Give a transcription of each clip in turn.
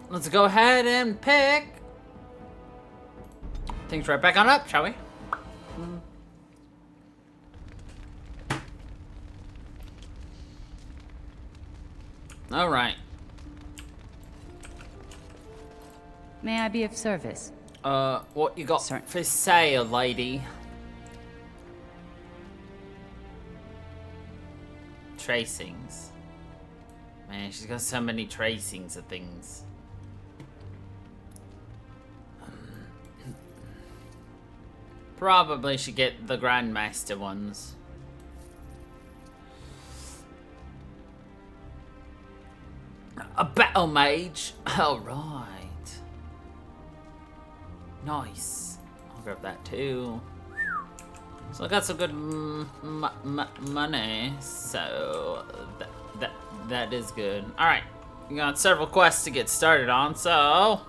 Let's go ahead and pick things right back on up, shall we? All right. May I be of service? What you got Sorry. for sale, lady? Tracings. Man, she's got so many tracings of things. Probably should get the Grandmaster ones. A battle mage. All right. Nice. I'll grab that too. So I got some good money. So that is good. All right. We got several quests to get started on. So,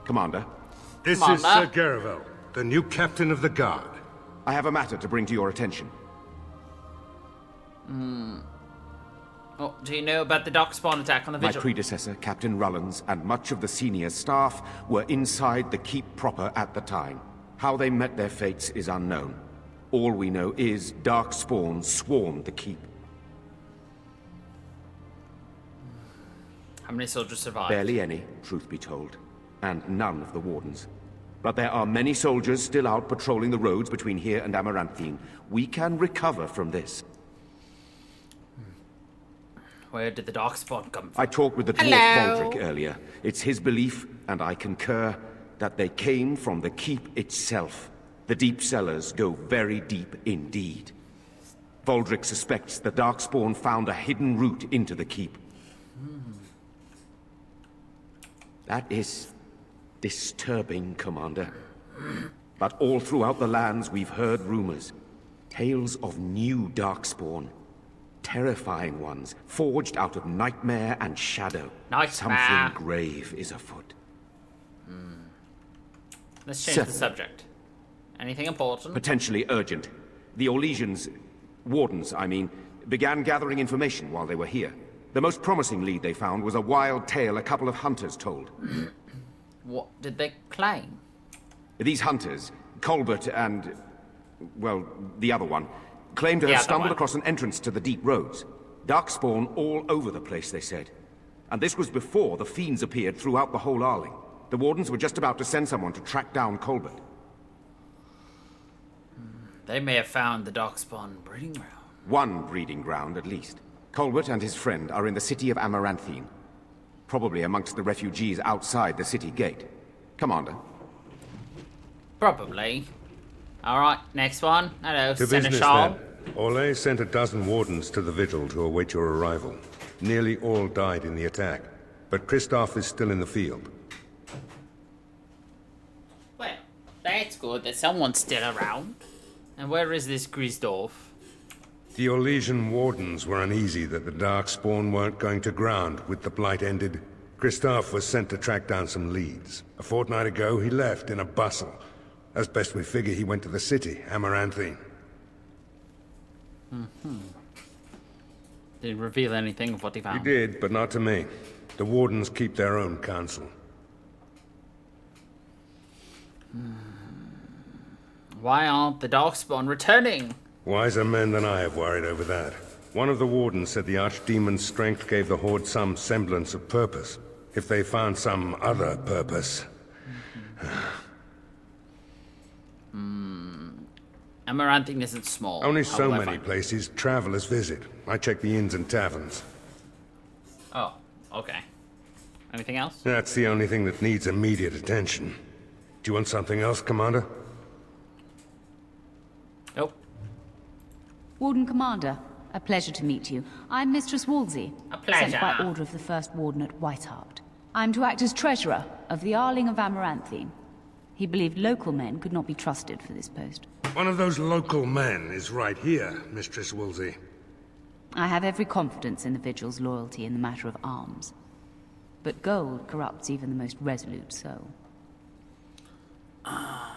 Commander, This is Sir Garavel, the new captain of the guard. I have a matter to bring to your attention. oh, do you know about the Darkspawn attack on the My Vigil? predecessor, Captain Rullans, and much of the senior staff were inside the keep proper at the time. How they met their fates is unknown. All we know is Darkspawn swarmed the keep. How many soldiers survived? Barely any, truth be told, and none of the wardens. But there are many soldiers still out patrolling the roads between here and Amaranthine. We can recover from this. Where did the Darkspawn come from? I talked with the dwarf Hello. Voldrick earlier. It's his belief, and I concur, that they came from the keep itself. The deep cellars go very deep indeed. Voldrick suspects the Darkspawn found a hidden route into the keep. That is disturbing, Commander. But all throughout the lands we've heard rumors. Tales of new Darkspawn. Terrifying ones, forged out of nightmare and shadow. Nightmare. Something grave is afoot. Let's change the Certainly. subject. Anything important? Potentially urgent. The Orlesians, wardens, I mean, began gathering information while they were here. The most promising lead they found was a wild tale a couple of hunters told. What did they claim? These hunters, Colbert and, well, the other one, claimed to The have other stumbled one. across an entrance to the deep roads. Darkspawn all over the place, they said. And this was before the fiends appeared throughout the whole Arling. The wardens were just about to send someone to track down Colbert. They may have found the Darkspawn breeding ground. One breeding ground, at least. Colbert and his friend are in the city of Amaranthine. Probably amongst the refugees outside the city gate. Commander. Probably. Alright, next one. Hello, To business Seneschal. then. Orlais sent a dozen wardens to the vigil to await your arrival. Nearly all died in the attack, but Christoph is still in the field. Well, that's good that someone's still around. And where is this Grisdorf? The Orlesian wardens were uneasy that the Darkspawn weren't going to ground with the Blight ended. Christoph was sent to track down some leads. A fortnight ago, he left in a bustle. As best we figure, he went to the city, Amaranthine. Did he reveal anything of what he He found? did, but not to me. The wardens keep their own counsel. Why aren't the Darkspawn returning? Wiser men than I have worried over that. One of the wardens said the Archdemon's strength gave the Horde some semblance of purpose. If they found some other purpose... Amaranthine isn't small. Only How so will I many find- places travelers visit. I check the inns and taverns. Oh, okay. Anything else? That's the only thing that needs immediate attention. Do you want something else, Commander? Nope. Warden Commander, a pleasure to meet you. I'm Mistress Wolsey. A pleasure. Sent by order of the First Warden at Whiteheart. I'm to act as treasurer of the Arling of Amaranthine. He believed local men could not be trusted for this post. One of those local men is right here, Mistress Wolsey. I have every confidence in the Vigil's loyalty in the matter of arms. But gold corrupts even the most resolute soul. I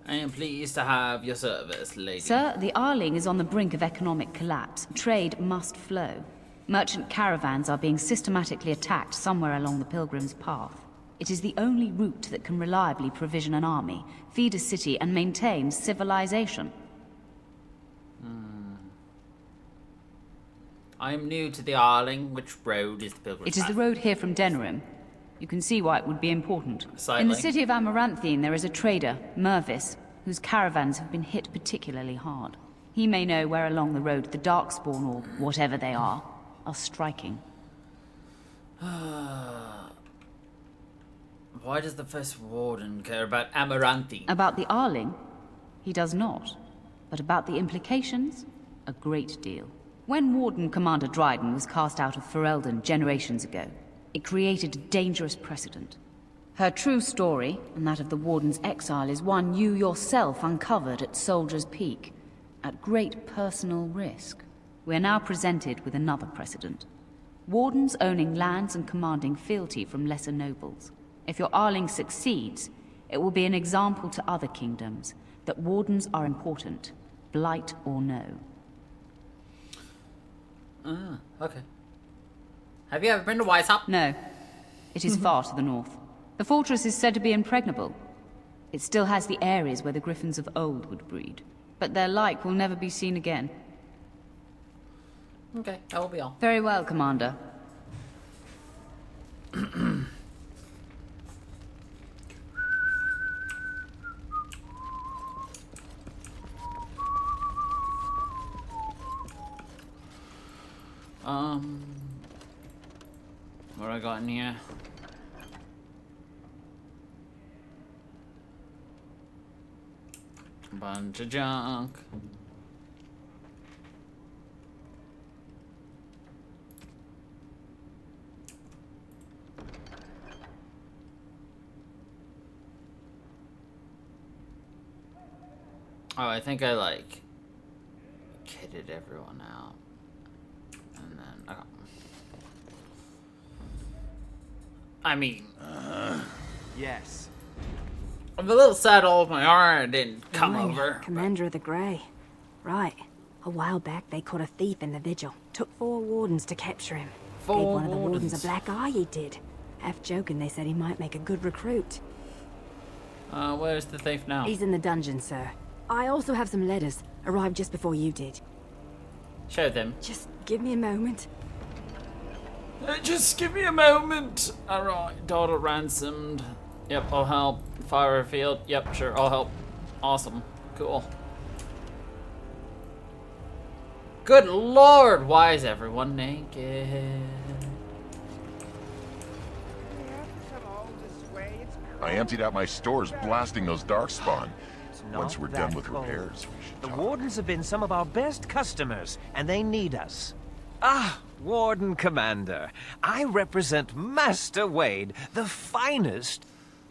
am pleased to have your service, lady. Sir, the Arling is on the brink of economic collapse. Trade must flow. Merchant caravans are being systematically attacked somewhere along the Pilgrim's Path. It is the only route that can reliably provision an army, feed a city, and maintain civilization. I'm new to the Arling. Which road is the Pilgrim's It is the Path? road here from Denerim. You can see why it would be important. Slightly. In the city of Amaranthine, there is a trader, Mervis, whose caravans have been hit particularly hard. He may know where along the road the Darkspawn, or whatever they are striking. Why does the first warden care about Amaranthine? About the Arling? He does not. But about the implications? A great deal. When Warden Commander Dryden was cast out of Ferelden generations ago, it created a dangerous precedent. Her true story, and that of the Warden's exile, is one you yourself uncovered at Soldier's Peak, at great personal risk. We are now presented with another precedent. Wardens owning lands and commanding fealty from lesser nobles. If your Arling succeeds, it will be an example to other kingdoms that wardens are important, blight or no. Okay. Have you ever been to Weishaupt? No. It is far to the north. The fortress is said to be impregnable. It still has the areas where the griffins of old would breed. But their like will never be seen again. Okay, that will be all. Very well, Commander. What do I got in here? Bunch of junk. Oh, I think I like kitted everyone out. And then I mean, Yes. I'm a little sad all of my armor didn't come Right, over. Commander of the Grey. Right. A while back, they caught a thief in the vigil. Took 4 wardens to capture him. Gave one of the wardens a black eye, he did. Half joking, they said he might make a good recruit. Where's the thief now? He's in the dungeon, sir. I also have some letters. Arrived just before you did. Show them. Just give me a moment. Just give me a moment. Alright, daughter ransomed. Yep, I'll help. Fire field. Yep, sure, I'll help. Awesome. Cool. Good lord, why is everyone naked? I emptied out my stores blasting those darkspawn. Once we're done with repairs, we should The talk. Wardens have been some of our best customers, and they need us. Ah, Warden Commander, I represent Master Wade, the finest...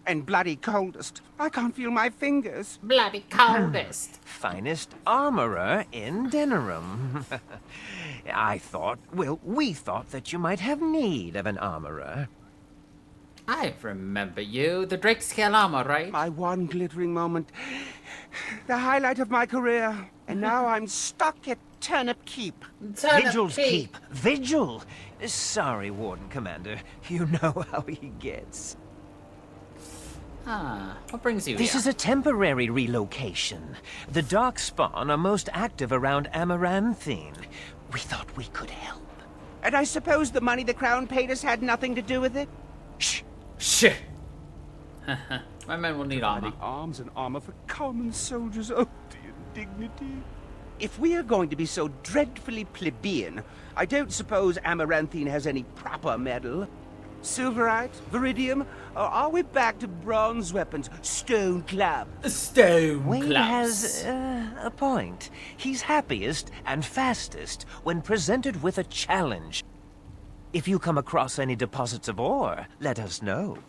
And bloody coldest. I can't feel my fingers. Bloody coldest. finest armorer in Denerim. we thought that you might have need of an armorer. I remember you, the Drakescale armor, right? My one glittering moment. The highlight of my career. And now I'm stuck at Turnip Keep. Vigil's Keep. Vigil! Sorry, Warden Commander. You know how he gets. Ah, what brings you This here? is a temporary relocation. The Darkspawn are most active around Amaranthine. We thought we could help. And I suppose the money the Crown paid us had nothing to do with it? Shh! Shit. My men will need armor. Bloody arms and armor for common soldiers. Oh, the indignity. If we are going to be so dreadfully plebeian, I don't suppose Amaranthine has any proper metal. Silverite? Viridium? Or are we back to bronze weapons? Stone club? Stone Wade clubs. has a point. He's happiest and fastest when presented with a challenge. If you come across any deposits of ore, let us know.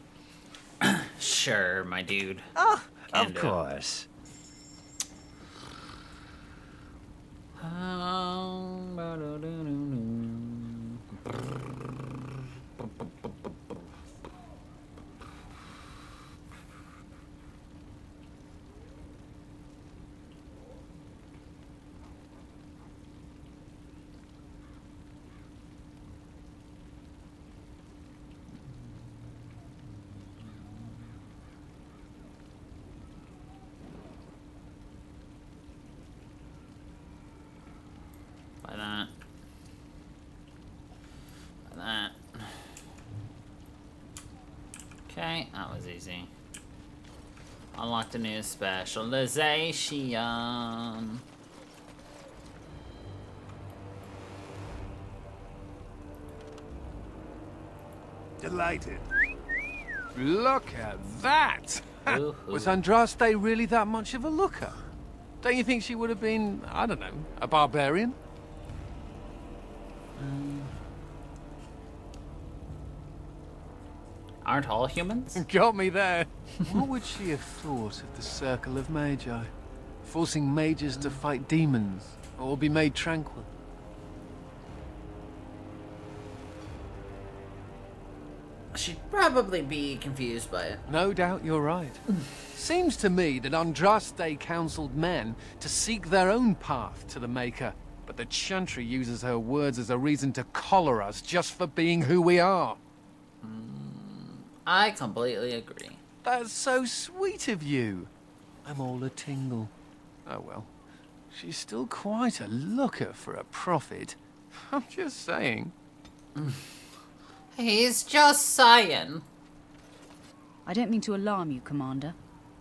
Sure, my dude. Oh, Can of do. course. Okay, that was easy. Unlocked a new specialization. Delighted. Look at that! Ooh. Was Andraste really that much of a looker? Don't you think she would have been, I don't know, a barbarian? Aren't all humans? Got me there. What would she have thought of the Circle of Magi? Forcing mages to fight demons, or be made tranquil? She'd probably be confused by it. No doubt you're right. Seems to me that Andraste counseled men to seek their own path to the Maker, but the Chantry uses her words as a reason to collar us just for being who we are. I completely agree. That's so sweet of you. I'm all a tingle. Oh well. She's still quite a looker for a prophet. I'm just saying. He's just saying. I don't mean to alarm you, Commander,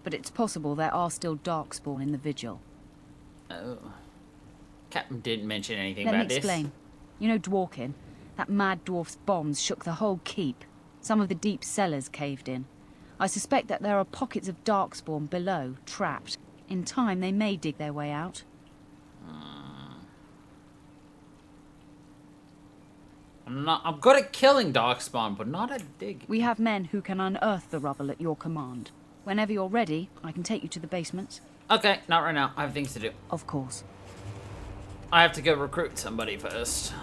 but it's possible there are still Darkspawn in the Vigil. Oh. Captain didn't mention anything Let me about this. explain. You know Dworkin? That mad dwarf's bombs shook the whole keep. Some of the deep cellars caved in. I suspect that there are pockets of Darkspawn below, trapped. In time, they may dig their way out. I'm good at killing Darkspawn, but not at digging. We have men who can unearth the rubble at your command. Whenever you're ready, I can take you to the basements. Okay, not right now. I have things to do. Of course. I have to go recruit somebody first.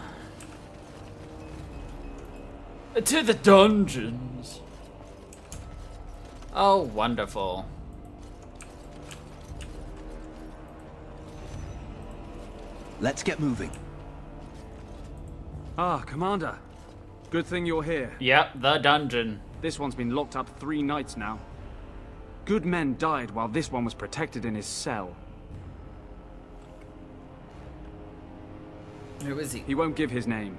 To the dungeons. Oh, wonderful. Let's get moving. Ah, Commander. Good thing you're here. Yep, the dungeon. This one's been locked up 3 nights now. Good men died while this one was protected in his cell. Who is he? He won't give his name.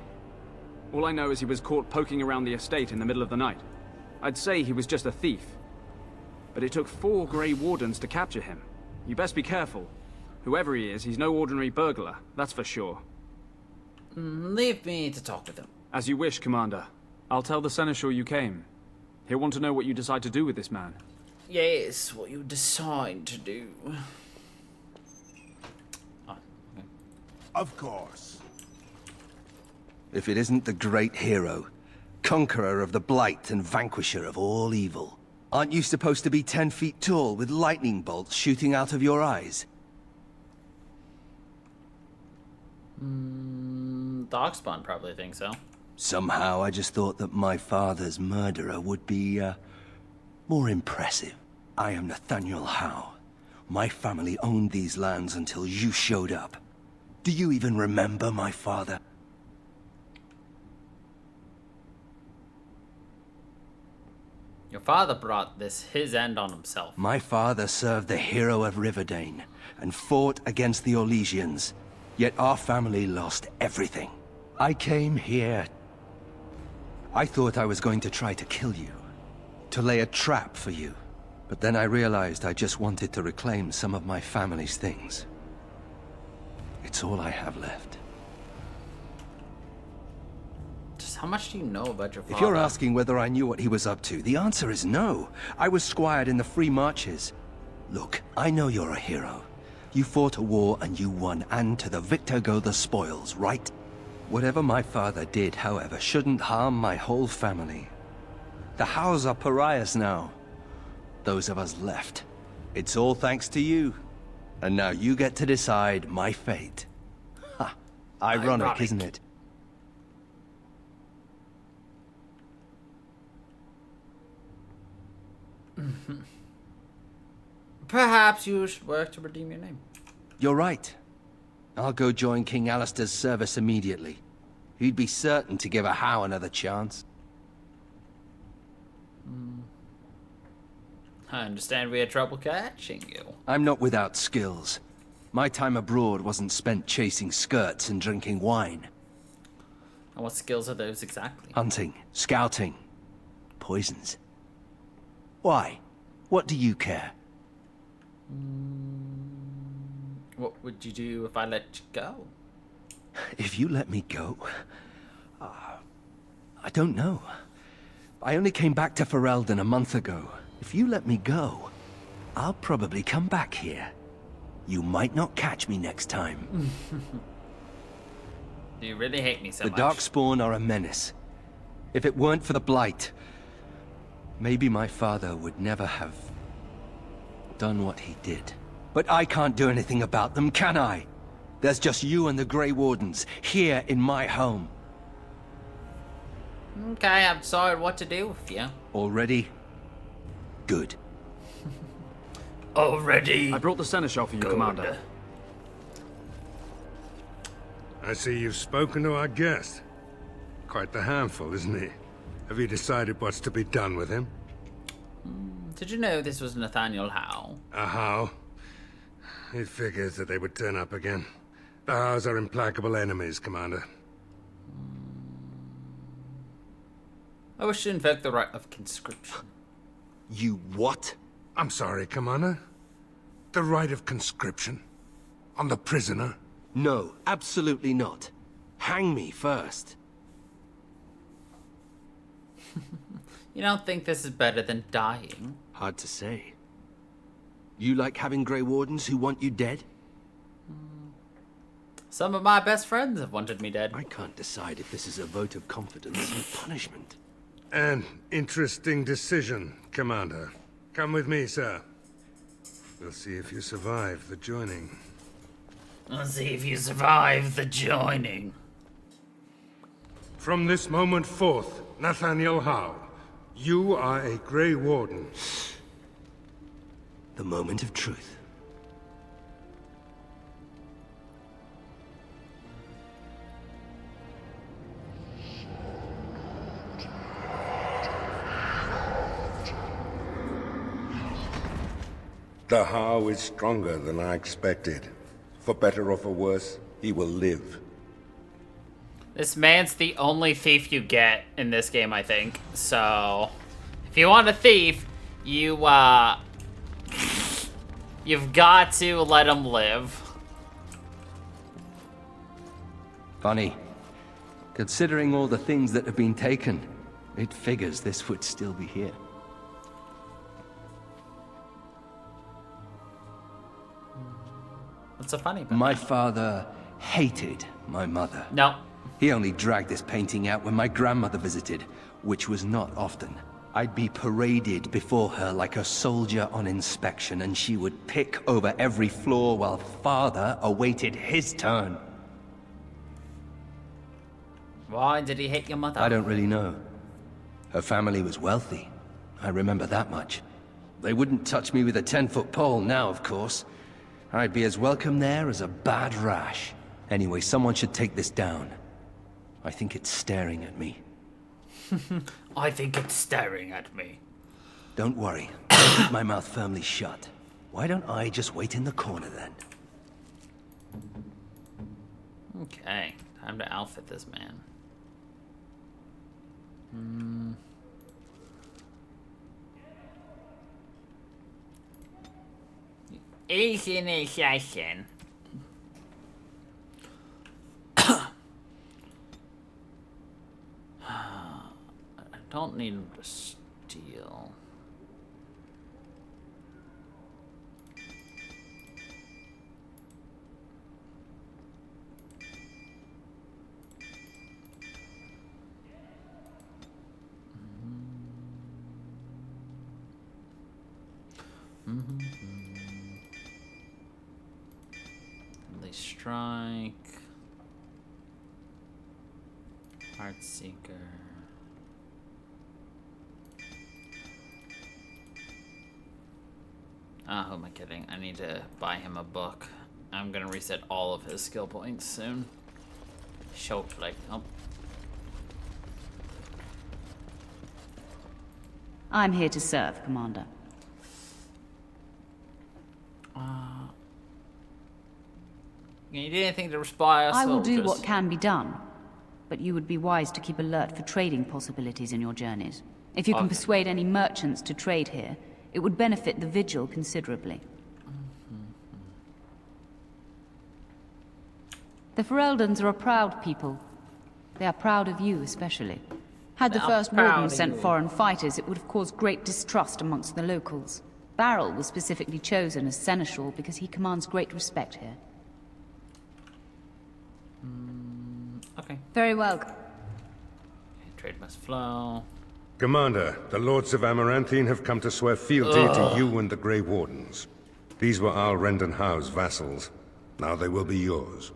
All I know is he was caught poking around the estate in the middle of the night. I'd say he was just a thief. But it took 4 Grey Wardens to capture him. You best be careful. Whoever he is, he's no ordinary burglar, that's for sure. Leave me to talk with him. As you wish, Commander. I'll tell the Seneschal you came. He'll want to know what you decide to do with this man. Yes, what you decide to do. Oh, okay. Of course. If it isn't the great hero, conqueror of the blight and vanquisher of all evil. Aren't you supposed to be 10 feet tall with lightning bolts shooting out of your eyes? Darkspawn probably thinks so. Somehow I just thought that my father's murderer would be, more impressive. I am Nathaniel Howe. My family owned these lands until you showed up. Do you even remember my father? Your father brought his end on himself. My father served the hero of Riverdane and fought against the Orlesians. Yet our family lost everything. I came here. I thought I was going to try to kill you. To lay a trap for you. But then I realized I just wanted to reclaim some of my family's things. It's all I have left. Just how much do you know about your father? If you're asking whether I knew what he was up to, the answer is no. I was squired in the Free Marches. Look, I know you're a hero. You fought a war and you won, and to the victor go the spoils, right? Whatever my father did, however, shouldn't harm my whole family. The Howes are pariahs now. Those of us left. It's all thanks to you. And now you get to decide my fate. Ha! Ironic, isn't it? Perhaps you should work to redeem your name. You're right. I'll go join King Alistair's service immediately. He'd be certain to give a Howe another chance. I understand we had trouble catching you. I'm not without skills. My time abroad wasn't spent chasing skirts and drinking wine. And what skills are those exactly? Hunting, scouting, poisons. Why? What do you care? What would you do if I let you go? If you let me go... I don't know. I only came back to Ferelden a month ago. If you let me go, I'll probably come back here. You might not catch me next time. You really hate me so much. The Darkspawn are a menace. If it weren't for the Blight, maybe my father would never have done what he did. But I can't do anything about them, can I? There's just you and the Grey Wardens here in my home. Okay, I've decided what to do with you. Already? Good. Already? I brought the Seneschal for you, Commander. I see you've spoken to our guest. Quite the handful, isn't he? Have you decided what's to be done with him? Did you know this was Nathaniel Howe? A Howe? It figures that they would turn up again. The Howes are implacable enemies, Commander. I wish to invoke the right of conscription. You what? I'm sorry, Commander. The right of conscription? On the prisoner? No, absolutely not. Hang me first. You don't think this is better than dying? Hard to say. You like having Grey Wardens who want you dead? Some of my best friends have wanted me dead. I can't decide if this is a vote of confidence or punishment. An interesting decision, Commander. Come with me, sir. We'll see if you survive the joining. Let's see if you survive the joining. From this moment forth, Nathaniel Howe, you are a Grey Warden. The moment of truth. The Howe is stronger than I expected. For better or for worse, he will live. This man's the only thief you get in this game, I think. So, if you want a thief, you've got to let him live. Funny. Considering all the things that have been taken, it figures this would still be here. What's so funny about My that? father hated my mother. No. He only dragged this painting out when my grandmother visited, which was not often. I'd be paraded before her like a soldier on inspection, and she would pick over every floor while father awaited his turn. Why did he hate your mother? I don't really know. Her family was wealthy. I remember that much. They wouldn't touch me with a 10-foot pole now, of course. I'd be as welcome there as a bad rash. Anyway, someone should take this down. I think it's staring at me. I think it's staring at me. Don't worry. I'll keep my mouth firmly shut. Why don't I just wait in the corner then? Okay, time to outfit this man. He's an assassin. I don't need him to steal. They strike. Heartseeker. Ah, who am I kidding? I need to buy him a book. I'm gonna reset all of his skill points soon. Shortly. Oh. I'm here to serve, Commander. Can you do anything to spy our I will do soldiers? what can be done, but you would be wise to keep alert for trading possibilities in your journeys. If you can persuade any merchants to trade here, it would benefit the Vigil considerably. The Fereldans are a proud people. They are proud of you, especially. Had the First Warden sent foreign fighters, it would have caused great distrust amongst the locals. Barrel was specifically chosen as seneschal because he commands great respect here. Okay. Very well. Trade must flow. Commander, the Lords of Amaranthine have come to swear fealty to you and the Grey Wardens. These were Al Rendenhau's vassals. Now they will be yours.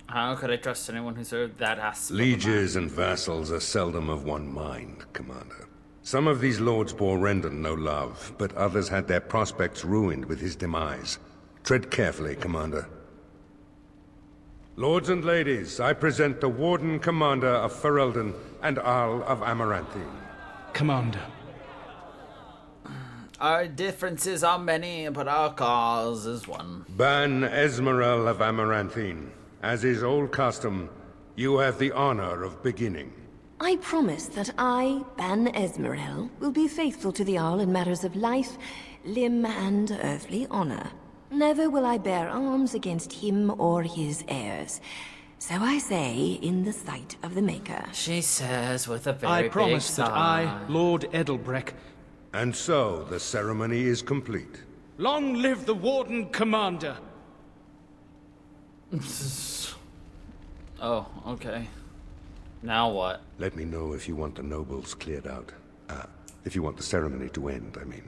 How could I trust anyone who served that ass? Lieges and vassals are seldom of one mind, Commander. Some of these lords bore Rendon no love, but others had their prospects ruined with his demise. Tread carefully, Commander. Lords and ladies, I present the Warden Commander of Ferelden and Arl of Amaranthine. Commander. Our differences are many, but our cause is one. Ban Esmeralda of Amaranthine. As is old custom, you have the honor of beginning. I promise that I, Ban Esmeralda, will be faithful to the Arl in matters of life, limb, and earthly honor. Never will I bear arms against him or his heirs. So I say, in the sight of the Maker. She says with a very big sigh. I promise that I, Lord Edelbreck... And so, the ceremony is complete. Long live the Warden Commander! Oh, okay. Now what? Let me know if you want the nobles cleared out. If you want the ceremony to end, I mean.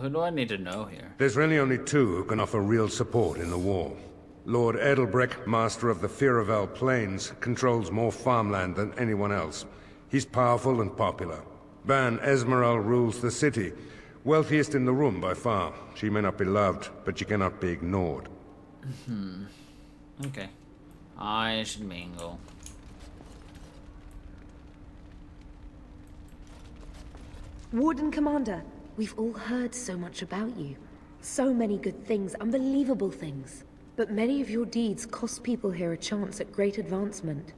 Who do I need to know here? There's really only two who can offer real support in the war. Lord Edelbreck, master of the Firavel Plains, controls more farmland than anyone else. He's powerful and popular. Ban Esmeralda rules the city. Wealthiest in the room by far. She may not be loved, but she cannot be ignored. Okay. I should mingle. Warden Commander, we've all heard so much about you. So many good things, unbelievable things. But many of your deeds cost people here a chance at great advancement.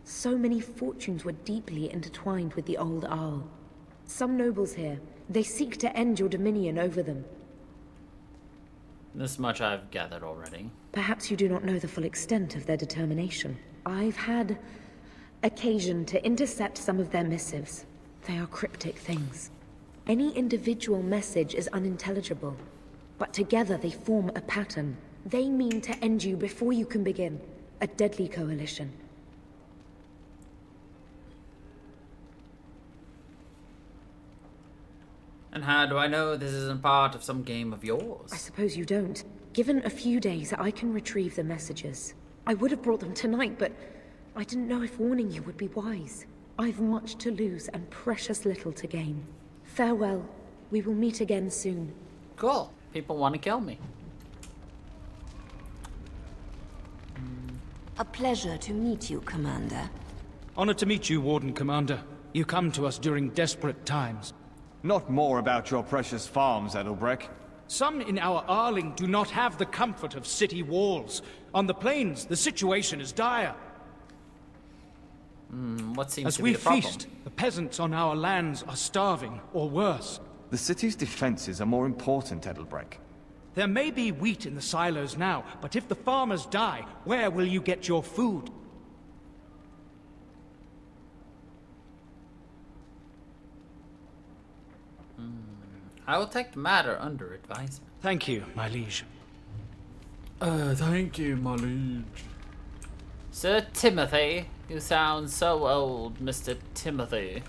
So many fortunes were deeply intertwined with the old Arl. Some nobles here, they seek to end your dominion over them. This much I've gathered already. Perhaps you do not know the full extent of their determination. I've had occasion to intercept some of their missives. They are cryptic things. Any individual message is unintelligible, but together they form a pattern. They mean to end you before you can begin. A deadly coalition. And how do I know this isn't part of some game of yours? I suppose you don't. Given a few days, I can retrieve the messages. I would have brought them tonight, but I didn't know if warning you would be wise. I've much to lose and precious little to gain. Farewell. We will meet again soon. Cool. People want to kill me. A pleasure to meet you, Commander. Honored to meet you, Warden Commander. You come to us during desperate times. Not more about your precious farms, Edelbreck. Some in our Arling do not have the comfort of city walls. On the plains, the situation is dire. What seems As to we be the problem? feast, the peasants on our lands are starving, or worse. The city's defenses are more important, Edelbreck. There may be wheat in the silos now, but if the farmers die, where will you get your food? I will take the matter under advisement. Thank you, my liege. Thank you, my liege. Sir Timothy, you sound so old, Mr. Timothy.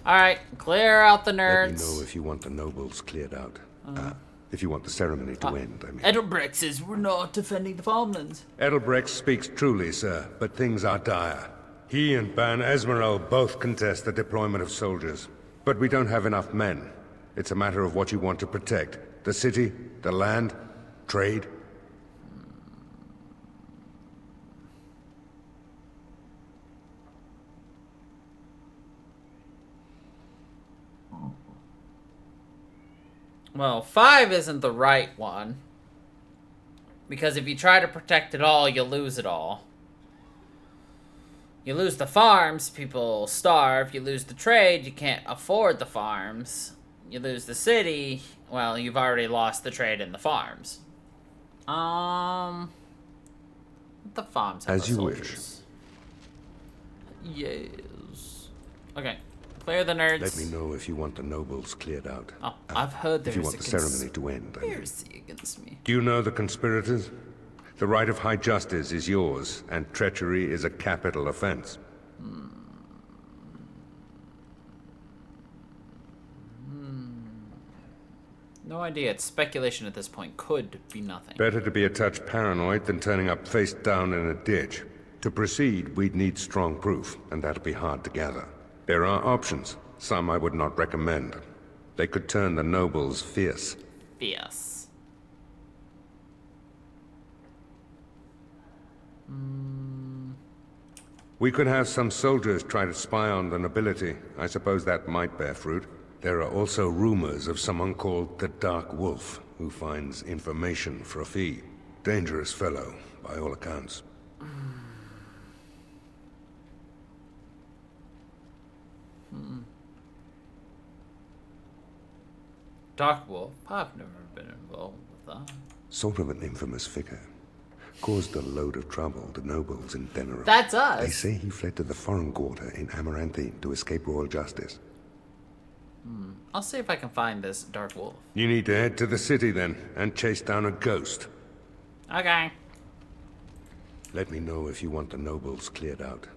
Alright, clear out the nerds. Let me know if you want the nobles cleared out. If you want the ceremony to end, I mean. Edelbreck says we're not defending the farmlands. Edelbreck speaks truly, sir, but things are dire. He and Ban Esmeralda both contest the deployment of soldiers. But we don't have enough men. It's a matter of what you want to protect. The city, the land, trade. Well, 5 isn't the right one. Because if you try to protect it all, you'll lose it all. You lose the farms, people starve. You lose the trade, you can't afford the farms. You lose the city, well, you've already lost the trade and the farms. The farms have As you soldiers. wish. Yes. Okay. Clear the nerds. Let me know if you want the nobles cleared out. Oh, I've heard there's if you want the ceremony to end. conspiracy against me. Do you know the conspirators? The right of high justice is yours, and treachery is a capital offense. No idea. It's speculation at this point. Could be nothing. Better to be a touch paranoid than turning up face down in a ditch. To proceed, we'd need strong proof, and that'll be hard to gather. There are options. Some I would not recommend. They could turn the nobles fierce. Fierce. We could have some soldiers try to spy on the nobility. I suppose that might bear fruit. There are also rumors of someone called the Dark Wolf, who finds information for a fee. Dangerous fellow, by all accounts. Dark Wolf? I've never been involved with that. Sort of an infamous figure. Caused a load of trouble to nobles in Denerim. That's us! They say he fled to the foreign quarter in Amaranthine to escape royal justice. I'll see if I can find this Dark Wolf. You need to head to the city then, and chase down a ghost. Okay. Let me know if you want the nobles cleared out.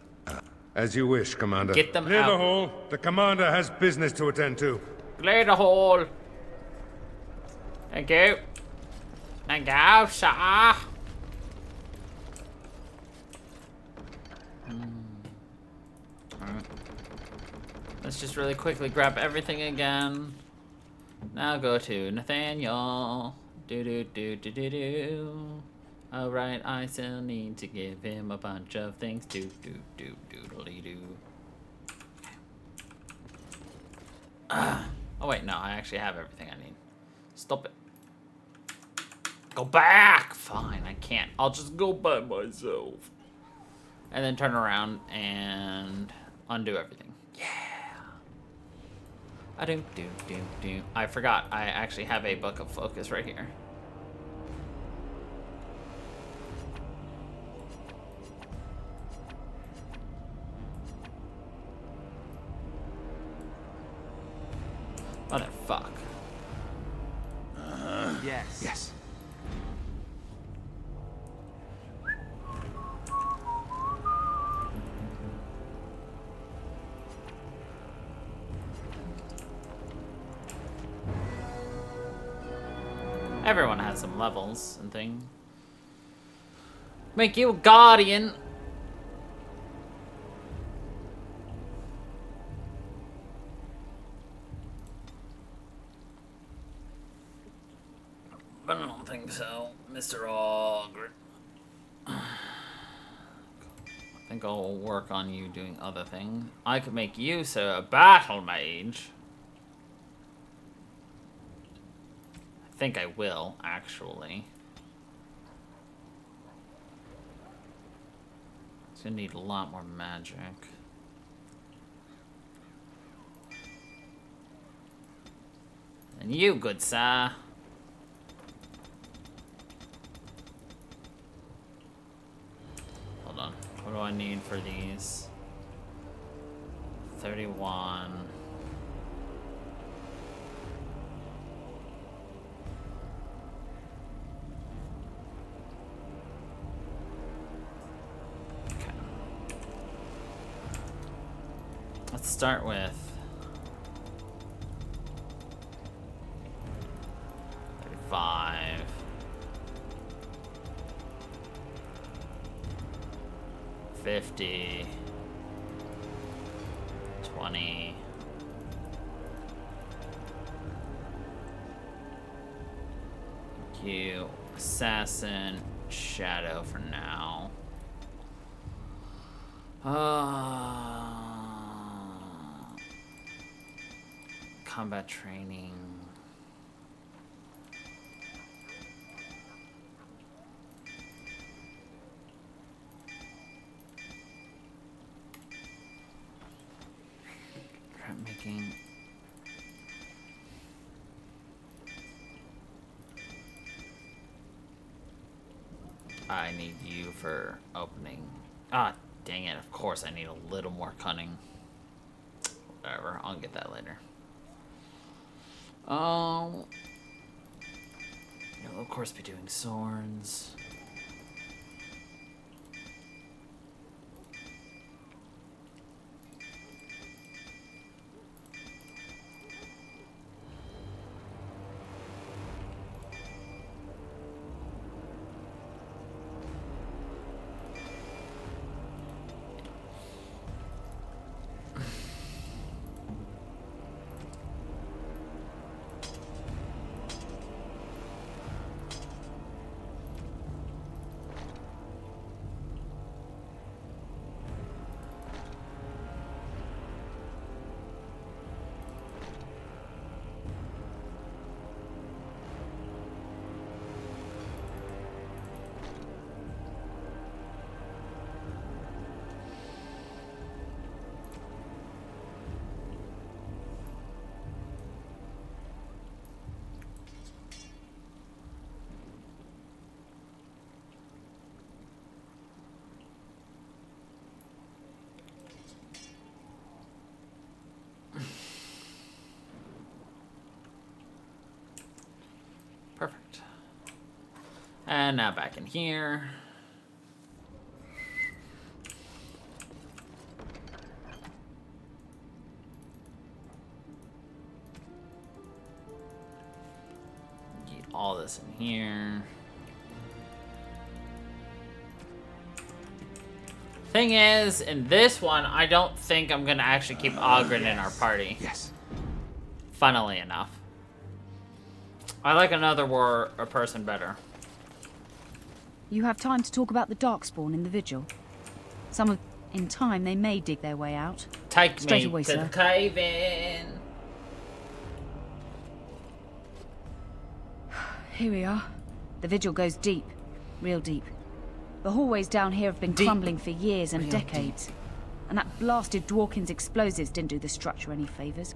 As you wish, Commander. Get them Clear out. the hall. The Commander has business to attend to. Clear the hall. Thank you. Thank you, sir. Let's just really quickly grab everything again. Now go to Nathaniel. Do. Alright, I still need to give him a bunch of things. Doodly-doo. Oh wait, no, I actually have everything I need. Stop it. Go back! Fine, I can't. I'll just go by myself. And then turn around and undo everything. Yeah. I forgot. I actually have a book of focus right here. Motherfuck. Yes. Yes. Everyone has some levels and things. Make you a guardian. But I don't think so, Mr. Ogre. I think I'll work on you doing other things. I could make you a battle mage. I think I will, actually. It's gonna need a lot more magic. And you, good sir. Hold on. What do I need for these? 31. Okay. Let's start with 35. 50. 20. Thank you. Assassin, Shadow for now. Combat training. I need you for opening. Ah, dang it. Of course I need a little more cunning. Whatever, I'll get that later. You'll of course be doing swords. Perfect. And now back in here. Get all this in here. Thing is, in this one, I don't think I'm gonna actually keep Ogren in our party. Yes. Funnily enough. I like another person better. You have time to talk about the Darkspawn in the Vigil. In time, they may dig their way out. Take Straight me away, to sir. the cave-in. Here we are. The Vigil goes deep. Real deep. The hallways down here have been crumbling for years and decades. And that blasted Dworkin's explosives didn't do the structure any favors.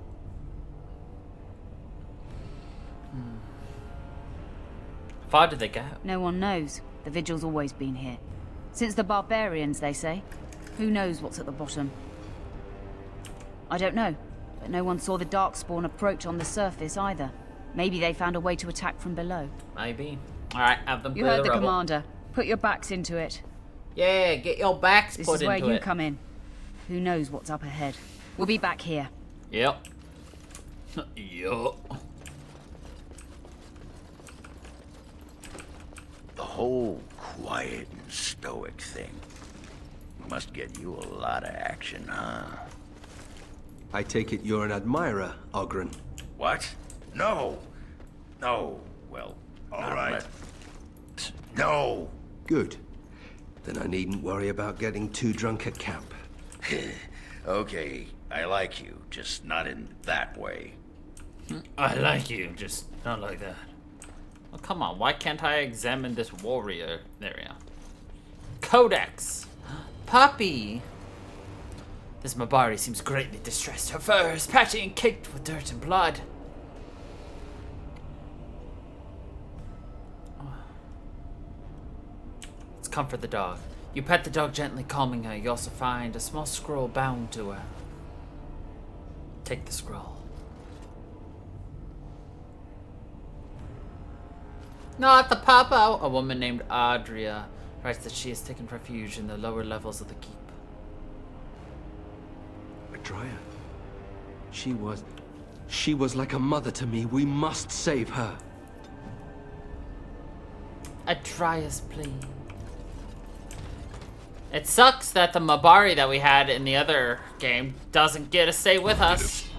Far did they go? No one knows. The Vigil's always been here. Since the barbarians, they say. Who knows what's at the bottom? I don't know, but no one saw the Darkspawn approach on the surface either. Maybe they found a way to attack from below. Maybe. Alright, have them You put heard the the rubble. Commander. Put your backs into it. Yeah, get your backs This put is into where you it. come in. Who knows what's up ahead? We'll be back here. Yep. Yup. The whole quiet and stoic thing must get you a lot of action, huh? I take it you're an admirer, Ogren. What? No. No. Well, all right. No. Good. Then I needn't worry about getting too drunk at camp. Okay, I like you, just not in that way. I like you, just not like that. Oh, come on, why can't I examine this warrior? There we go. Codex! Puppy! This Mabari seems greatly distressed. Her fur is patchy and caked with dirt and blood. Let's comfort the dog. You pet the dog gently, calming her. You also find a small scroll bound to her. Take the scroll. Not the papa! A woman named Adria writes that she has taken refuge in the lower levels of the keep. Adria? She was like a mother to me. We must save her. Adria's plea. It sucks that the Mabari that we had in the other game doesn't get to stay with us.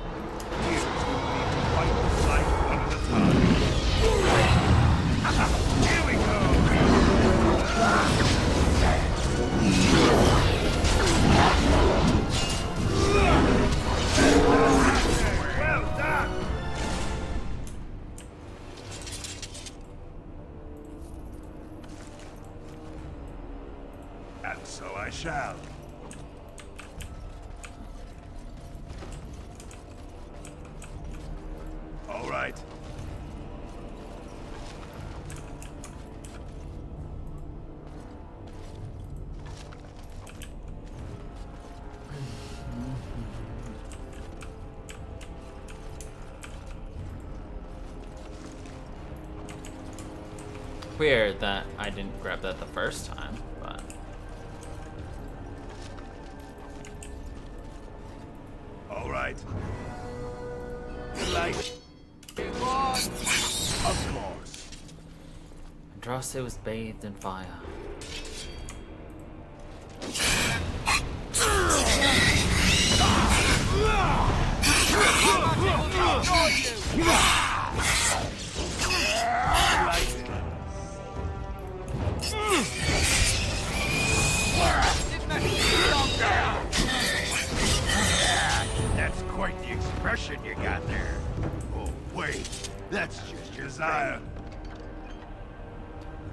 And so I shall. All right. weird that I didn't grab that the first time, but... All right. Light. Of course. Andraste was bathed in fire. That's quite the expression you got there. Oh, wait. That's just Josiah.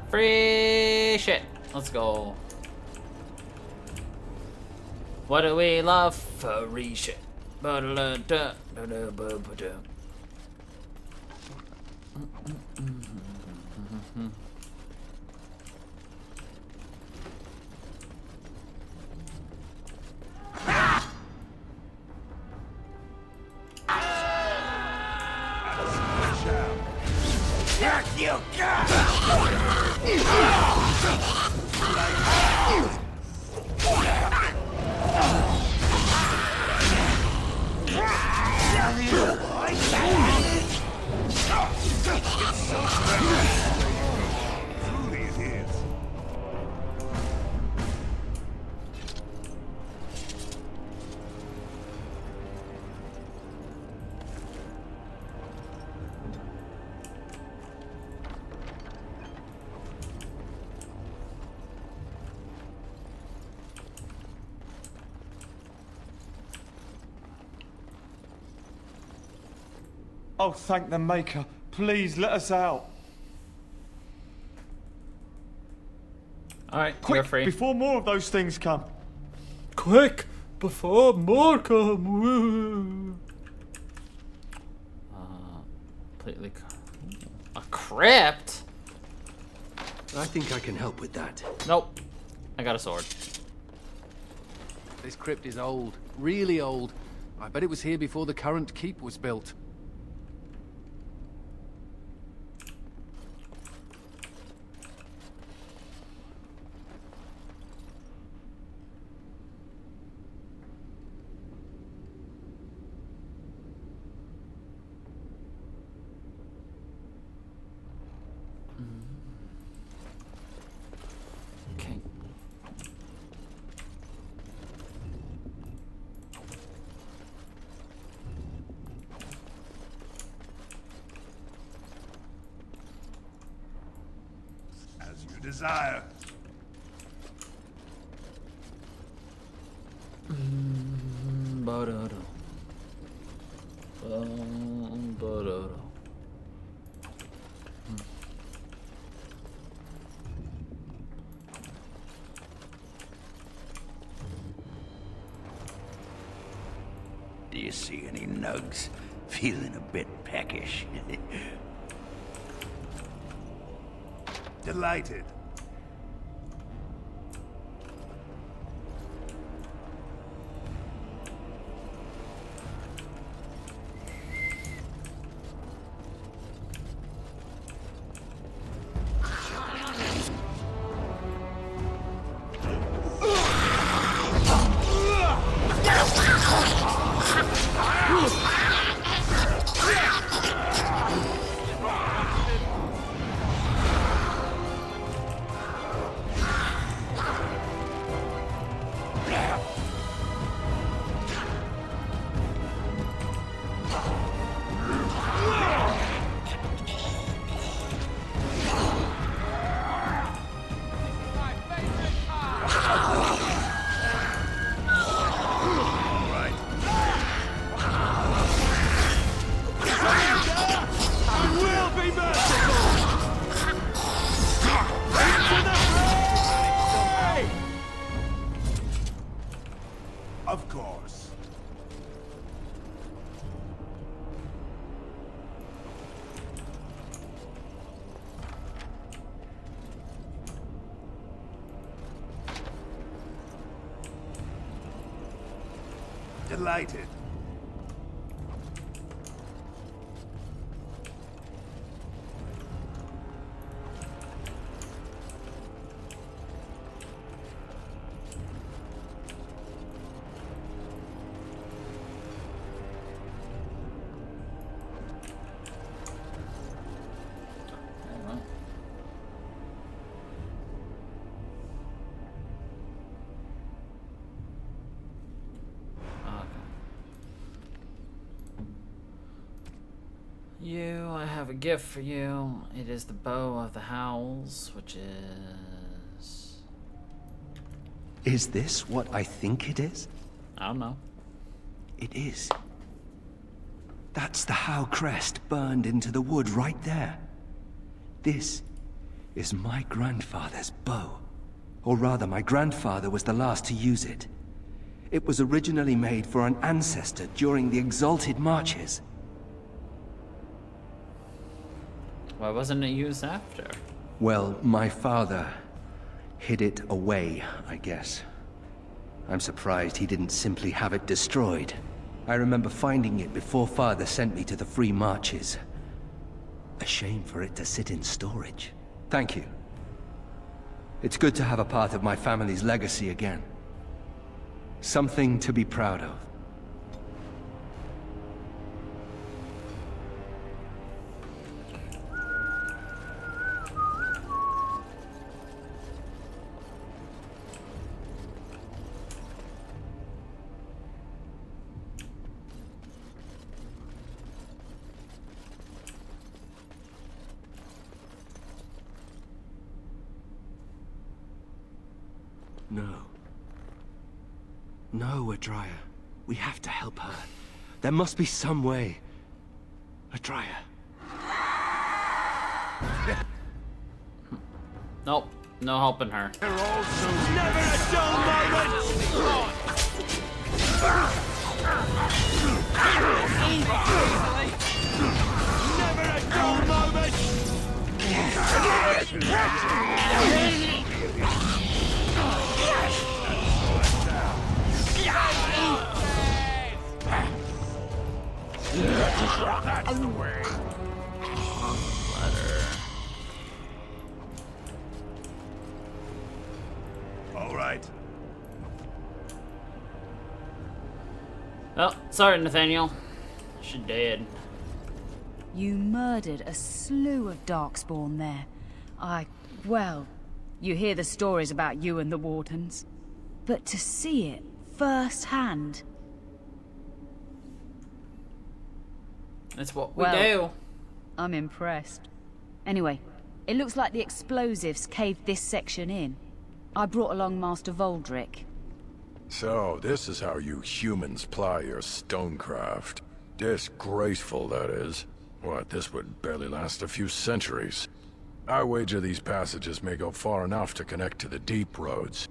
Free shit. Let's go. What do we love? Free shit. Ba-da-da-da-da-da-ba-ba-da. Back you Truly it is. Oh, thank the Maker. Please let us out. Alright, Quick, you're free. before more of those things come. Quick, before more come. Completely. A crypt? I think I can help with that. Nope. I got a sword. This crypt is old. Really old. I bet it was here before the current keep was built. Okay. As you desire. Ba-da-da. Ba-da-da. Do you see any nugs? Feeling a bit peckish. Delighted. Of course. Delighted. have a gift for you. It is the Bow of the Howls, which is... Is this what I think it is? I don't know. It is. That's the Howe crest burned into the wood right there. This is my grandfather's bow. Or rather, my grandfather was the last to use it. It was originally made for an ancestor during the Exalted Marches. Why wasn't it used after? Well, my father hid it away, I guess. I'm surprised he didn't simply have it destroyed. I remember finding it before Father sent me to the Free Marches. A shame for it to sit in storage. Thank you. It's good to have a part of my family's legacy again. Something to be proud of. No. No, Adria. We have to help her. There must be some way. Adria. Nope. No helping her. Never a dull moment! Never a dull moment! That's the way. All right. Oh, sorry, Nathaniel. She dead. You murdered a slew of Darkspawn there. Well, you hear the stories about you and the Wardens. But to see it firsthand... That's what we do. I'm impressed. Anyway, it looks like the explosives caved this section in. I brought along Master Voldrick. So, this is how you humans ply your stonecraft. Disgraceful, that is. What, this would barely last a few centuries. I wager these passages may go far enough to connect to the deep roads.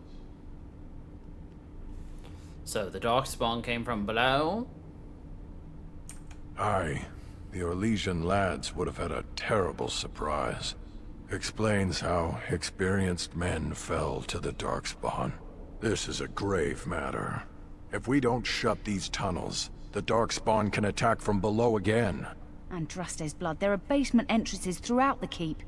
So, the Darkspawn came from below? Aye. The Orlesian lads would have had a terrible surprise. Explains how experienced men fell to the Darkspawn. This is a grave matter. If we don't shut these tunnels, the Darkspawn can attack from below again. Andraste's blood, there are basement entrances throughout the keep.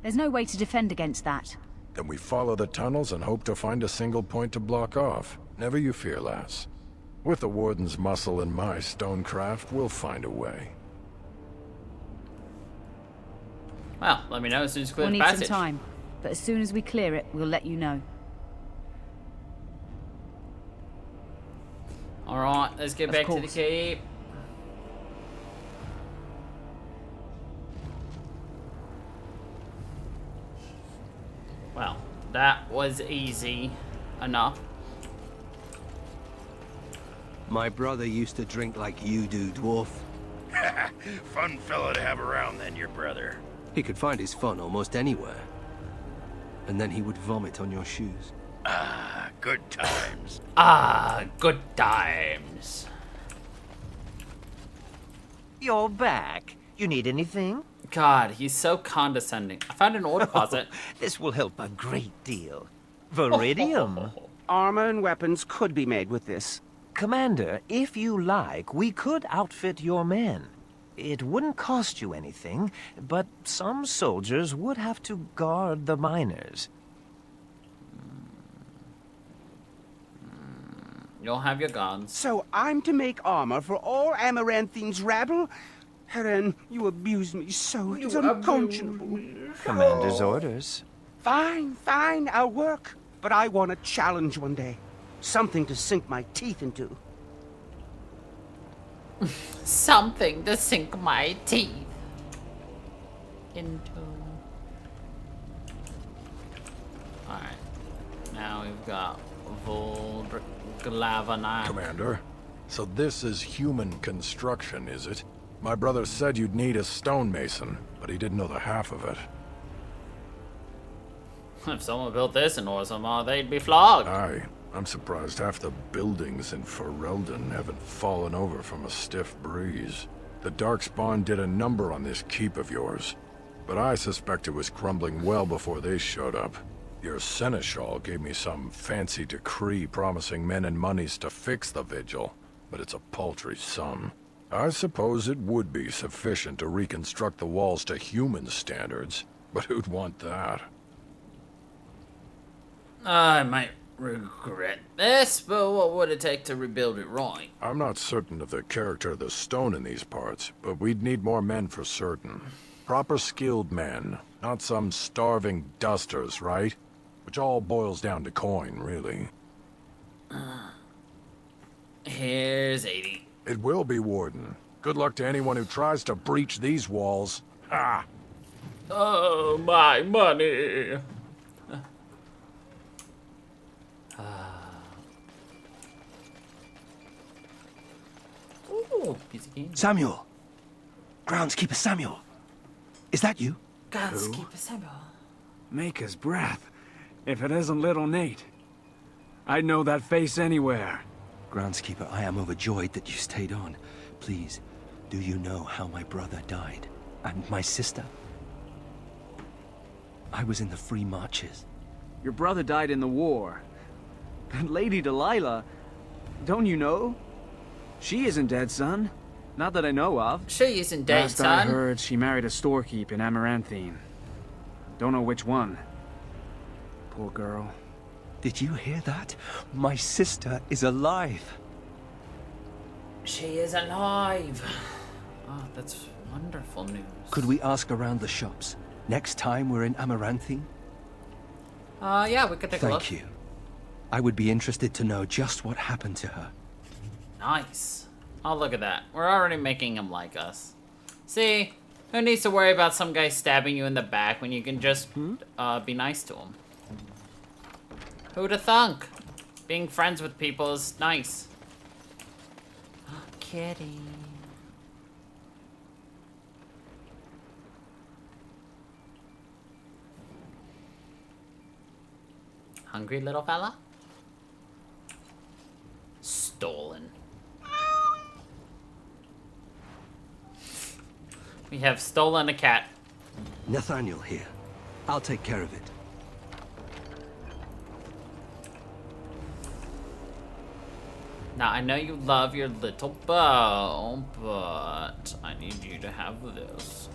There's no way to defend against that. Then we follow the tunnels and hope to find a single point to block off. Never you fear, lass. With the Warden's muscle and my stonecraft, we'll find a way. Well, let me know as soon as you clear We'll the need passage. some time, but as soon as we clear it, we'll let you know. Alright, let's get back to the keep. Well, that was easy enough. My brother used to drink like you do, dwarf. Fun fellow to have around then, your brother. He could find his fun almost anywhere. And then he would vomit on your shoes. Ah, good times. Ah, good times. You're back. You need anything? God, he's so condescending. I found an ore deposit. This will help a great deal. Viridium. Armor and weapons could be made with this. Commander, if you like, we could outfit your men. It wouldn't cost you anything, but some soldiers would have to guard the miners. You'll have your guns. So I'm to make armor for all Amaranthine's rabble? Heren, you abuse me so. It's unconscionable. Commander's orders. Fine, fine, I'll work. But I want a challenge one day. Something to sink my teeth into. Something to sink my teeth. into. Alright. Now we've got Volglavanite. Commander, so this is human construction, is it? My brother said you'd need a stonemason, but he didn't know the half of it. If someone built this in Orzammar, they'd be flogged. Aye. I'm surprised half the buildings in Ferelden haven't fallen over from a stiff breeze. The Darkspawn did a number on this keep of yours, but I suspect it was crumbling well before they showed up. Your seneschal gave me some fancy decree promising men and monies to fix the vigil, but it's a paltry sum. I suppose it would be sufficient to reconstruct the walls to human standards, but who'd want that? I might regret this, but what would it take to rebuild it right? I'm not certain of the character of the stone in these parts, but we'd need more men for certain. Proper skilled men, not some starving dusters, right? Which all boils down to coin, really. Here's 80. It will be, Warden. Good luck to anyone who tries to breach these walls. Ha! Oh, my money! Ooh, piece of game. Samuel! Groundskeeper Samuel! Is that you? Groundskeeper Samuel. Maker's breath. If it isn't little Nate. I'd know that face anywhere. Groundskeeper, I am overjoyed that you stayed on. Please, do you know how my brother died? And my sister? I was in the Free Marches. Your brother died in the war. And Lady Delilah, don't you know? She isn't dead, son. Not that I know of. She isn't dead, Last son. I heard, she married a storekeep in Amaranthine. Don't know which one. Poor girl. Did you hear that? My sister is alive. She is alive. Oh, that's wonderful news. Could we ask around the shops? Next time we're in Amaranthine? Yeah, we could take a look. Thank you. I would be interested to know just what happened to her. Nice. Oh, look at that. We're already making him like us. See? Who needs to worry about some guy stabbing you in the back when you can just be nice to him? Who'da thunk? Being friends with people is nice. Kitty. Hungry little fella? Stolen. We have stolen a cat. Nathaniel here. I'll take care of it. Now, I know you love your little bow, but I need you to have this.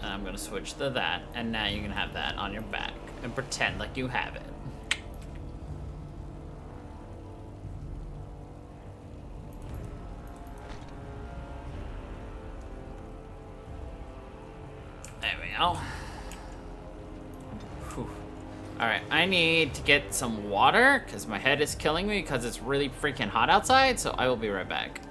And I'm gonna switch to that, and now you can have that on your back and pretend like you have it. There we go. Whew. Alright, I need to get some water because my head is killing me because it's really freaking hot outside, so I will be right back.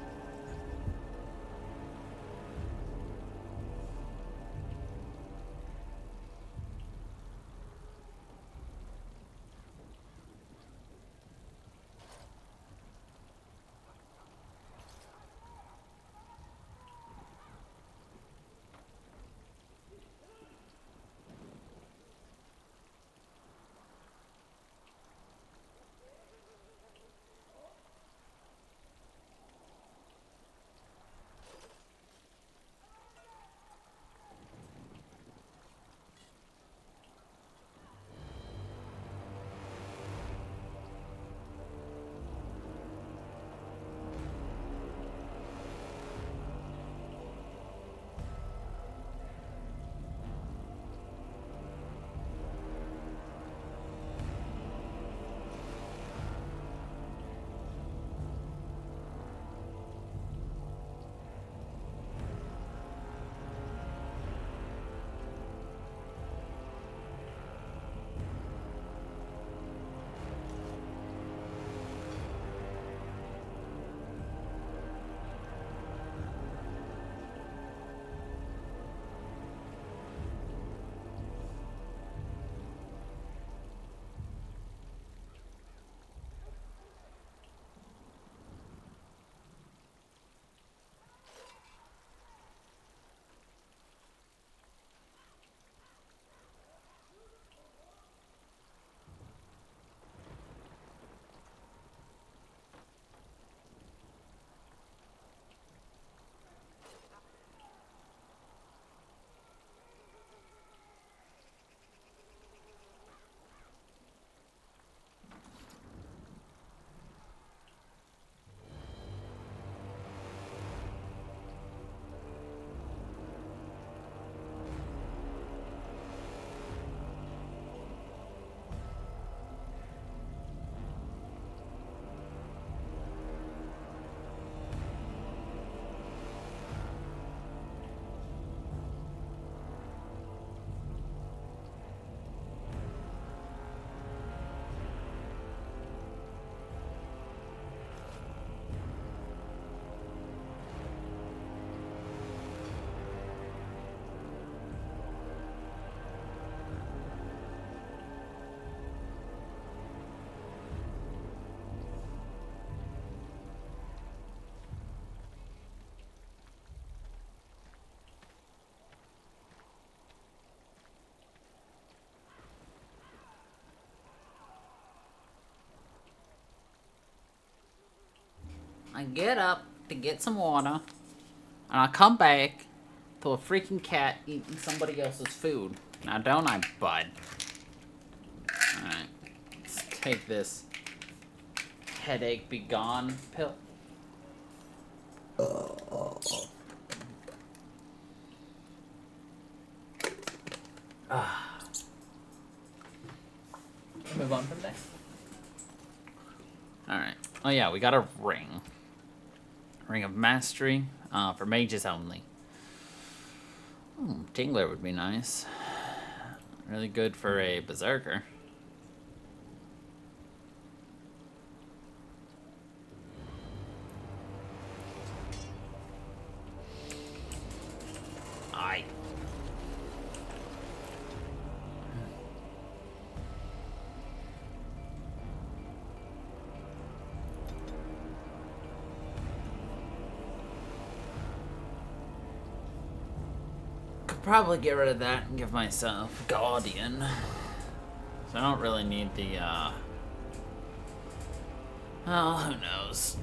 I get up to get some water, and I come back to a freaking cat eating somebody else's food. Now, don't I, bud? Alright. Let's take this headache be gone pill. Move on from there. Alright. Oh yeah, we got a ring. Ring of Mastery. For mages only. Tingler would be nice. Really good for a berserker. Aye. Could probably get rid of that and give myself Guardian. So I don't really need the, well, who knows.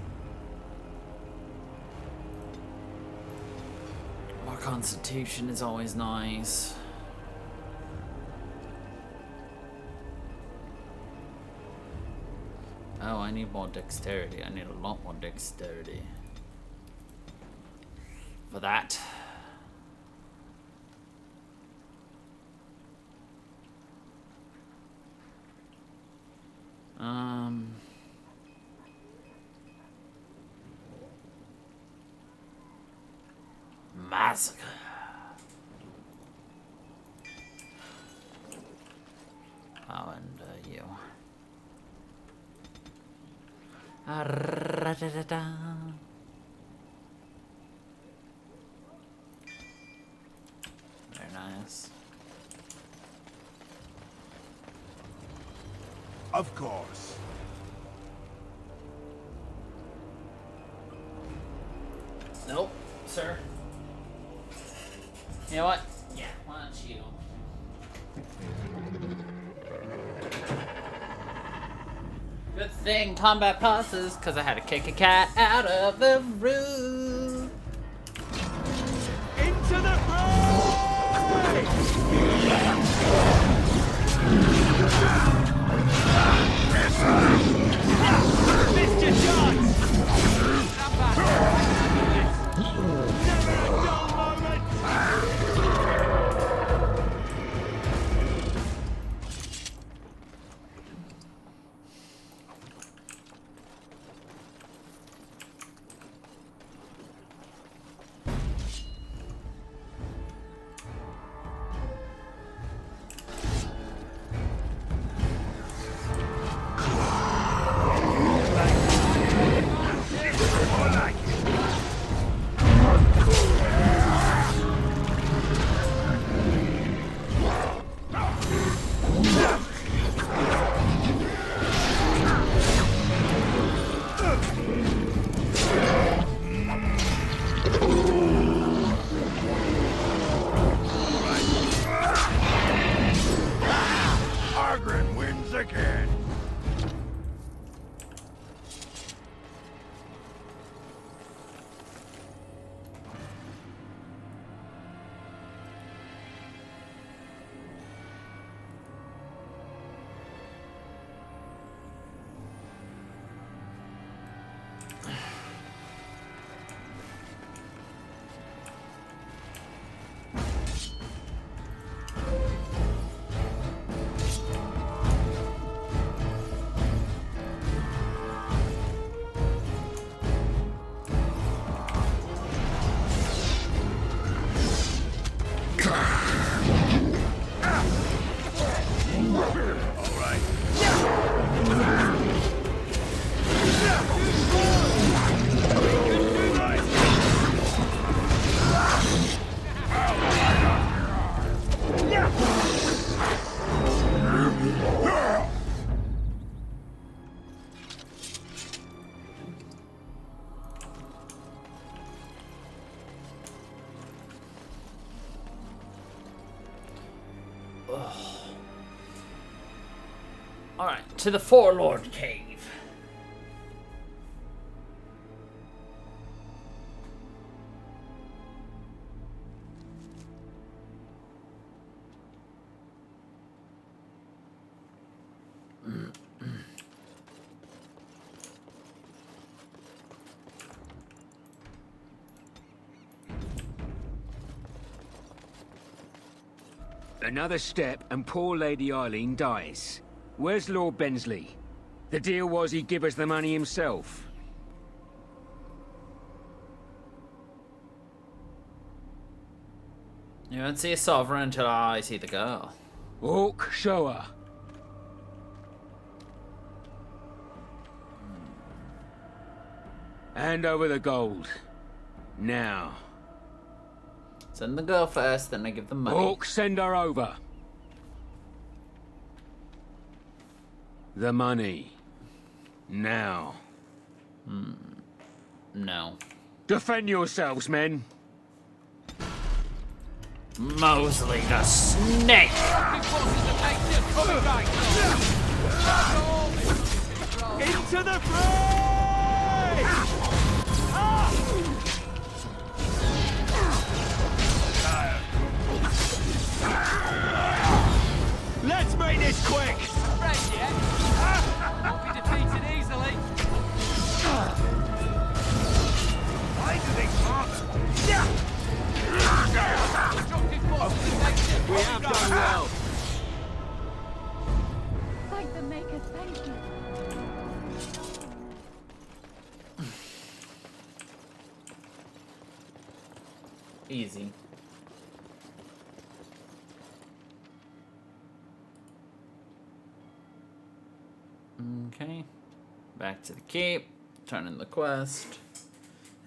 More Constitution is always nice. Oh, I need more Dexterity. I need a lot more Dexterity. For that. Massacre. Oh, and you. Ra-da-da-da. Very nice. Of course. Nope, sir. You know what? Yeah, why don't you? Good thing combat passes, because I had to kick a cat out of the room. Into the Missed your chance! again. Alright, to the Forlord Cave. Another step and poor Lady Eileen dies. Where's Lord Bensley? The deal was he'd give us the money himself. You won't see a sovereign until I see the girl. Orc, show her. Hand over the gold. Now. Send the girl first, then I give the money. Orc, send her over. The money. Now. No. Defend yourselves, men. Mosley the snake! Into the fray! Let's make this quick! Right, yeah? Won't be defeated easily. Why do they talk? We have done well. Thank the Maker, thank you. Easy. Okay. Back to the keep. Turn in the quest.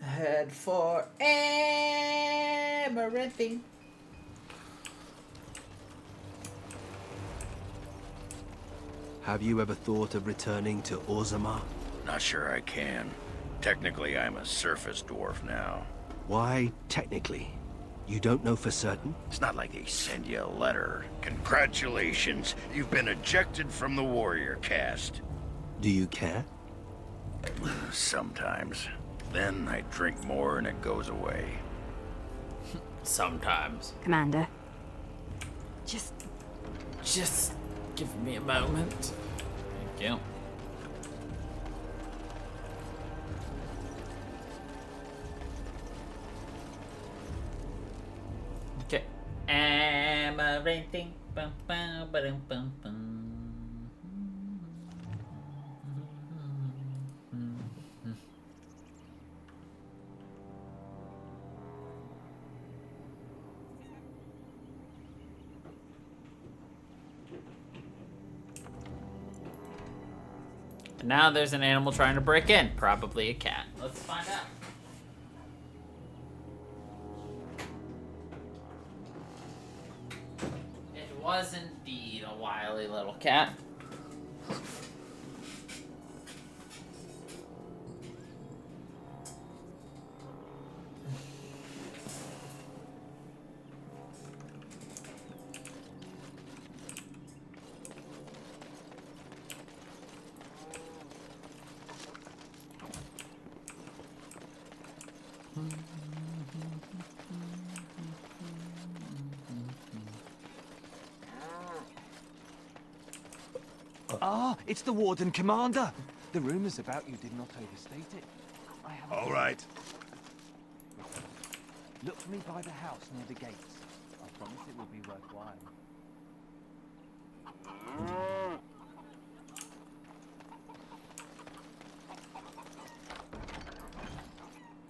Head for Amaranthi. Have you ever thought of returning to Orzammar? Not sure I can. Technically, I'm a surface dwarf now. Why, technically? You don't know for certain? It's not like they send you a letter. Congratulations, you've been ejected from the warrior caste. Do you care? Sometimes. Then I drink more and it goes away. Sometimes. Commander. Just give me a moment. Thank you. Okay. Amaranthi. Bum, bum, ba-dum, bum, bum. Now there's an animal trying to break in. Probably a cat. Let's find out. It was indeed a wily little cat. Ah, it's the Warden Commander. The rumors about you did not overstate it. I have All right. Look for me by the house near the gates. I promise it will be worthwhile.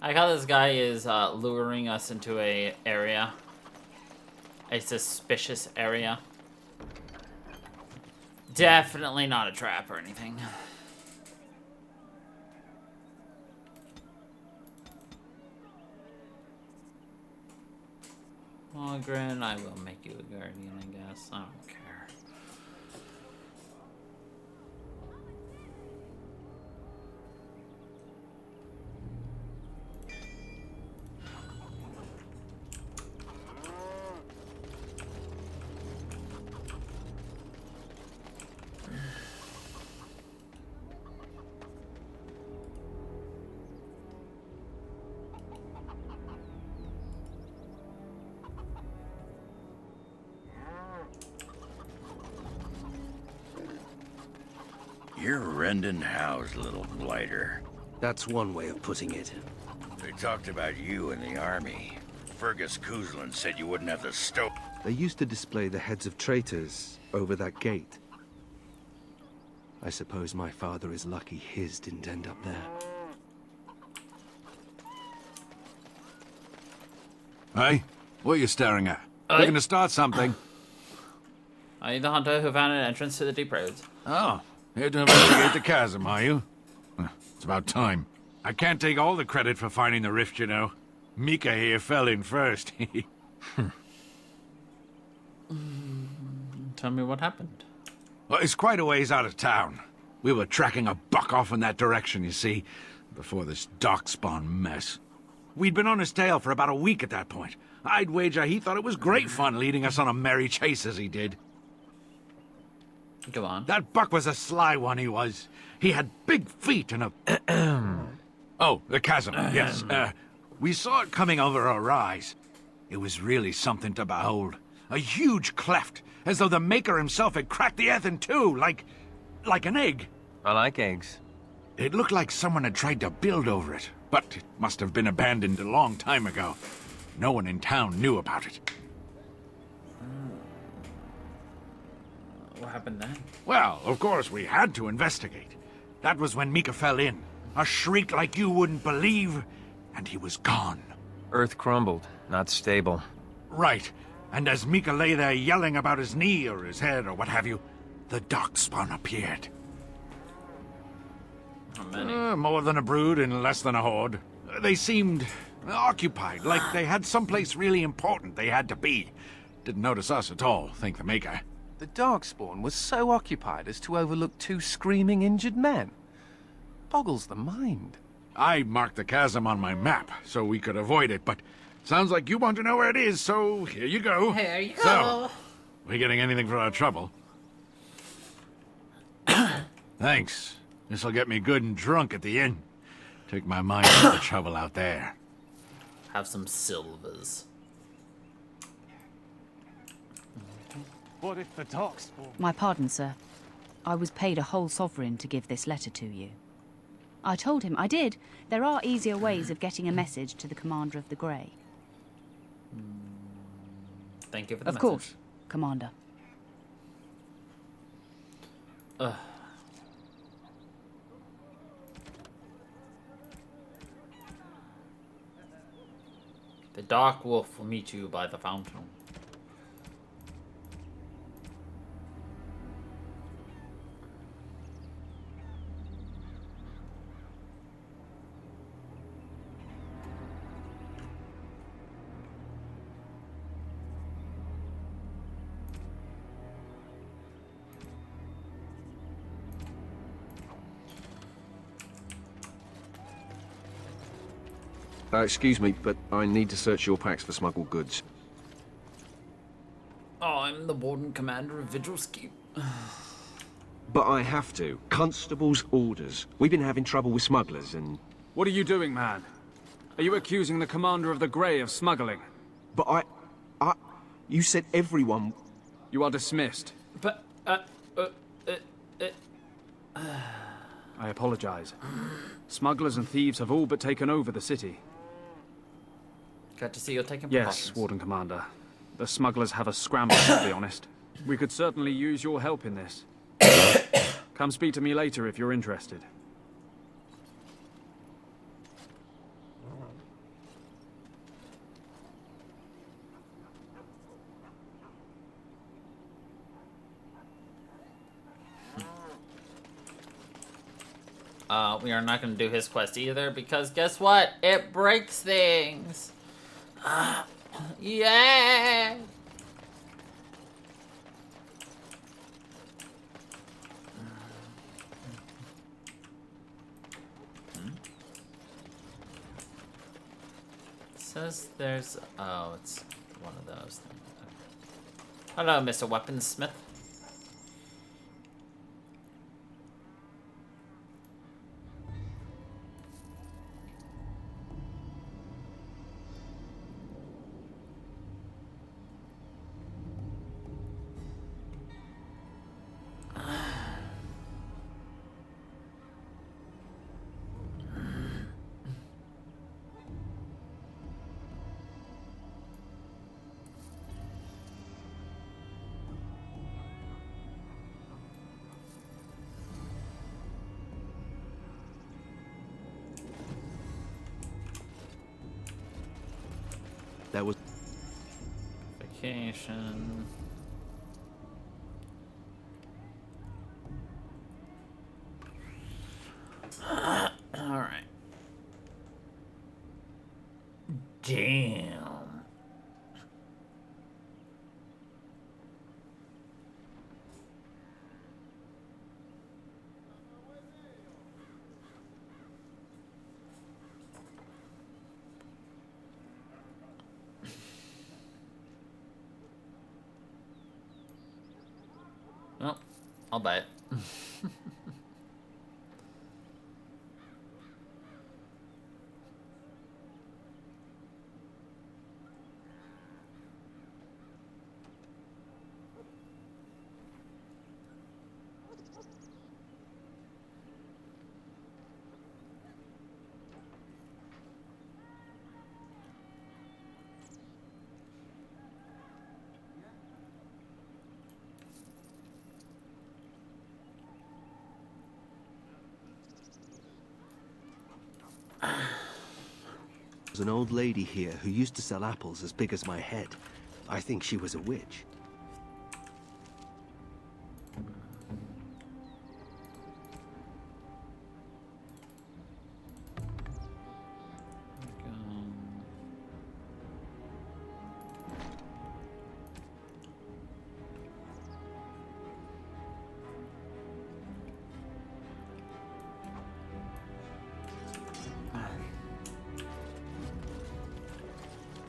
I like how this guy is luring us into a area. A suspicious area. Definitely not a trap or anything. Ogren, I will make you a guardian, I guess. I don't care. You're rending house, little blighter. That's one way of putting it. They talked about you in the army. Fergus Kuzlin said you wouldn't have the stoke. They used to display the heads of traitors over that gate. I suppose my father is lucky his didn't end up there. Hey, what are you staring at? Looking to start something? Are you the hunter who found an entrance to the deep roads? Oh, here to investigate the chasm, are you? It's about time. I can't take all the credit for finding the rift, you know. Mika here fell in first. Tell me what happened. Well, it's quite a ways out of town. We were tracking a buck off in that direction, you see, before this darkspawn mess. We'd been on his tail for about a week at that point. I'd wager he thought it was great fun leading us on a merry chase as he did. Go on. That buck was a sly one, he was. He had big feet and a... Oh, the chasm, yes. We saw it coming over a rise. It was really something to behold. A huge cleft, as though the Maker himself had cracked the earth in two, like an egg. I like eggs. It looked like someone had tried to build over it, but it must have been abandoned a long time ago. No one in town knew about it. What happened then? Well, of course, we had to investigate. That was when Mika fell in. A shriek like you wouldn't believe, and he was gone. Earth crumbled, not stable. Right. And as Mika lay there yelling about his knee or his head or what have you, the darkspawn appeared. How many? More than a brood and less than a horde. They seemed occupied, like they had someplace really important they had to be. Didn't notice us at all, thank the Maker. The Darkspawn was so occupied as to overlook 2 screaming injured men. Boggles the mind. I marked the chasm on my map so we could avoid it, but sounds like you want to know where it is, so here you go. Here you go. So, we getting anything for our trouble? Thanks. This'll get me good and drunk at the inn. Take my mind off the trouble out there. Have some silvers. What if the Darkspawn... My pardon, sir. I was paid a whole sovereign to give this letter to you. I told him I did. There are easier ways of getting a message to the Commander of the Grey. Thank you for the message. Of course, Commander. Ugh. The Dark Wolf will meet you by the fountain. Excuse me, but I need to search your packs for smuggled goods. Oh, I'm the Warden Commander of Vigil's Keep. But I have to. Constable's orders. We've been having trouble with smugglers and... What are you doing, man? Are you accusing the Commander of the Grey of smuggling? But you said everyone... You are dismissed. But, I apologize. Smugglers and thieves have all but taken over the city. Glad to see you're taking Yes, precautions. Warden Commander. The smugglers have a scramble, to be honest. We could certainly use your help in this. Come speak to me later if you're interested. We are not going to do his quest either, because guess what? It breaks things. Yeah. It says there's... Oh, it's one of those things. Hello, Mr. Weaponsmith. there was... Vacation. Alright. Damn. Well, I'll buy it. There's an old lady here who used to sell apples as big as my head. I think she was a witch.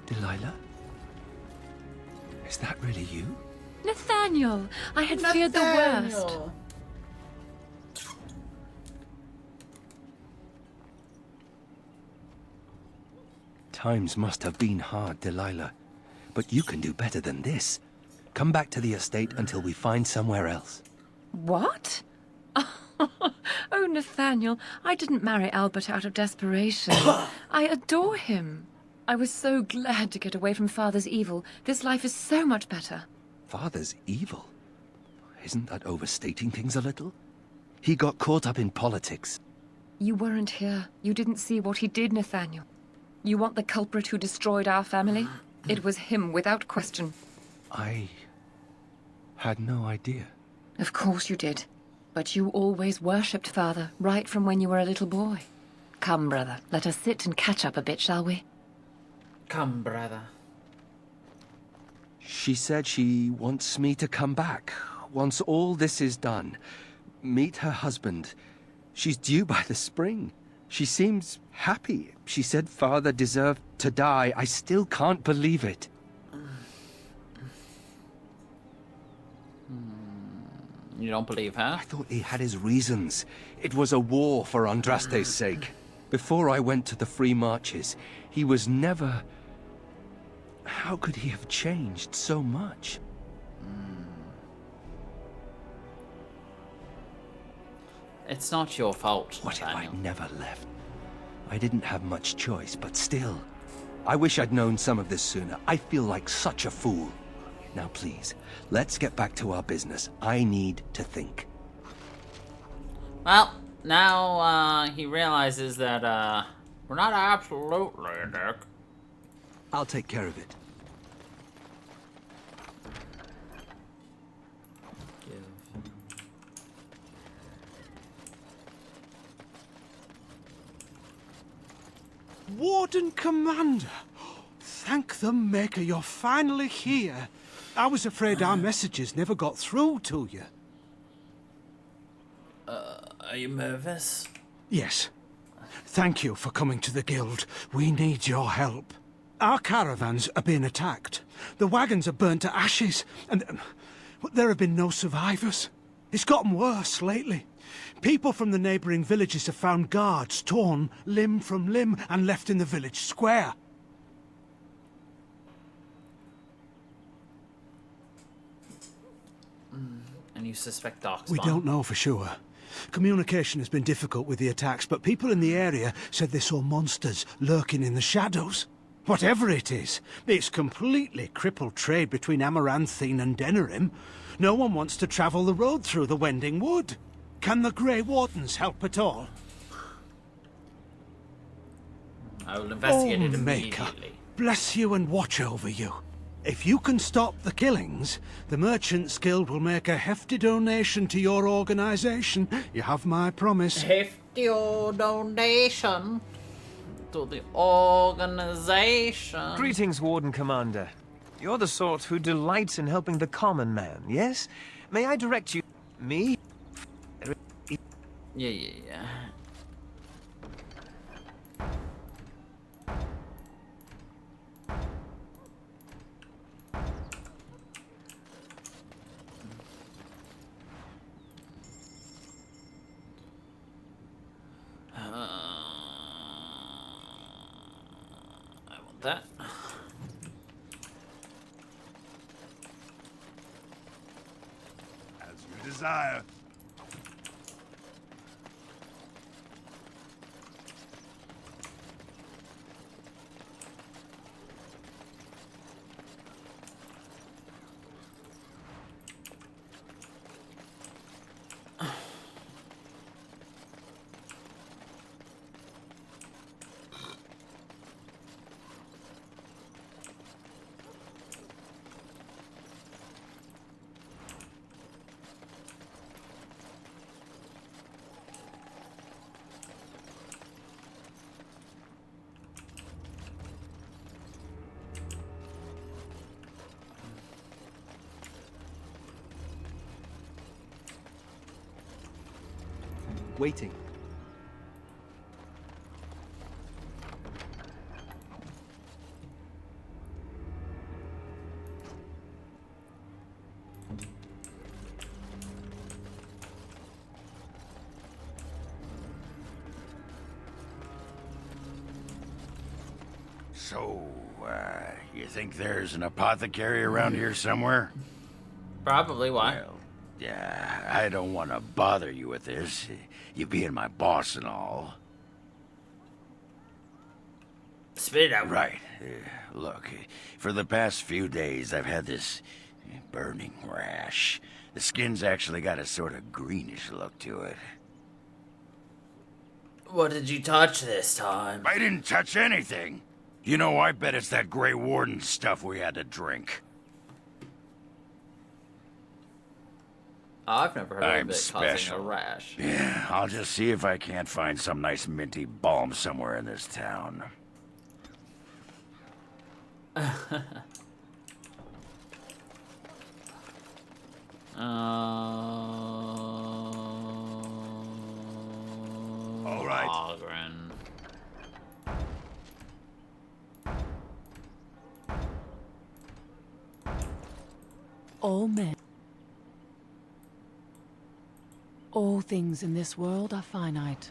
Delilah? Is that really you? Nathaniel! I had feared the worst. Times must have been hard, Delilah. But you can do better than this. Come back to the estate until we find somewhere else. What? Oh, Nathaniel, I didn't marry Albert out of desperation. I adore him. I was so glad to get away from Father's evil. This life is so much better. Father's evil? Isn't that overstating things a little? He got caught up in politics. You weren't here. You didn't see what he did, Nathaniel. You want the culprit who destroyed our family? It was him, without question. I had no idea. Of course you did. But you always worshipped Father, right from when you were a little boy. Come, brother, let us sit and catch up a bit, shall we? Come, brother. She said she wants me to come back. Once all this is done. Meet her husband. She's due by the spring. She seems happy. She said Father deserved to die. I still can't believe it. You don't believe her? I thought he had his reasons. It was a war for Andraste's sake. Before I went to the Free Marches, he was never... How could he have changed so much? It's not your fault, What if Daniel. I'd never left? I didn't have much choice, but still. I wish I'd known some of this sooner. I feel like such a fool. Now please, let's get back to our business. I need to think. Well, now he realizes that we're not absolutely a dick. I'll take care of it. Warden Commander! Thank the Maker you're finally here. I was afraid our messages never got through to you. Are you nervous? Yes. Thank you for coming to the Guild. We need your help. Our caravans are being attacked. The wagons are burnt to ashes, and there have been no survivors. It's gotten worse lately. People from the neighboring villages have found guards torn limb from limb and left in the village square. And you suspect Darkspawn? We don't know for sure. Communication has been difficult with the attacks, but people in the area said they saw monsters lurking in the shadows. Whatever it is, it's completely crippled trade between Amaranthine and Denerim. No one wants to travel the road through the Wending Wood. Can the Grey Wardens help at all? I will investigate it Maker, immediately. bless you and watch over you. If you can stop the killings, the Merchants Guild will make a hefty donation to your organization. You have my promise. Hefty donation to the organization. Greetings, Warden Commander. You're the sort who delights in helping the common man, yes? May I direct you... Me? Yeah. I want that. As you desire. Waiting. So, you think there's an apothecary around here somewhere? Probably. Why? Well, yeah, I don't want to bother you with this, you being my boss and all. Spit it out. Right. Look, for the past few days, I've had this burning rash. The skin's actually got a sort of greenish look to it. What did you touch this time? I didn't touch anything. You know, I bet it's that Grey Warden stuff we had to drink. I've never heard I'm of it causing a rash. Yeah, I'll just see if I can't find some nice minty balm somewhere in this town. All right. All men. All things in this world are finite.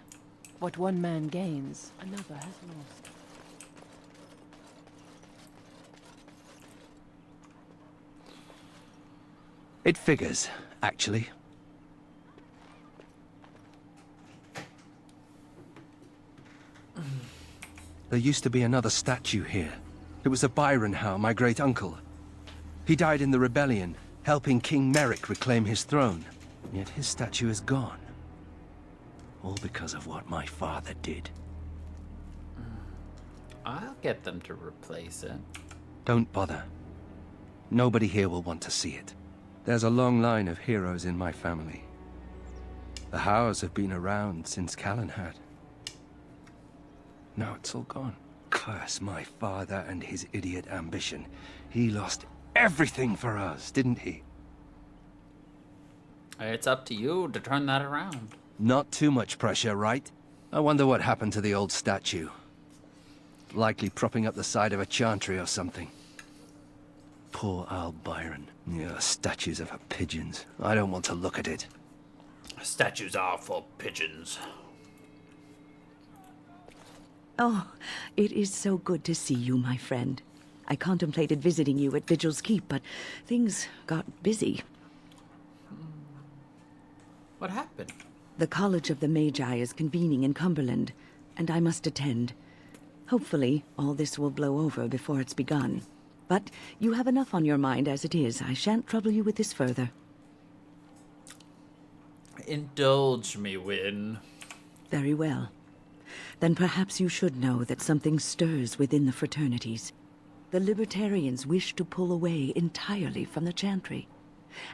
What one man gains, another has lost. It figures, actually. There used to be another statue here. It was a Byron Howe, my great-uncle. He died in the rebellion, helping King Merrick reclaim his throne. Yet his statue is gone. All because of what my father did. I'll get them to replace it. Don't bother. Nobody here will want to see it. There's a long line of heroes in my family. The Howes have been around since Callan had. Now it's all gone. Curse my father and his idiot ambition. He lost everything for us, didn't he? It's up to you to turn that around. Not too much pressure, right? I wonder what happened to the old statue. Likely propping up the side of a chantry or something. Poor Al Byron. Yeah, statues are for pigeons. I don't want to look at it. Statues are for pigeons. Oh, it is so good to see you, my friend. I contemplated visiting you at Vigil's Keep, but things got busy. What happened? The College of the Magi is convening in Cumberland, and I must attend. Hopefully, all this will blow over before it's begun. But you have enough on your mind as it is. I shan't trouble you with this further. Indulge me, Win. Very well. Then perhaps you should know that something stirs within the fraternities. The Libertarians wish to pull away entirely from the Chantry.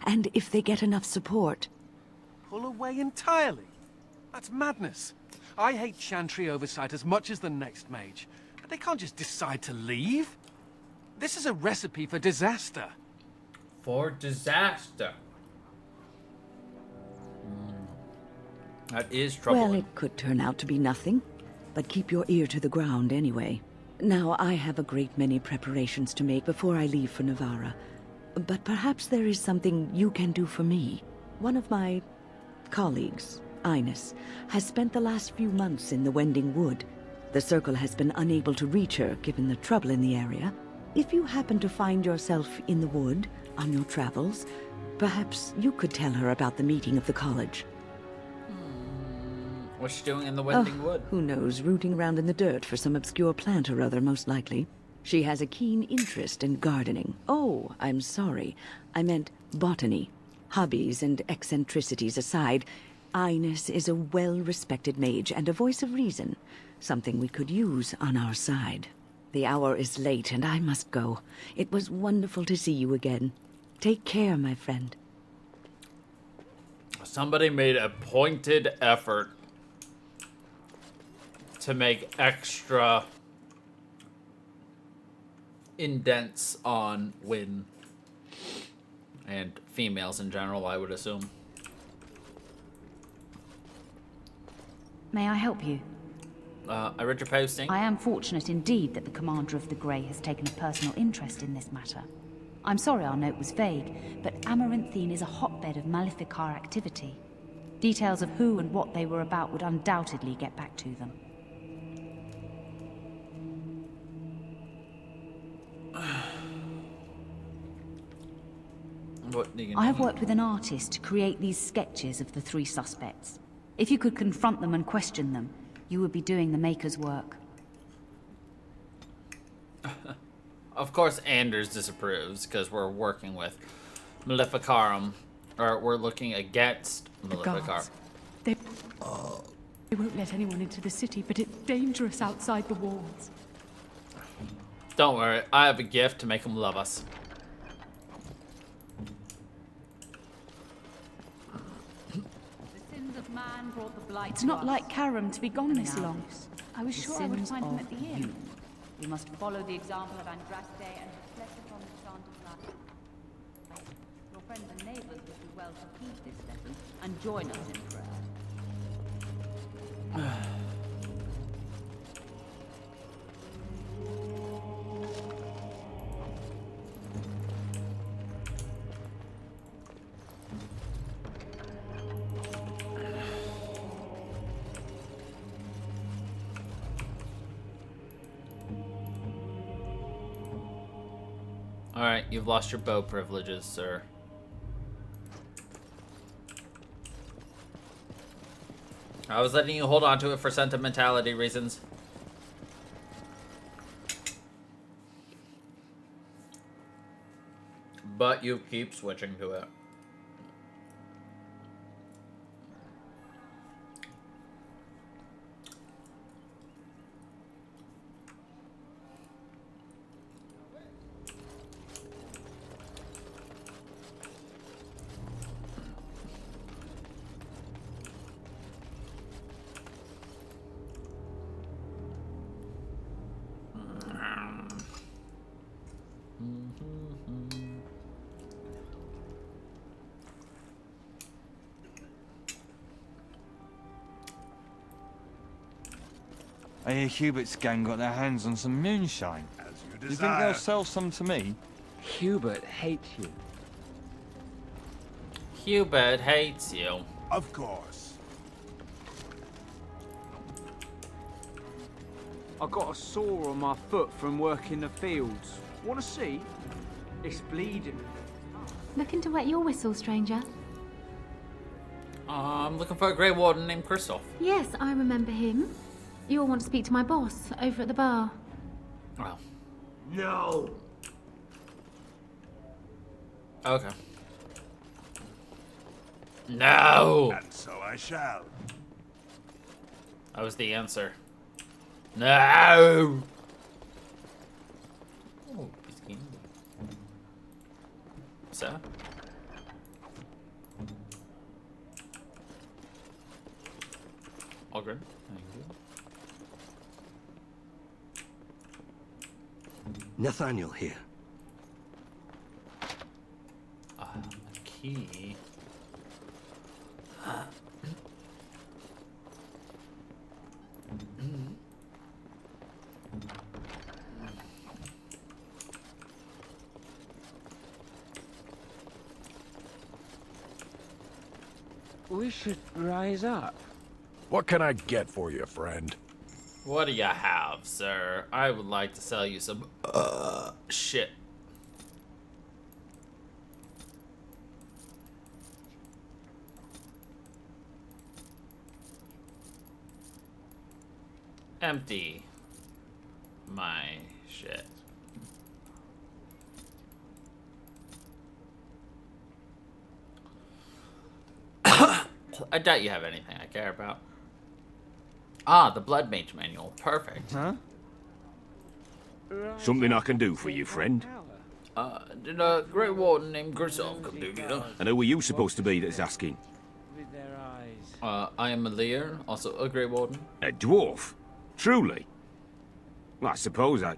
And if they get enough support... Pull away entirely? That's madness. I hate Chantry oversight as much as the next mage. But they can't just decide to leave. This is a recipe for disaster. For disaster. That is troubling. Well, it could turn out to be nothing. But keep your ear to the ground anyway. Now, I have a great many preparations to make before I leave for Navarra. But perhaps there is something you can do for me. One of my colleagues, Ines, has spent the last few months in the Wending Wood. The Circle has been unable to reach her, given the trouble in the area. If you happen to find yourself in the wood on your travels, perhaps you could tell her about the meeting of the college. What's she doing in the Wending Wood? Who knows, rooting around in the dirt for some obscure plant or other, most likely. She has a keen interest in gardening. Oh, I'm sorry. I meant botany. Hobbies and eccentricities aside, Ines is a well-respected mage and a voice of reason. Something we could use on our side. The hour is late and I must go. It was wonderful to see you again. Take care, my friend. Somebody made a pointed effort to make extra indents on Wynn. And females in general, I would assume. May I help you? I read your posting. I am fortunate indeed that the Commander of the Grey has taken a personal interest in this matter. I'm sorry our note was vague, but Amaranthine is a hotbed of Maleficar activity. Details of who and what they were about would undoubtedly get back to them. I have worked with an artist to create these sketches of the three suspects. If you could confront them and question them, you would be doing the Maker's work. Of course Anders disapproves, because we're working with Maleficarum. Or we're looking against Maleficarum. Guards. They won't let anyone into the city, but it's dangerous outside the walls. Don't worry, I have a gift to make them love us. It's not like Karam to be gone this long. I was sure I would find him at the inn. We must follow the example of Andraste and reflect upon the Chanter's life. Your friends and neighbors would do well to heed this lesson and join us in prayer. Alright, you've lost your bow privileges, sir. I was letting you hold on to it for sentimentality reasons. But you keep switching to it. I hear Hubert's gang got their hands on some moonshine. Do you think they'll sell some to me? Hubert hates you. Hubert hates you. Of course. I got a sore on my foot from working the fields. Want to see? It's bleeding. Looking to wet your whistle, stranger? I'm looking for a Grey Warden named Kristoff. Yes, I remember him. You'll want to speak to my boss over at the bar. Well. No. Okay. No! And so I shall. That was the answer. No! Oh. sir. All good. Thank you. Nathaniel here. A key. We should rise up. What can I get for you, friend? What do you have, sir? I would like to sell you some shit. Empty my shit. I doubt you have anything I care about. Ah, the Blood Mage Manual. Perfect. Huh? Something I can do for you, friend? Did a Grey Warden named Grisov come to you? And who are you supposed to be that's asking? I am a Lear, also a Grey Warden. A dwarf? Truly? Well, I suppose I...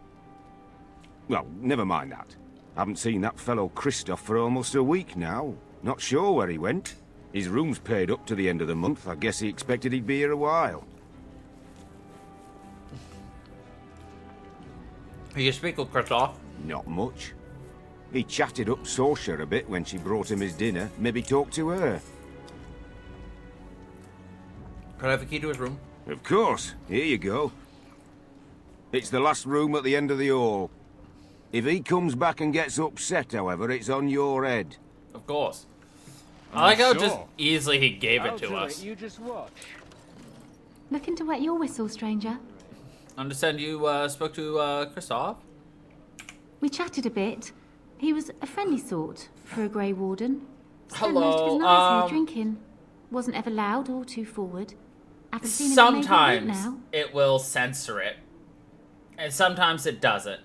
Well, never mind that. Haven't seen that fellow Christoph for almost a week now. Not sure where he went. His room's paid up to the end of the month. I guess he expected he'd be here a while. You speak with Christoph? Not much. He chatted up Sorsha a bit when she brought him his dinner. Maybe talked to her. Could I have a key to his room? Of course. Here you go. It's the last room at the end of the hall. If he comes back and gets upset, however, it's on your head. Of course. I like how just easily he gave it to us. You just watch. Looking to wet your whistle, stranger. Understand you spoke to Christoph? We chatted a bit. He was a friendly sort for a Grey Warden. Spent Hello, most of his nights here drinking. Wasn't ever loud or too forward. Haven't seen him Sometimes now. it will censor it, and sometimes it doesn't.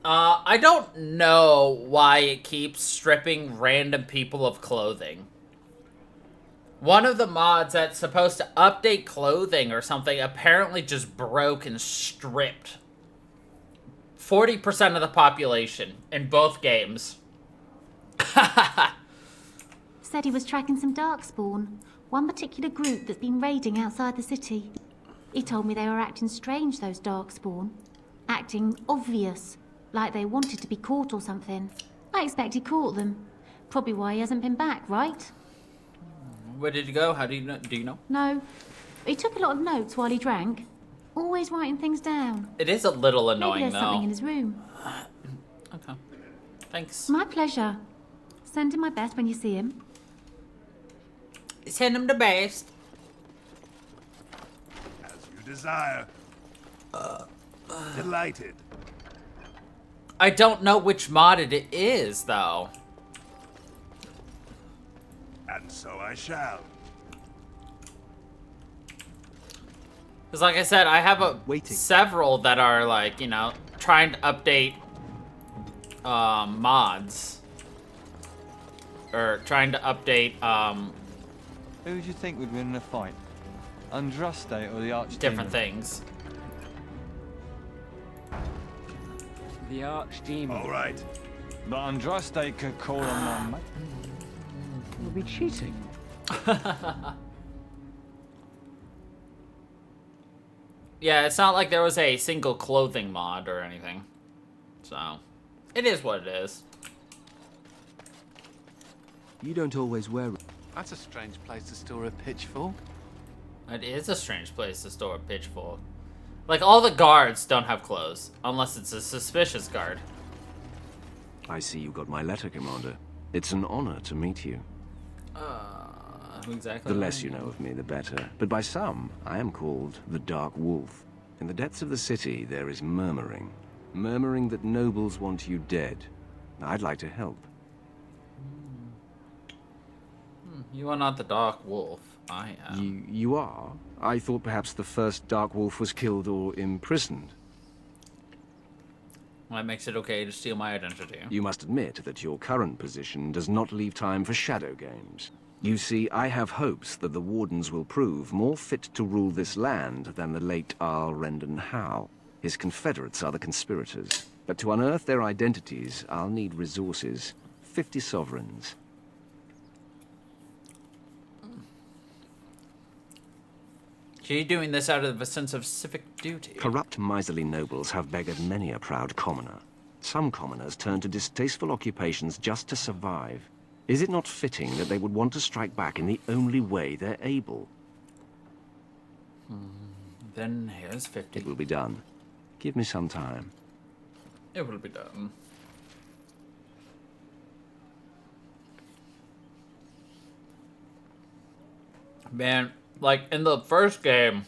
I don't know why it keeps stripping random people of clothing. One of the mods that's supposed to update clothing or something apparently just broke and stripped 40% of the population in both games. Said he was tracking some Darkspawn, one particular group that's been raiding outside the city. He told me they were acting strange, those Darkspawn. Acting obvious, like they wanted to be caught or something. I expect he caught them. Probably why he hasn't been back, right? Where did you go? How do you know? Do you know? No. He took a lot of notes while he drank. Always writing things down. It is a little Maybe annoying, there's though. something in his room. Okay. Thanks. My pleasure. Send him my best when you see him. Send him the best. As you desire. Delighted. I don't know which mod it is, though. And so I shall. Because like I said, I have several that are like, you know, trying to update mods. Or trying to update Who do you think would win in a fight? Andraste or the Archdemon? different things. The Archdemon. All right. But Andraste could call on my mate. You'll be cheating. Yeah, it's not like there was a single clothing mod or anything. So, it is what it is. You don't always wear... That's a strange place to store a pitchfork. It is a strange place to store a pitchfork. Like, all the guards don't have clothes, unless it's a suspicious guard. I see you got my letter, Commander. It's an honor to meet you. Who exactly? The less you know of me, the better. But by some, I am called the Dark Wolf. In the depths of the city, there is murmuring. Murmuring that nobles want you dead. I'd like to help. You are not the Dark Wolf. I am. You are? I thought perhaps the first Dark Wolf was killed or imprisoned. That makes it okay to steal my identity. You must admit that your current position does not leave time for shadow games. You see, I have hopes that the Wardens will prove more fit to rule this land than the late Arl Rendon Howe. His confederates are the conspirators. But to unearth their identities, I'll need resources. 50 sovereigns. She's doing this out of a sense of civic duty. Corrupt, miserly nobles have beggared many a proud commoner. Some commoners turn to distasteful occupations just to survive. Is it not fitting that they would want to strike back in the only way they're able? Then here's 50. It will be done. Give me some time. It will be done. Man, like in the first game,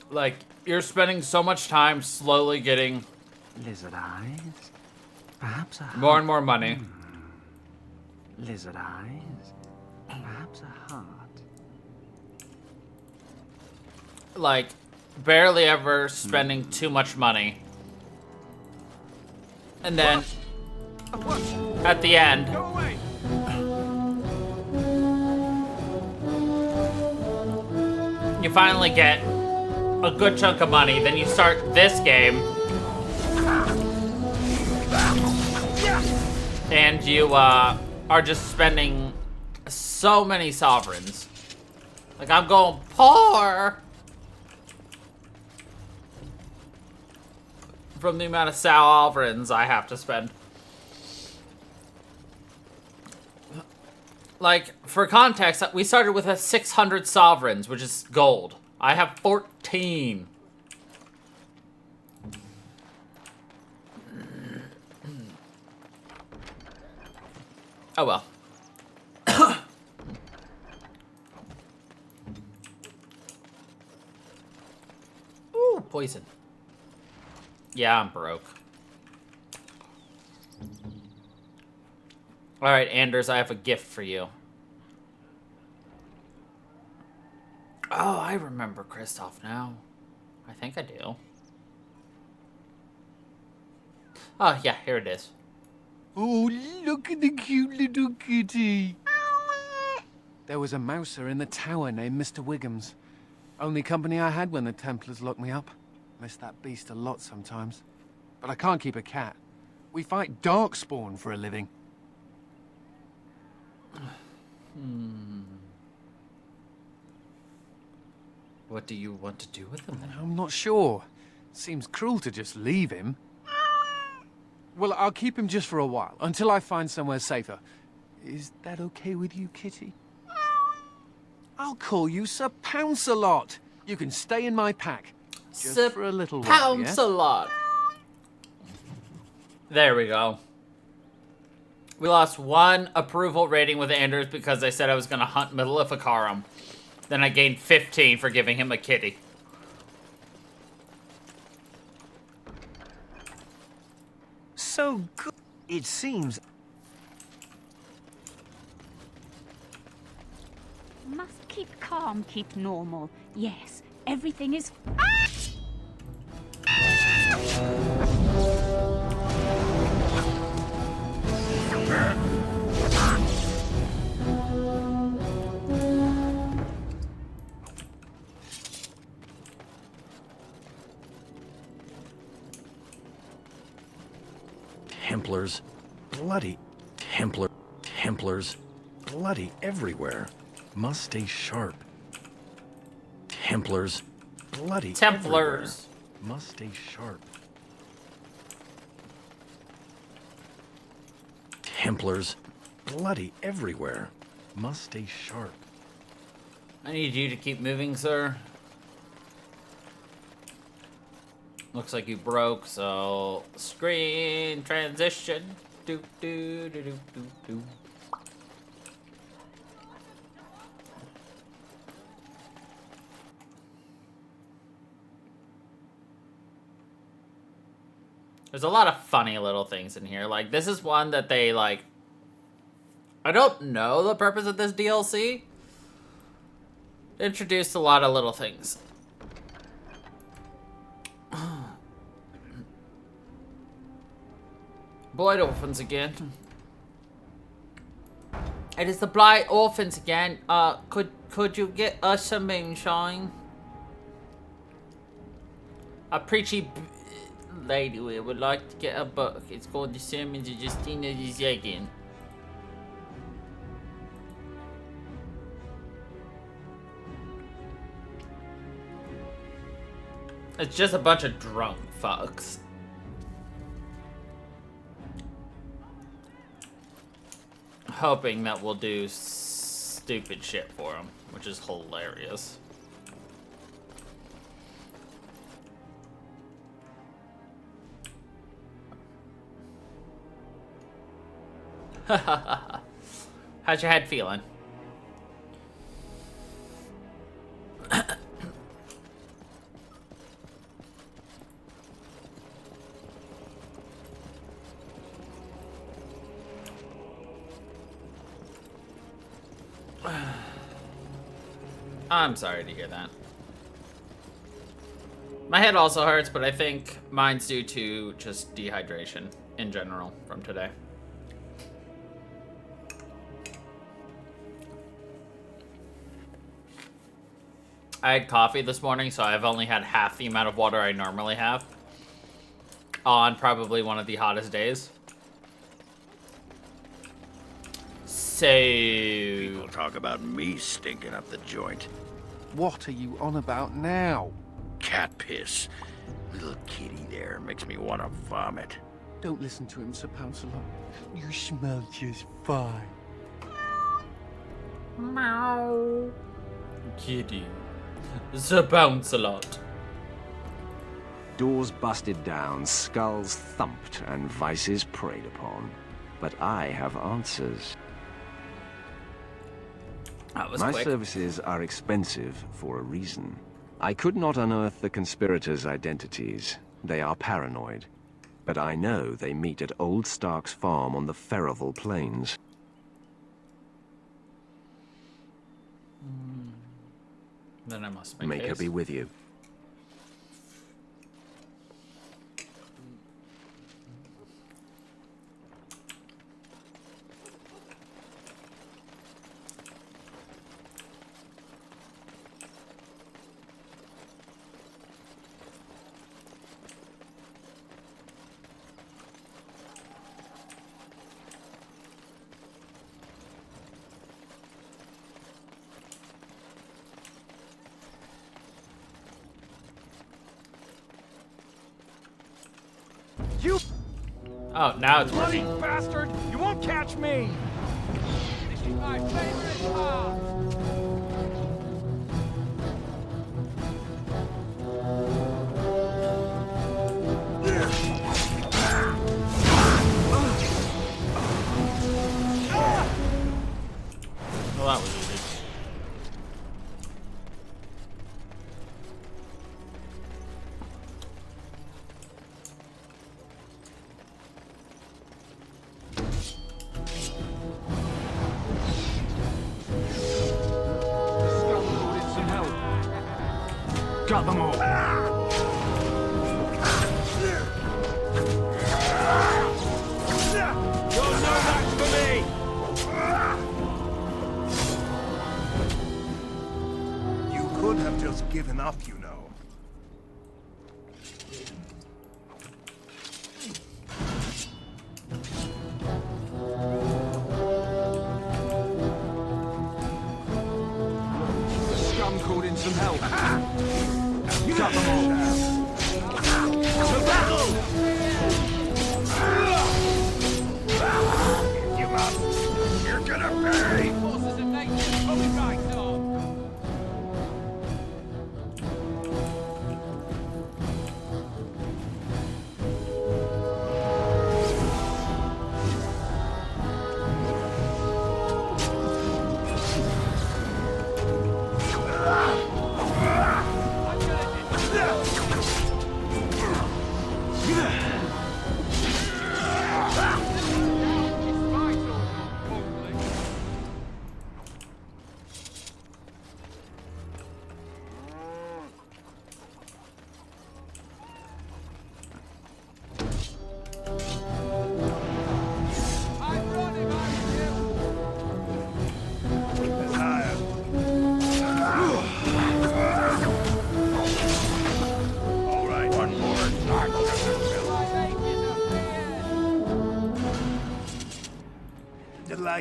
like you're spending so much time slowly getting lizard eyes, perhaps a more and more money. Lizard eyes, perhaps a heart. Like barely ever spending too much money, and then at the end. You finally get a good chunk of money, then you start this game, and you are just spending so many sovereigns. Like, I'm going poor from the amount of sovereigns I have to spend. Like, for context, we started with 600 sovereigns, which is gold. I have 14. Oh well. Ooh, poison. Yeah, I'm broke. Alright, Anders, I have a gift for you. Oh, I remember Kristoff now. I think I do. Oh, yeah, here it is. Oh, look at the cute little kitty. There was a mouser in the tower named Mr. Wiggums. Only company I had when the Templars locked me up. Miss that beast a lot sometimes. But I can't keep a cat. We fight Darkspawn for a living. What do you want to do with him then? I'm not sure. Seems cruel to just leave him. Well, I'll keep him just for a while, until I find somewhere safer. Is that okay with you, kitty? I'll call you Sir Pounce-a-Lot. You can stay in my pack. Just Sir for a little while, Pounce-a-Lot. There we go. We lost 1 approval rating with Anders because I said I was going to hunt Maleficarum. Then I gained 15 for giving him a kitty. So good, it seems. Must keep calm, keep normal. Yes, everything is... Templars. Bloody Templars. Bloody everywhere. Must stay sharp. Templars. Bloody Templars. Everywhere. Must stay sharp. Templars. Bloody everywhere. Must stay sharp. I need you to keep moving, sir. Looks like you broke, so screen transition. Do do do do do do. There's a lot of funny little things in here. Like, this is one that they, like... I don't know the purpose of this DLC. Introduced a lot of little things. Blight Orphans again. It is the Blight Orphans again. Could you get us some moonshine? A preachy lady would like to get a book. It's called The Sermons of Justina the Second. It's just a bunch of drunk fucks. Hoping that we'll do stupid shit for them, which is hilarious. How's your head feeling? I'm sorry to hear that. My head also hurts, but I think mine's due to just dehydration in general from today. I had coffee this morning, so I've only had half the amount of water I normally have on probably one of the hottest days. So... People talk about me stinking up the joint. What are you on about now? Cat piss. Little kitty there makes me want to vomit. Don't listen to him, Sir Pouncelot. You smell just fine. Meow. Kitty. Sir Pouncelot. Doors busted down, skulls thumped, and vices preyed upon. But I have answers. That was My quick. services are expensive for a reason. I could not unearth the conspirators' identities. They are paranoid. But I know they meet at Old Stark's farm on the Ferroval Plains. Then I must Make her case. be with you. You Oh, now it's bloody working. bastard! You won't catch me! This is my favorite part! Well, that was easy. Some help. Got them all. You're no match for me. You could have just given up, you know. The scum called in some help. Got them all. To battle! You must. You're gonna pay. Forces of nature, coming right on!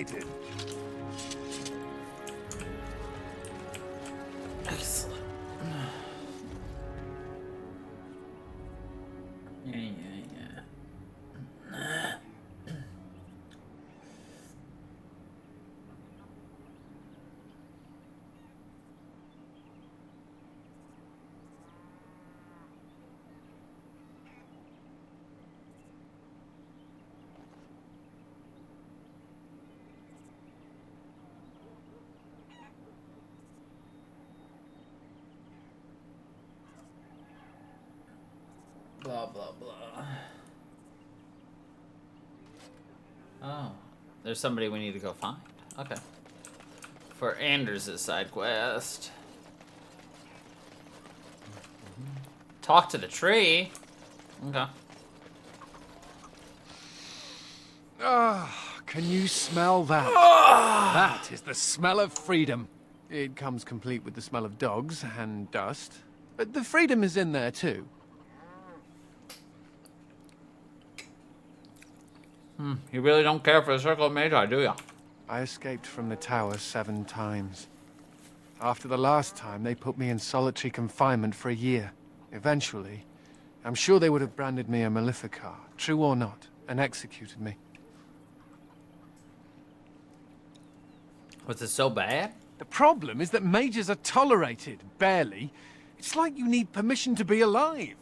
excited. Excellent. Yeah. Blah, blah, blah. Oh. There's somebody we need to go find. Okay. For Anders' side quest. Talk to the tree. Okay. Ah, can you smell that? That is the smell of freedom. It comes complete with the smell of dogs and dust. But the freedom is in there too. You really don't care for the Circle of Magi, do ya? I escaped from the tower 7 times. After the last time, they put me in solitary confinement for a year. Eventually, I'm sure they would have branded me a Maleficar, true or not, and executed me. Was it so bad? The problem is that mages are tolerated, barely. It's like you need permission to be alive.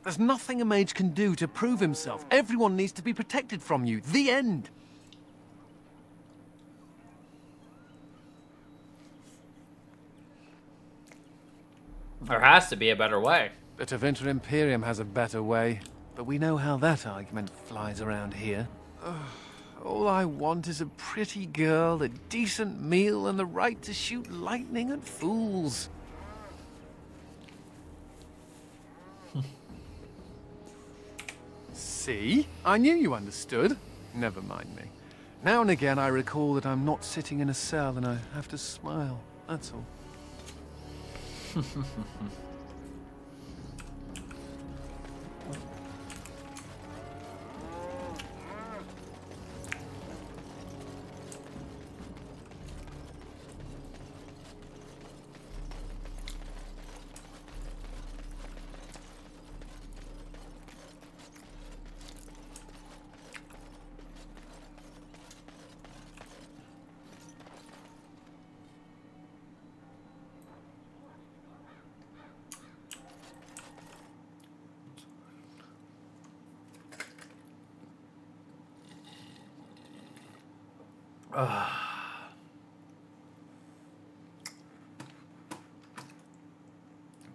There's nothing a mage can do to prove himself. Everyone needs to be protected from you. The end. There has to be a better way. The Tevinter Imperium has a better way, but we know how that argument flies around here. All I want is a pretty girl, a decent meal, and the right to shoot lightning at fools. See? I knew you understood. Never mind me. Now and again I recall that I'm not sitting in a cell and I have to smile. That's all.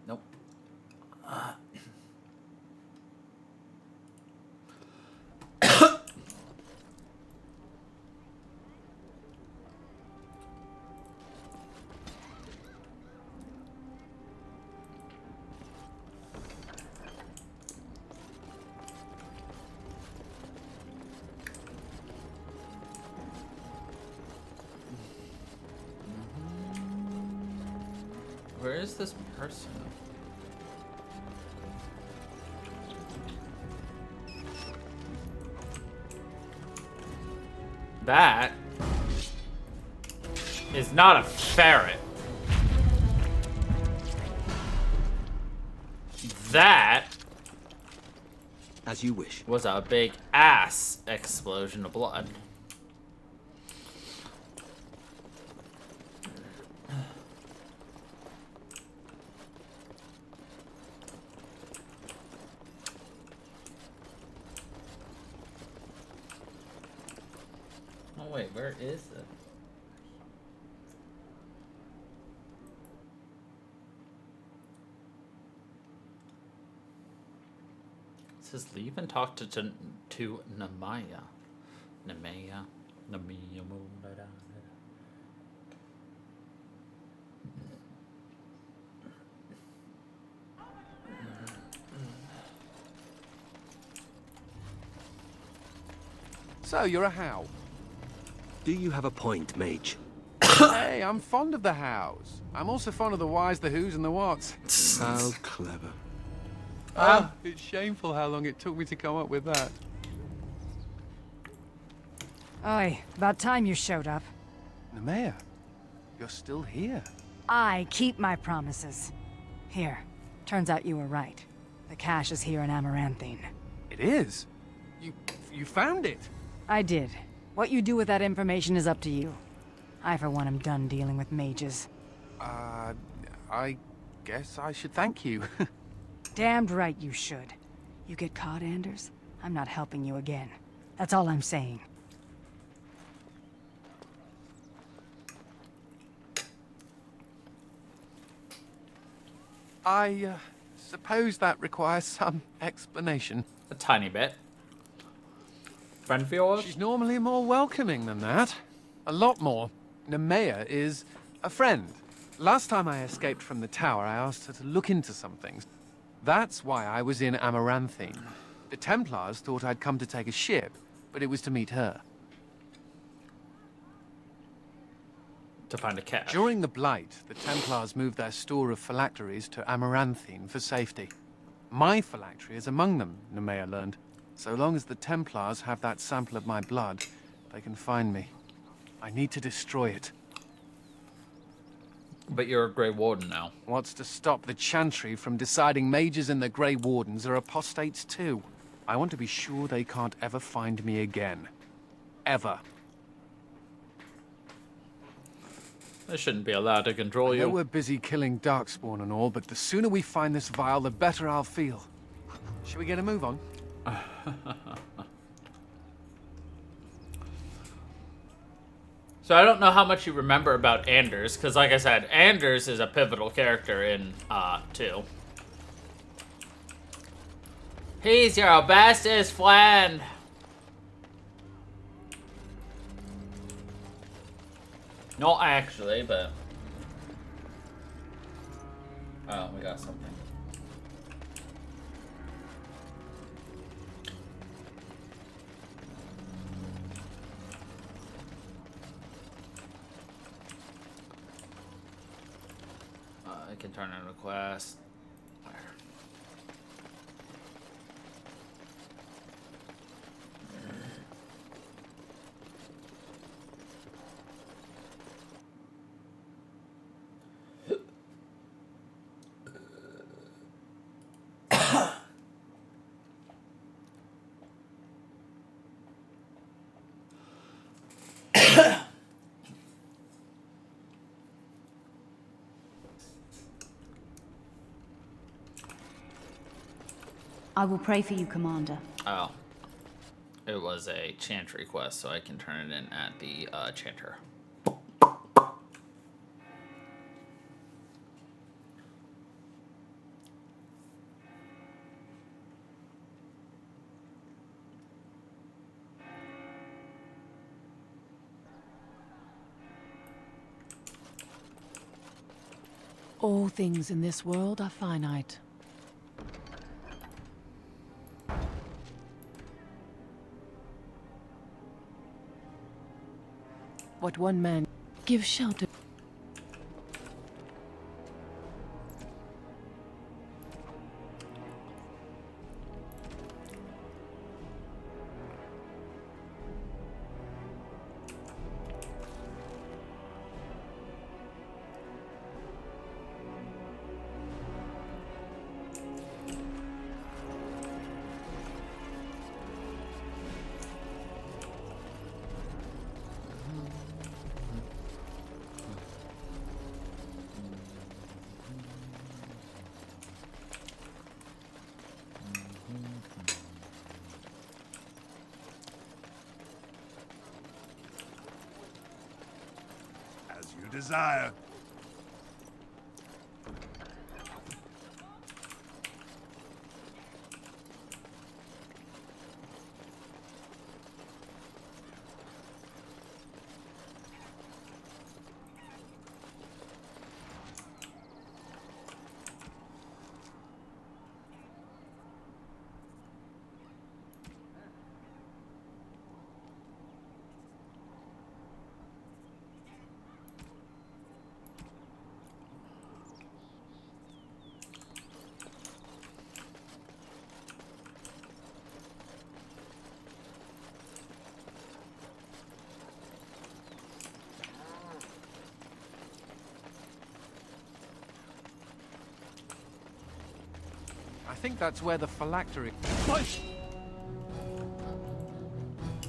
Nope. Where is this person? That is not a ferret. That, as you wish, was a big ass explosion of blood. Oh wait, where is it? It says leave and talk to Nemaya. Nemaya. So, you're a How. Do you have a point, mage? Hey, I'm fond of the Hows. I'm also fond of the whys, the whos, and the whats. How clever. It's shameful how long it took me to come up with that. Oi, about time you showed up. Nemea, you're still here. I keep my promises. Here, turns out you were right. The cache is here in Amaranthine. It is? You found it? I did. What you do with that information is up to you. I, for one, am done dealing with mages. I guess I should thank you. Damned right you should. You get caught, Anders, I'm not helping you again. That's all I'm saying. I suppose that requires some explanation. A tiny bit. Frenfield? She's normally more welcoming than that. A lot more. Nemea is a friend. Last time I escaped from the tower, I asked her to look into some things. That's why I was in Amaranthine. The Templars thought I'd come to take a ship, but it was to meet her. To find a cache. During the Blight, the Templars moved their store of phylacteries to Amaranthine for safety. My phylactery is among them, Nemea learned. So long as the Templars have that sample of my blood, they can find me. I need to destroy it. But you're a Grey Warden now. What's to stop the Chantry from deciding mages and the Grey Wardens are apostates too? I want to be sure they can't ever find me again. Ever. They shouldn't be allowed to control I know you. we're busy killing Darkspawn and all, but the sooner we find this vial, the better I'll feel. Should we get a move on? So I don't know how much you remember about Anders, because like I said, Anders is a pivotal character in 2. He's your bestest friend. Not actually, but... Oh, we got something. I can turn in a quest. Where? I will pray for you, Commander. Oh. It was a Chantry quest, so I can turn it in at the Chanter. All things in this world are finite. What one man gives shelter. Desire. I think that's where the phylactery...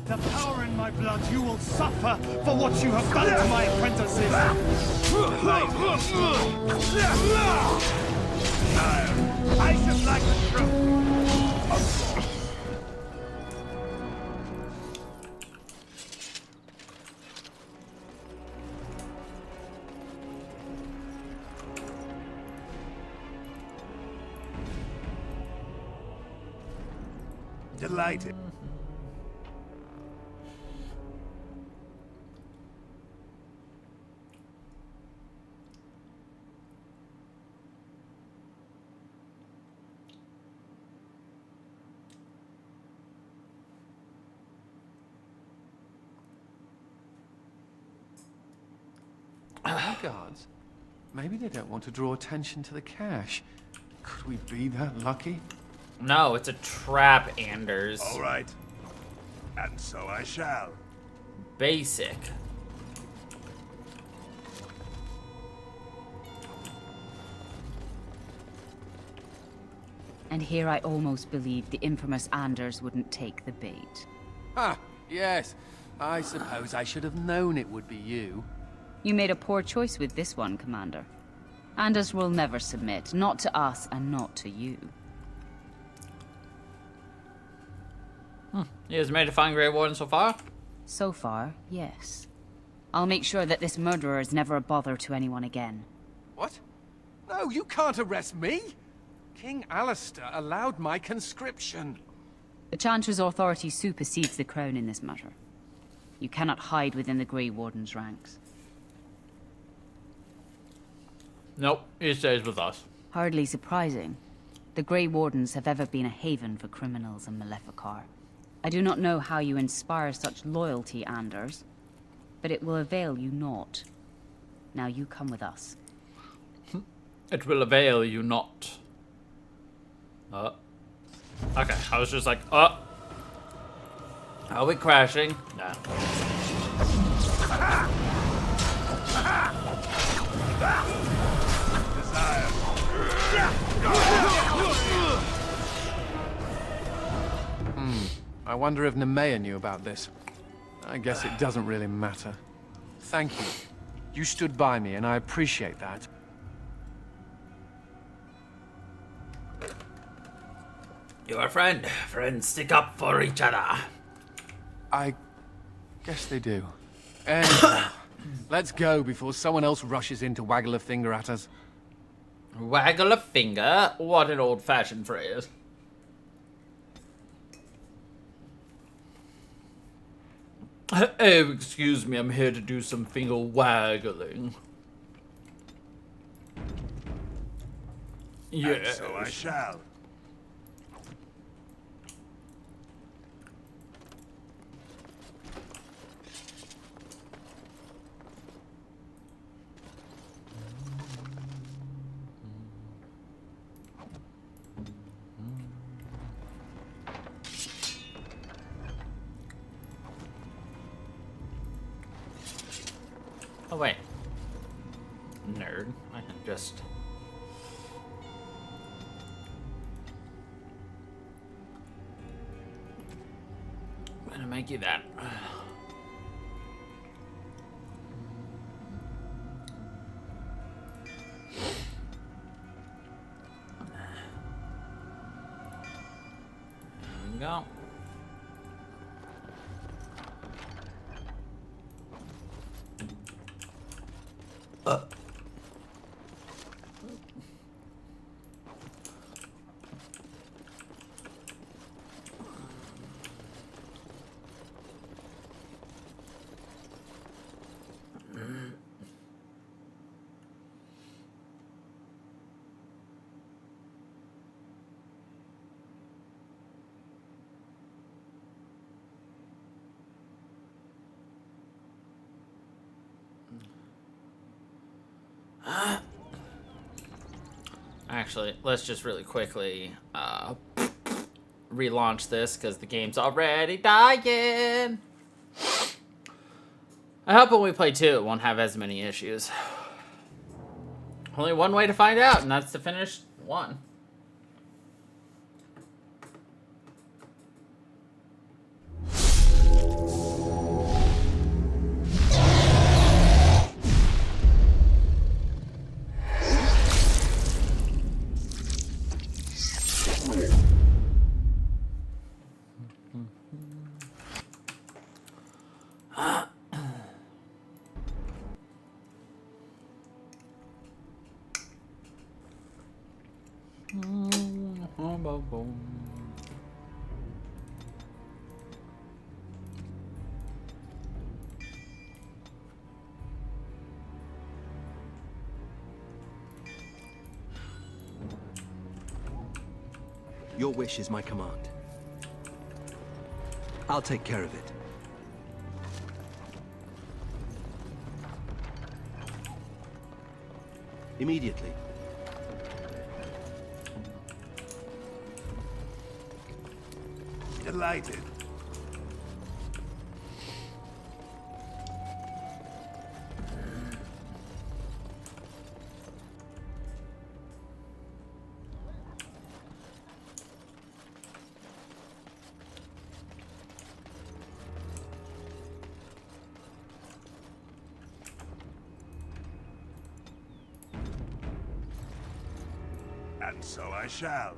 The power in my blood, you will suffer for what you have done to my apprentices! I should like the truth! Delighted. Guards? Maybe they don't want to draw attention to the cache. Could we be that lucky? No, it's a trap, Anders. All right. And so I shall. Basic. And here I almost believed the infamous Anders wouldn't take the bait. Ah, yes. I suppose I should have known it would be you. You made a poor choice with this one, Commander. Anders will never submit, not to us and not to you. He has made a fine Grey Warden so far? So far, yes. I'll make sure that this murderer is never a bother to anyone again. What? No, you can't arrest me! King Alistair allowed my conscription. The Chancellor's authority supersedes the Crown in this matter. You cannot hide within the Grey Warden's ranks. Nope, he stays with us. Hardly surprising. The Grey Wardens have ever been a haven for criminals and Maleficar. I do not know how you inspire such loyalty, Anders, but it will avail you not. Now you come with us. It will avail you not. Okay, I was just like, are we crashing? No. I wonder if Nemea knew about this. I guess it doesn't really matter. Thank you. You stood by me, and I appreciate that. You're a friend. Friends stick up for each other. I guess they do. Anyway, let's go before someone else rushes in to waggle a finger at us. Waggle a finger? What an old-fashioned phrase. Oh, excuse me, I'm here to do some finger waggling. Yes. And so I shall. Oh, wait. Nerd. I can just... I'm gonna make you that. There we go. Actually, let's just really quickly relaunch this because the game's already dying. I hope when we play 2 it won't have as many issues. Only one way to find out, and that's to finish 1. Your wish is my command. I'll take care of it. Immediately. Delighted. And so I shall.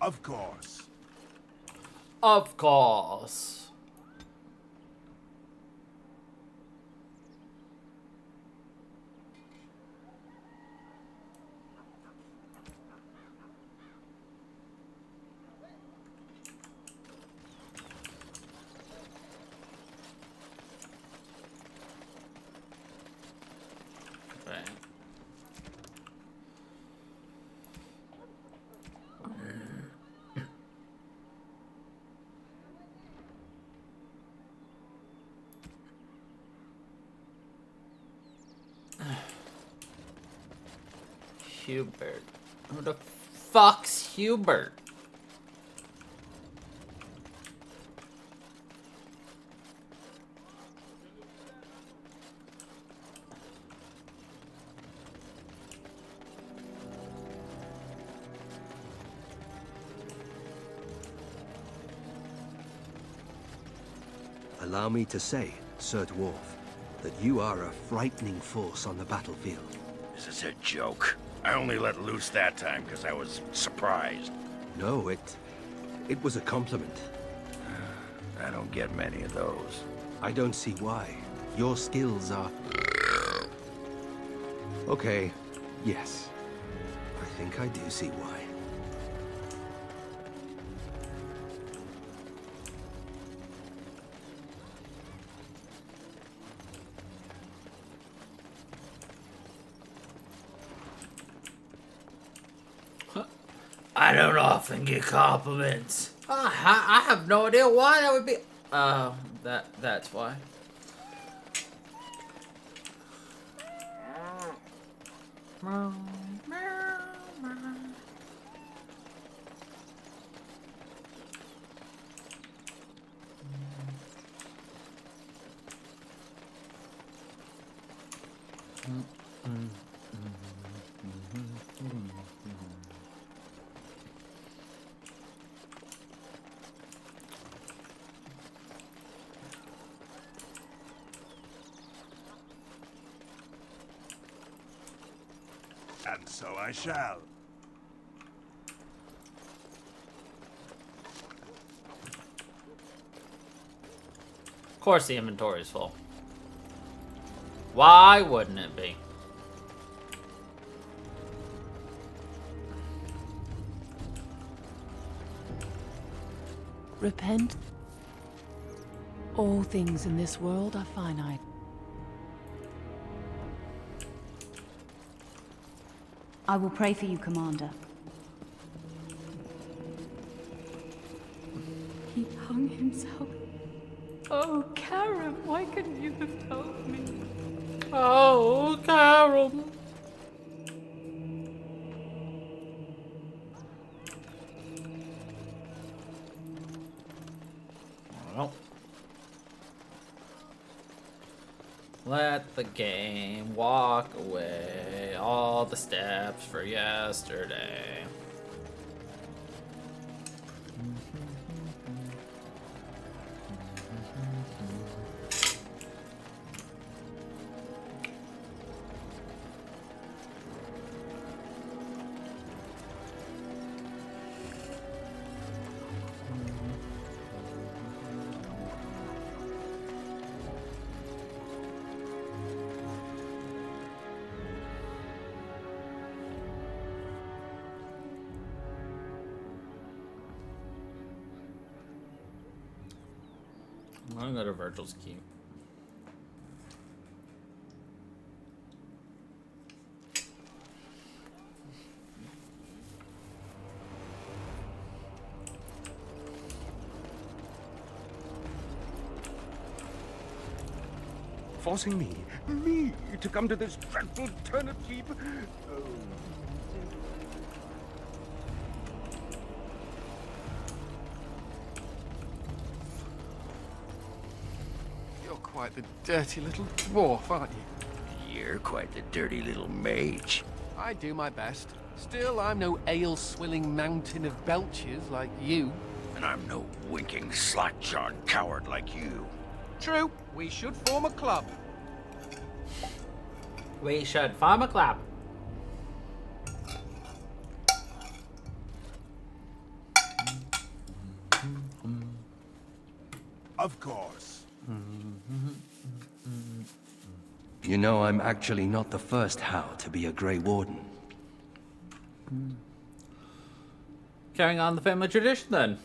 Of course. Of course. Hubert. Who the fuck's Hubert? Allow me to say, Sir Dwarf, that you are a frightening force on the battlefield. Is this a joke? I only let loose that time because I was surprised. No, it was a compliment. I don't get many of those. I don't see why. Your skills are... Okay, yes. I think I do see why. I don't often get compliments. I have no idea why that would be. That's why. And so I shall. Of course the inventory is full. Why wouldn't it be? Repent. All things in this world are finite. I will pray for you, Commander. He hung himself. Oh, Karen, why couldn't you have told me? Oh, Karen. Well, let the game walk away all the steps for yesterday. I'm gonna go to Virgil's Keep. Forcing me to come to this dreadful turnip heap. Oh. You're quite the dirty little dwarf, aren't you? You're quite the dirty little mage. I do my best. Still, I'm no ale-swilling mountain of belches like you. And I'm no winking, slack-jawed coward like you. True. We should form a club. We should form a club. Of course. You know, I'm actually not the first How to be a Grey Warden. Carrying on the family tradition, then.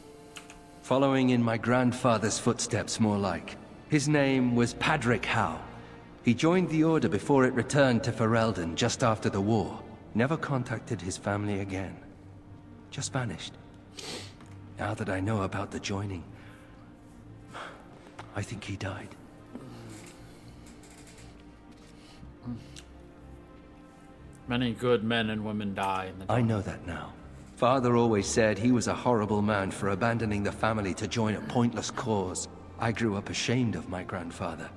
Following in my grandfather's footsteps, more like. His name was Padric Howe. He joined the Order before it returned to Ferelden just after the war. Never contacted his family again. Just vanished. Now that I know about the joining, I think he died. Many good men and women die in the I know that now. Father always said he was a horrible man for abandoning the family to join a pointless cause. I grew up ashamed of my grandfather.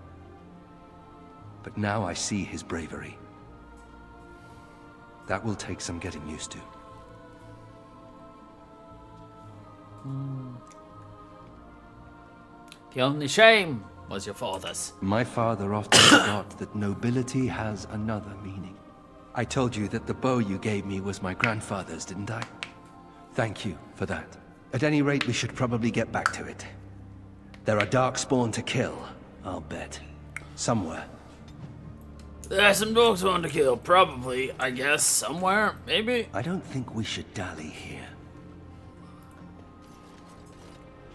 But now I see his bravery. That will take some getting used to. The only shame was your father's. My father often forgot that nobility has another meaning. I told you that the bow you gave me was my grandfather's, didn't I? Thank you for that. At any rate, we should probably get back to it. There are Darkspawn to kill, I'll bet. Somewhere. There's some Darkspawn to kill, probably, I guess, somewhere, maybe? I don't think we should dally here.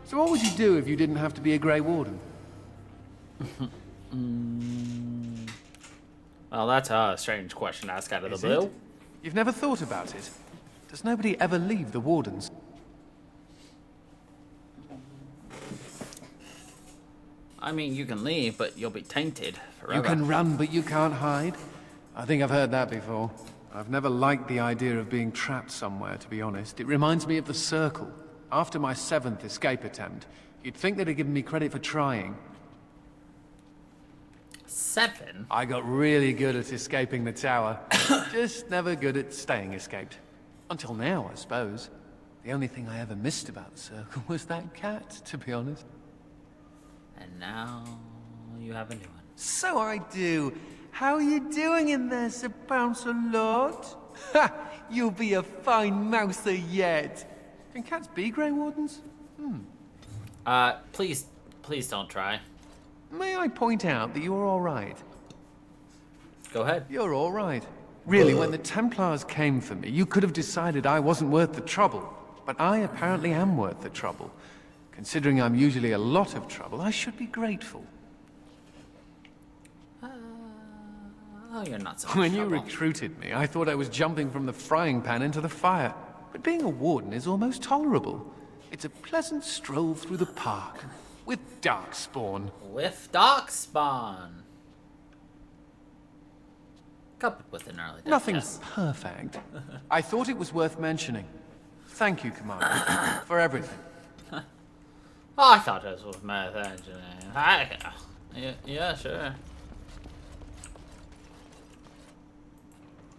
So what would you do if you didn't have to be a Grey Warden? Well, that's a strange question to ask out of the Is blue. it? You've never thought about it? Does nobody ever leave the Wardens? I mean, you can leave, but you'll be tainted forever. You can run, but you can't hide? I think I've heard that before. I've never liked the idea of being trapped somewhere, to be honest. It reminds me of the Circle. After my 7th escape attempt, you'd think they'd have given me credit for trying. 7? I got really good at escaping the tower. Just never good at staying escaped. Until now, I suppose. The only thing I ever missed about the Circle was that cat, to be honest. And now you have a new one. So I do. How are you doing in there, Sir Bouncer Lord? Ha! You'll be a fine mouser yet. Can cats be Grey Wardens? Please don't try. May I point out that you're all right? Go ahead. You're all right. Really, when the Templars came for me, you could have decided I wasn't worth the trouble. But I apparently am worth the trouble. Considering I'm usually a lot of trouble, I should be grateful. Oh, you're not so When you trouble. recruited me, I thought I was jumping from the frying pan into the fire. But being a warden is almost tolerable. It's a pleasant stroll through the park. With Darkspawn. With Darkspawn. Coupled with an early death, Nothing's yes. perfect. I thought it was worth mentioning. Thank you, Commander, for everything. Oh, I thought it was mentioning. Yeah, sure.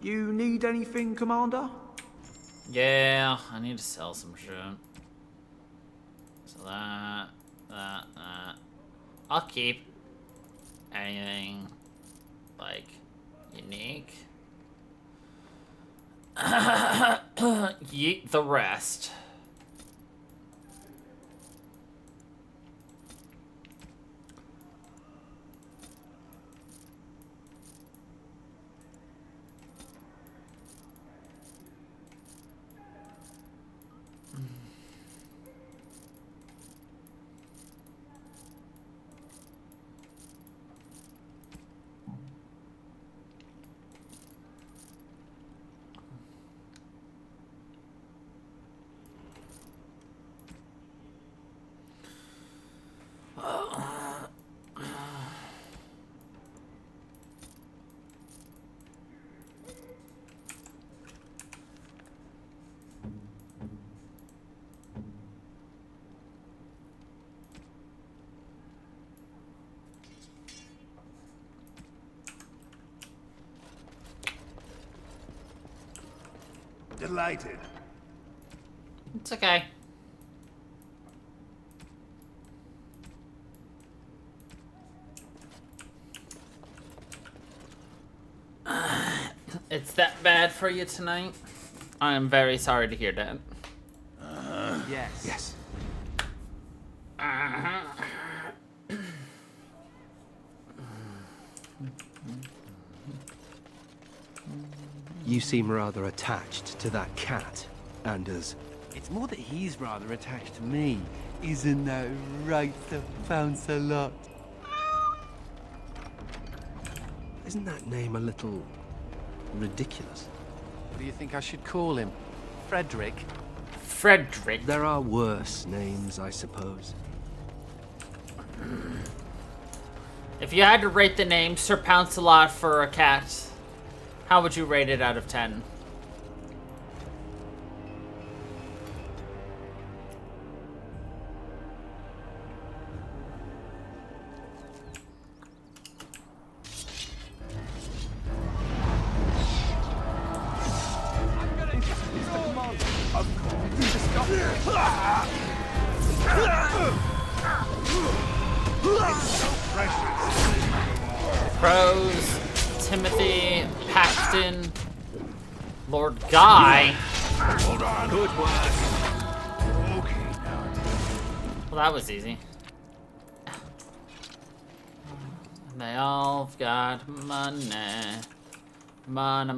You need anything, Commander? Yeah, I need to sell some shit. So that. I'll keep anything, like, unique. Yeet the rest. Delighted. It's okay. It's that bad for you tonight? I am very sorry to hear that. Yes. Yes. You seem rather attached to that cat, Anders. It's more that he's rather attached to me. Isn't that right, Sir Pounce-a-Lot? Isn't that name a little ridiculous? What do you think I should call him? Frederick? Frederick. There are worse names, I suppose. If you had to rate the name Sir Pounce-a-Lot for a cat, how would you rate it out of 10? Pros, Timothy, Paxton, Lord Guy. Hold on. Good work. Okay, now. Well, that was easy. They all got money. Money.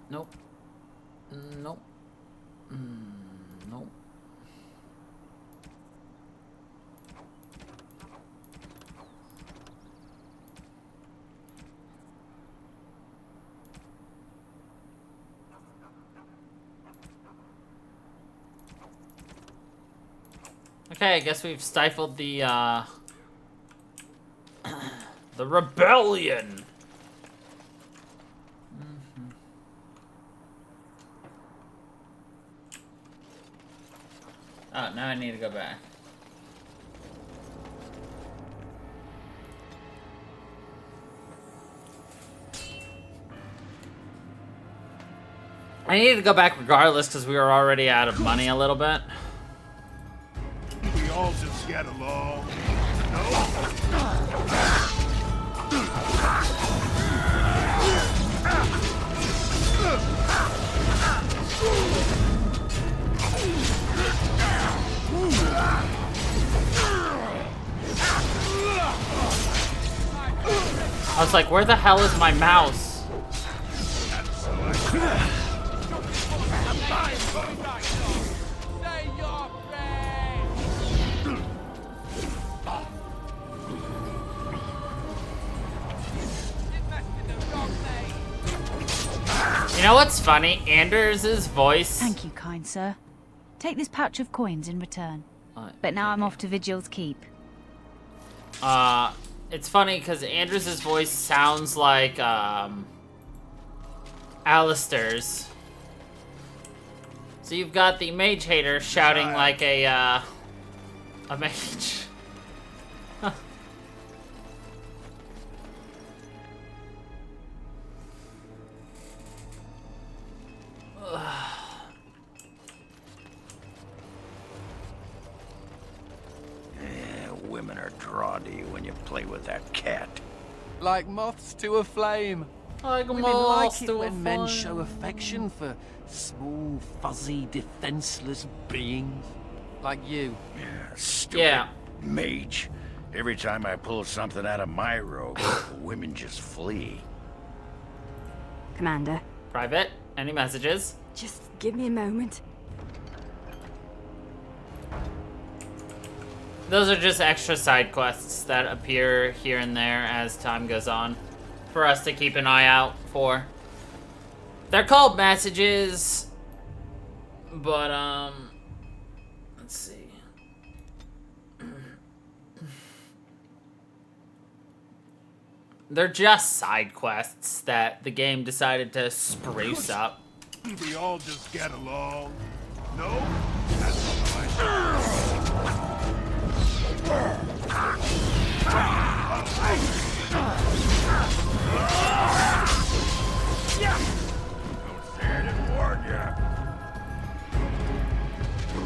Nope. Nope. Nope. Okay, I guess we've stifled the the rebellion. Oh, now I need to go back. I needed to go back regardless because we were already out of money a little bit. We all just get along. I was like, where the hell is my mouse? You know what's funny? Anders' voice. Thank you, kind sir. Take this pouch of coins in return. But now I'm off to Vigil's Keep. It's funny because Anders' voice sounds like, Alistair's. So you've got the mage hater shouting like a mage. Huh. Women are drawn to you when you play with that cat. Like moths to a flame. Like Women moths like it to a when men flame. show affection for small, fuzzy, defenseless beings. Like you. Stupid mage. Every time I pull something out of my robe, the women just flee. Commander. Private, any messages? Just give me a moment. Those are just extra side quests that appear here and there as time goes on for us to keep an eye out for. They're called messages, but let's see. They're just side quests that the game decided to spruce up. We all just get along. No? That's not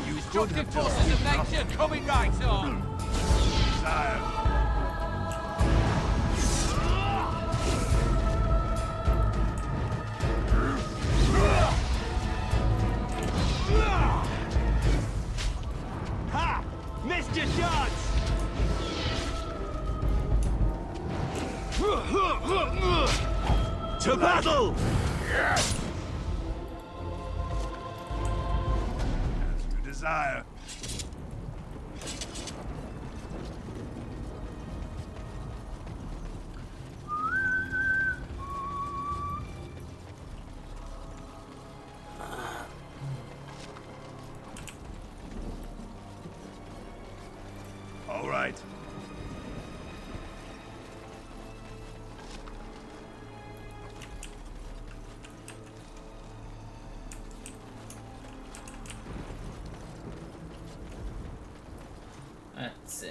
Destructive forces of nature coming right on. Ha! Missed your shots! To battle! Yes! As you desire. All right. Let's see.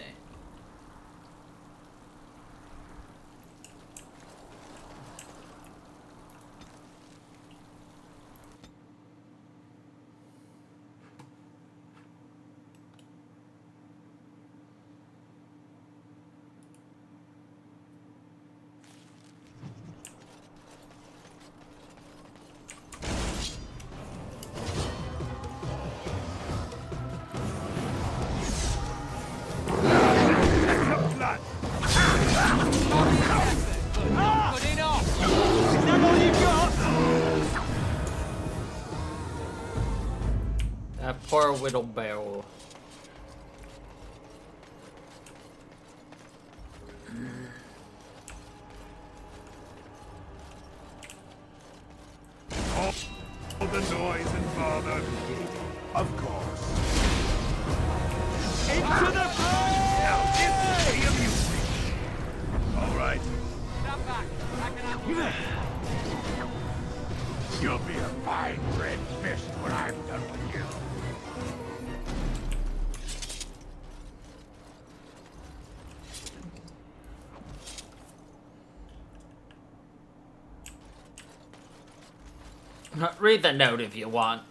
That poor Whittle Barrel. All the noise and bother. Of course. Into the fray! Now this will be amusing. All right. Stand back. You'll be a fine red mist when I'm done with you. Read the note if you want.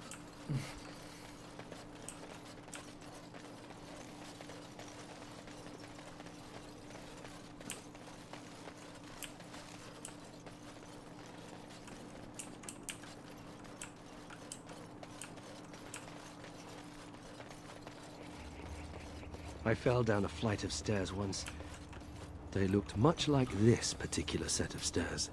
I fell down a flight of stairs once. They looked much like this particular set of stairs.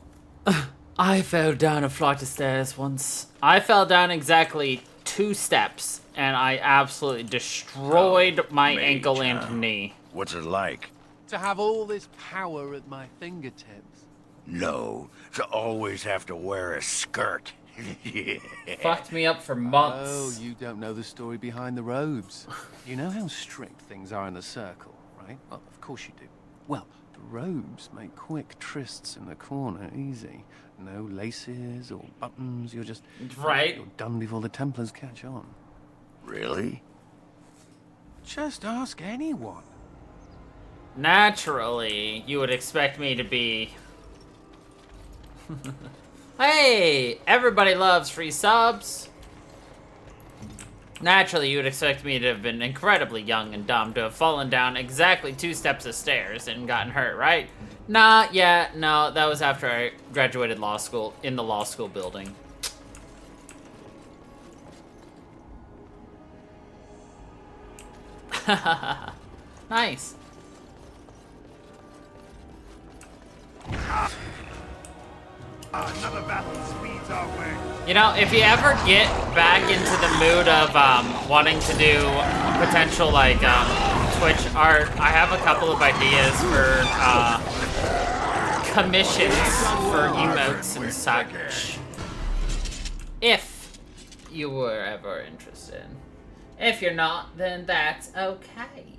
I fell down a flight of stairs once. I fell down exactly 2 steps, and I absolutely destroyed my ankle and knee. What's it like? To have all this power at my fingertips. No, to always have to wear a skirt. Fucked me up for months. Oh, you don't know the story behind the robes. You know how strict things are in the Circle, right? Well, of course you do. Well, the robes make quick trysts in the corner easy. No laces or buttons, you're just... Right. You're done before the Templars catch on. Really? Just ask anyone. Naturally, you would expect me to be... Hey! Everybody loves free subs! Naturally, you would expect me to have been incredibly young and dumb to have fallen down exactly 2 steps of stairs and gotten hurt, right? Nah, yeah, no, that was after I graduated law school, in the law school building. Nice. Another battle speeds our way. You know, if you ever get back into the mood of wanting to do potential like Twitch art, I have a couple of ideas for commissions for emotes and such. If you were ever interested. If you're not, then that's okay.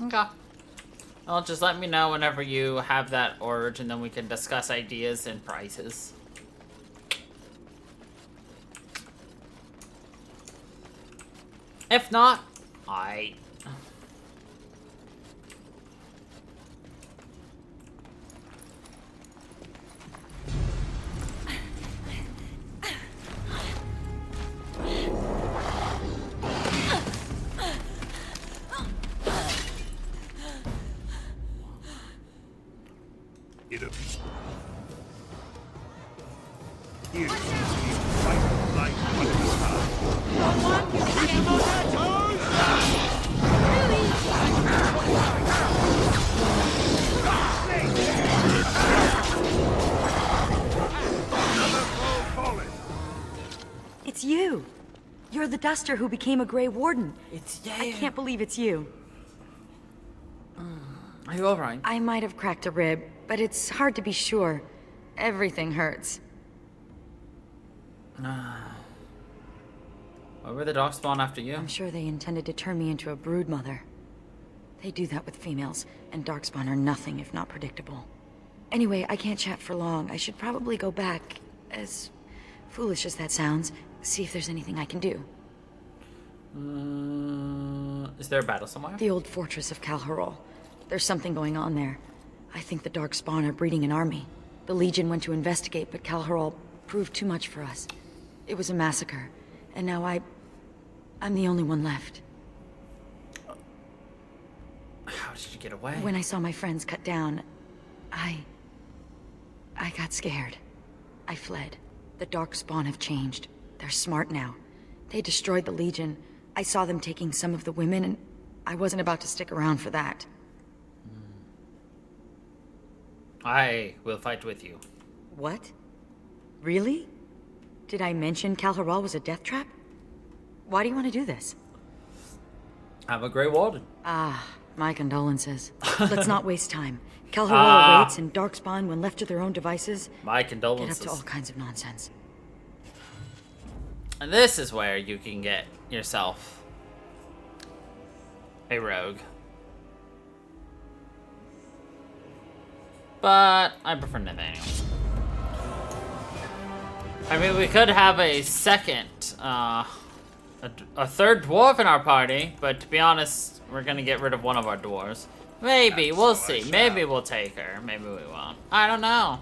Okay. Well, just let me know whenever you have that urge, and then we can discuss ideas and prices. If not, It's you! You're the Duster who became a Grey Warden. I can't believe it's you. Are you alright? I might have cracked a rib, but it's hard to be sure. Everything hurts. Why were the dogs spawn after you? I'm sure they intended to turn me into a brood mother. They do that with females, and Darkspawn are nothing if not predictable. Anyway, I can't chat for long. I should probably go back, as foolish as that sounds, see if there's anything I can do. Is there a battle somewhere? The old fortress of Kalharol. There's something going on there. I think the Darkspawn are breeding an army. The Legion went to investigate, but Kalharol proved too much for us. It was a massacre, and now I'm the only one left. How did you get away? When I saw my friends cut down, I got scared. I fled. The Darkspawn have changed. They're smart now. They destroyed the Legion. I saw them taking some of the women, and I wasn't about to stick around for that. I will fight with you. What? Really? Did I mention Kalharol was a death trap? Why do you want to do this? I'm a Grey Warden. My condolences. Let's not waste time. Kalharol awaits, and Darkspawn, when left to their own devices, my condolences. Get up to all kinds of nonsense. And this is where you can get yourself a rogue. But I prefer Nathaniel. I mean, we could have a second, a third dwarf in our party, but to be honest, we're gonna get rid of one of our dwarves. Maybe, we'll see. Maybe we'll take her. Maybe we won't. I don't know.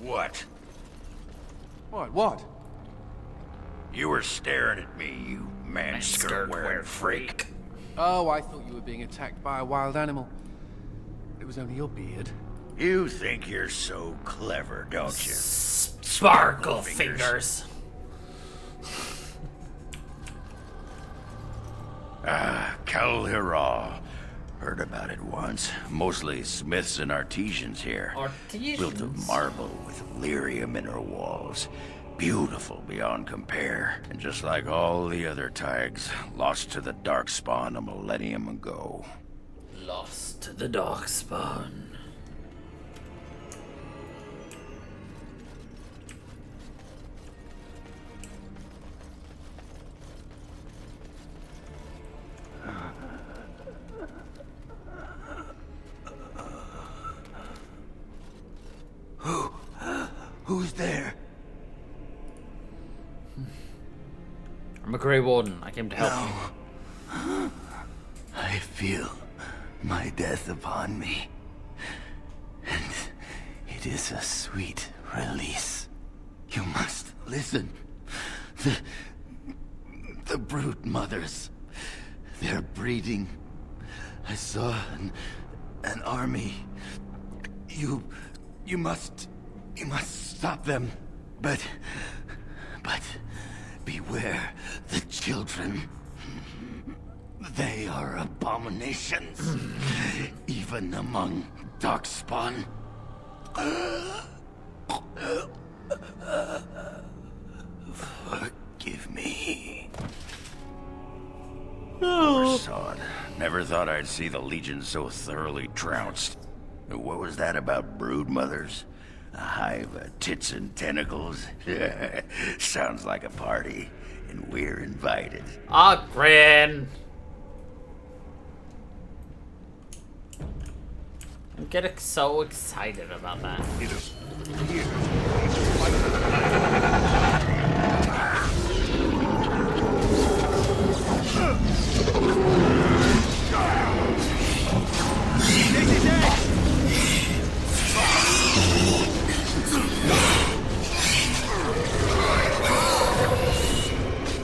What? What? You were staring at me, you man-skirt-wearing freak. Oh, I thought you were being attacked by a wild animal. It was only your beard. You think you're so clever, don't you? Sparkle fingers. Cal Hira. Heard about it once. Mostly smiths and artisans here. Built of marble with lyrium in her walls. Beautiful beyond compare. And just like all the other tags, lost to the Darkspawn a millennium ago. Lost to the Darkspawn. Who's there? I'm a Grey Warden. I came to help you. I feel my death upon me. And it is a sweet release. You must listen. The brood mothers. They're breeding. I saw an army. You must stop them. But beware the children. They are abominations, even among Darkspawn. Forgive me. Poor sod. Never thought I'd see the Legion so thoroughly trounced. What was that about brood mothers? A hive of tits and tentacles? Sounds like a party, and we're invited. Grin. I'm getting so excited about that.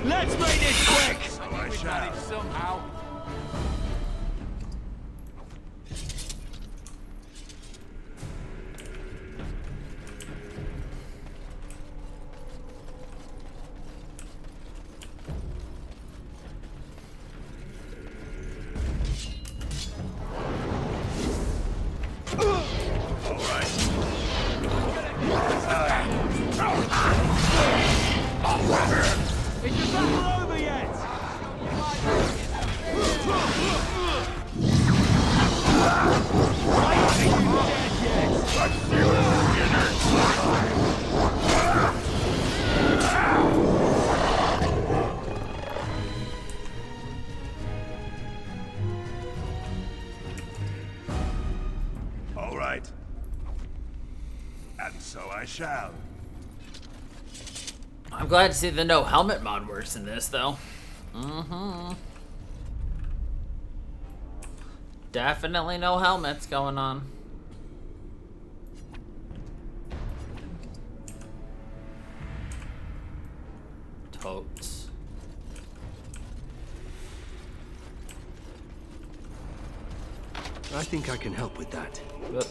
Let's make this quick! I think we managed somehow. Is the battle over yet? All right. And so I shall. I'm glad to see the no helmet mod works in this, though. Definitely no helmets going on. Totes. I think I can help with that. Good.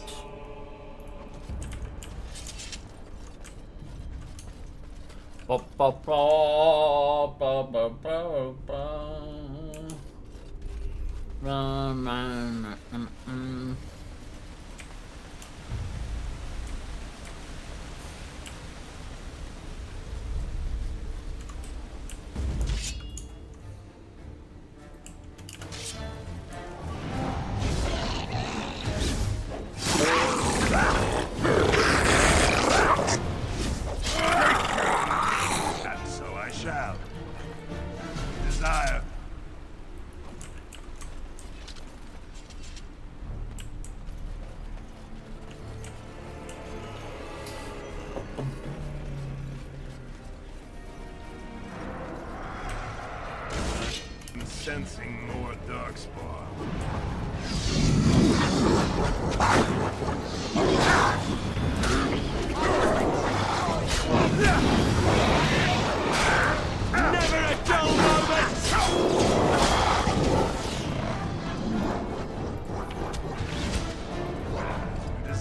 Ba, ba, ba, ba, ba, ba, ba. And so I shall. Desire. I'm sensing more Darkspawn.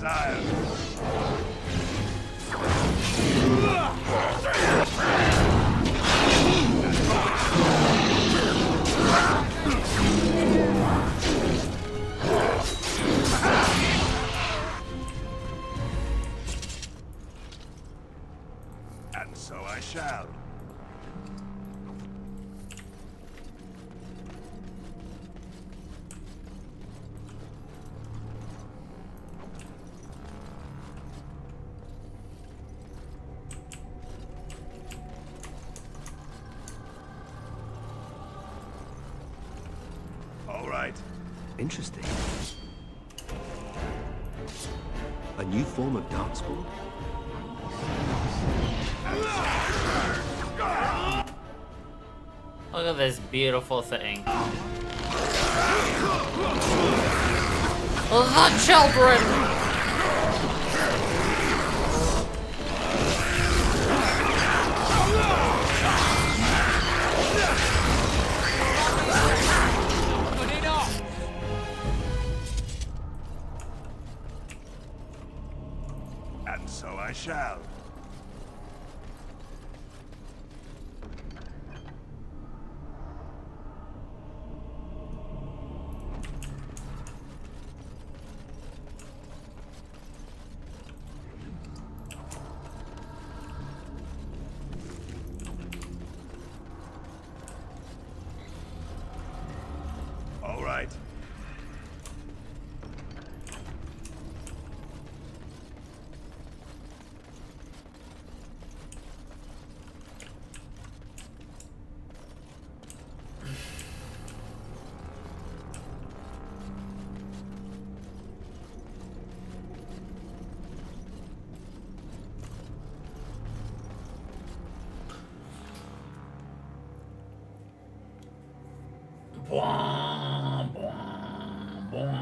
desire. And so I shall. All right. Interesting. A new form of darkspawn? Look at this beautiful thing. The children! And so I shall. All right. Bwah, bwah, bwah.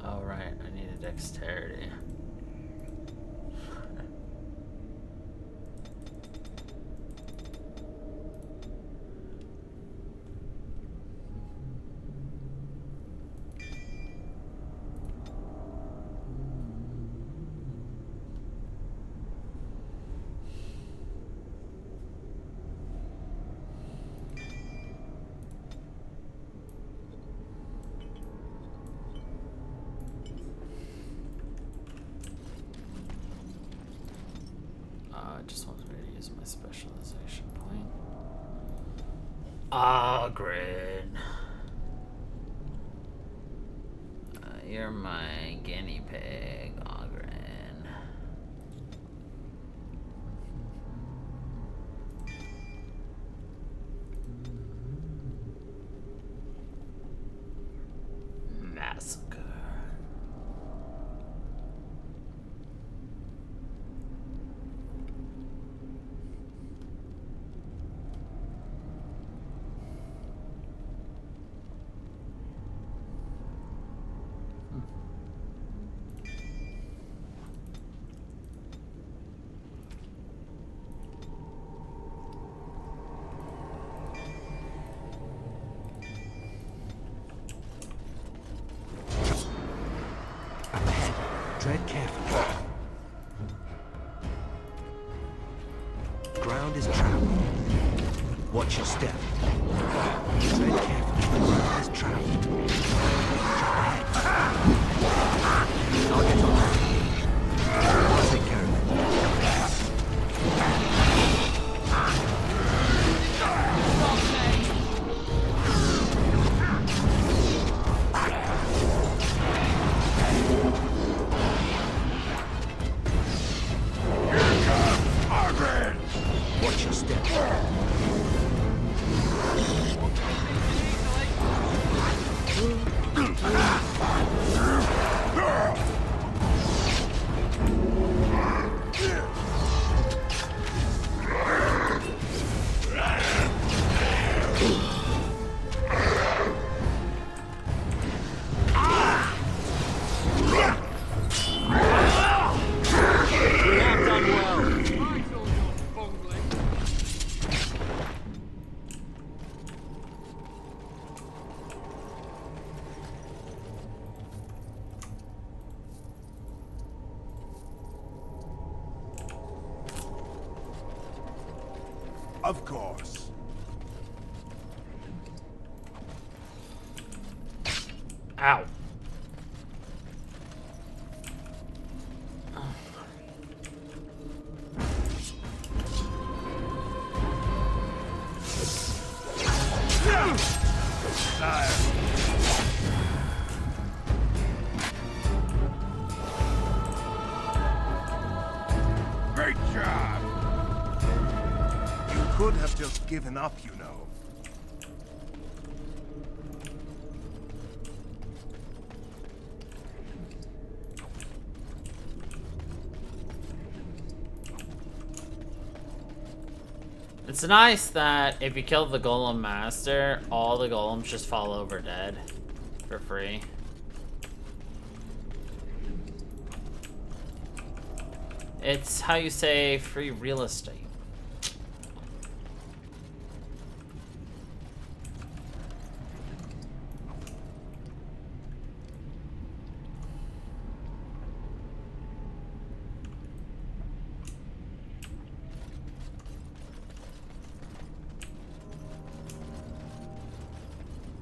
Oh, right, I need a dexterity. It just wants me to use my specialization point. Ogren. You're my guinea pig, Ogren. Massacre. Tread carefully. Ground is traveled. Watch your step. Tread carefully. Ground is traveled. I'll get on that. I'll take care of it. Of course. Ow. Great job! You could have just given up, you know. It's nice that if you kill the Golem Master, all the Golems just fall over dead for free. It's how you say free real estate.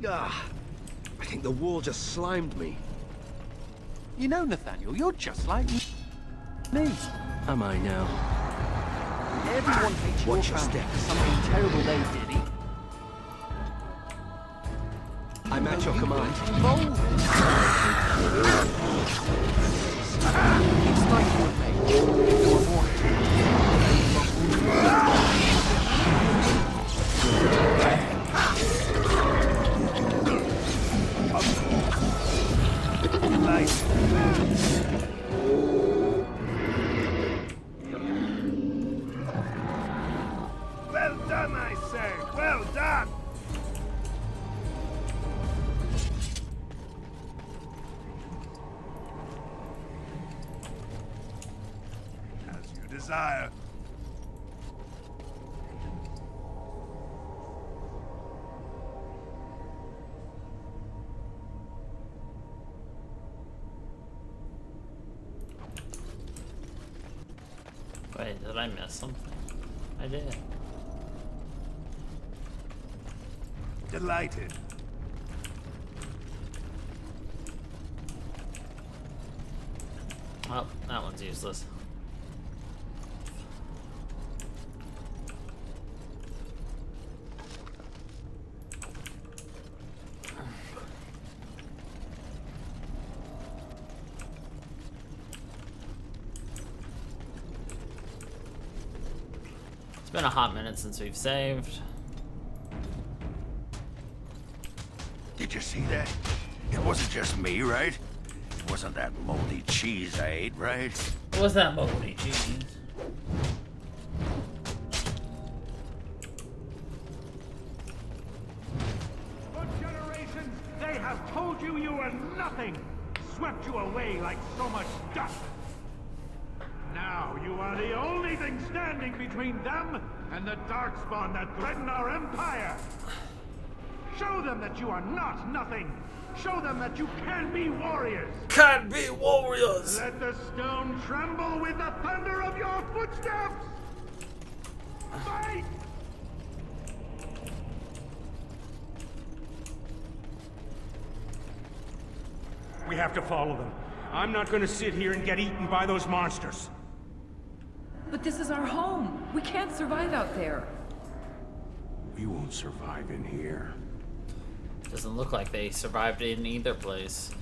Ah, I think the wall just slimed me. You know, Nathaniel, you're just like me. Am I now? Everyone hates Watch your your family step. for something terrible they did. I'm at your command. It's like you were made. If there were more Well done, I say! Well done! As you desire. Wait, did I miss something? I did. Delighted. Oh, that one's useless. It's been a hot minute since we've saved. Did you see that? It wasn't just me, right? It wasn't that moldy cheese I ate, right? What was that moldy cheese? For generations, they have told you you were nothing, swept you away like so much dust. Now you are the only thing standing between them and the Darkspawn that threaten our empire. Show them that you are not nothing. Show them that you can be warriors. Can be warriors. Let the stone tremble with the thunder of your footsteps. Fight! We have to follow them. I'm not gonna sit here and get eaten by those monsters. But this is our home. We can't survive out there. We won't survive in here. Doesn't look like they survived in either place.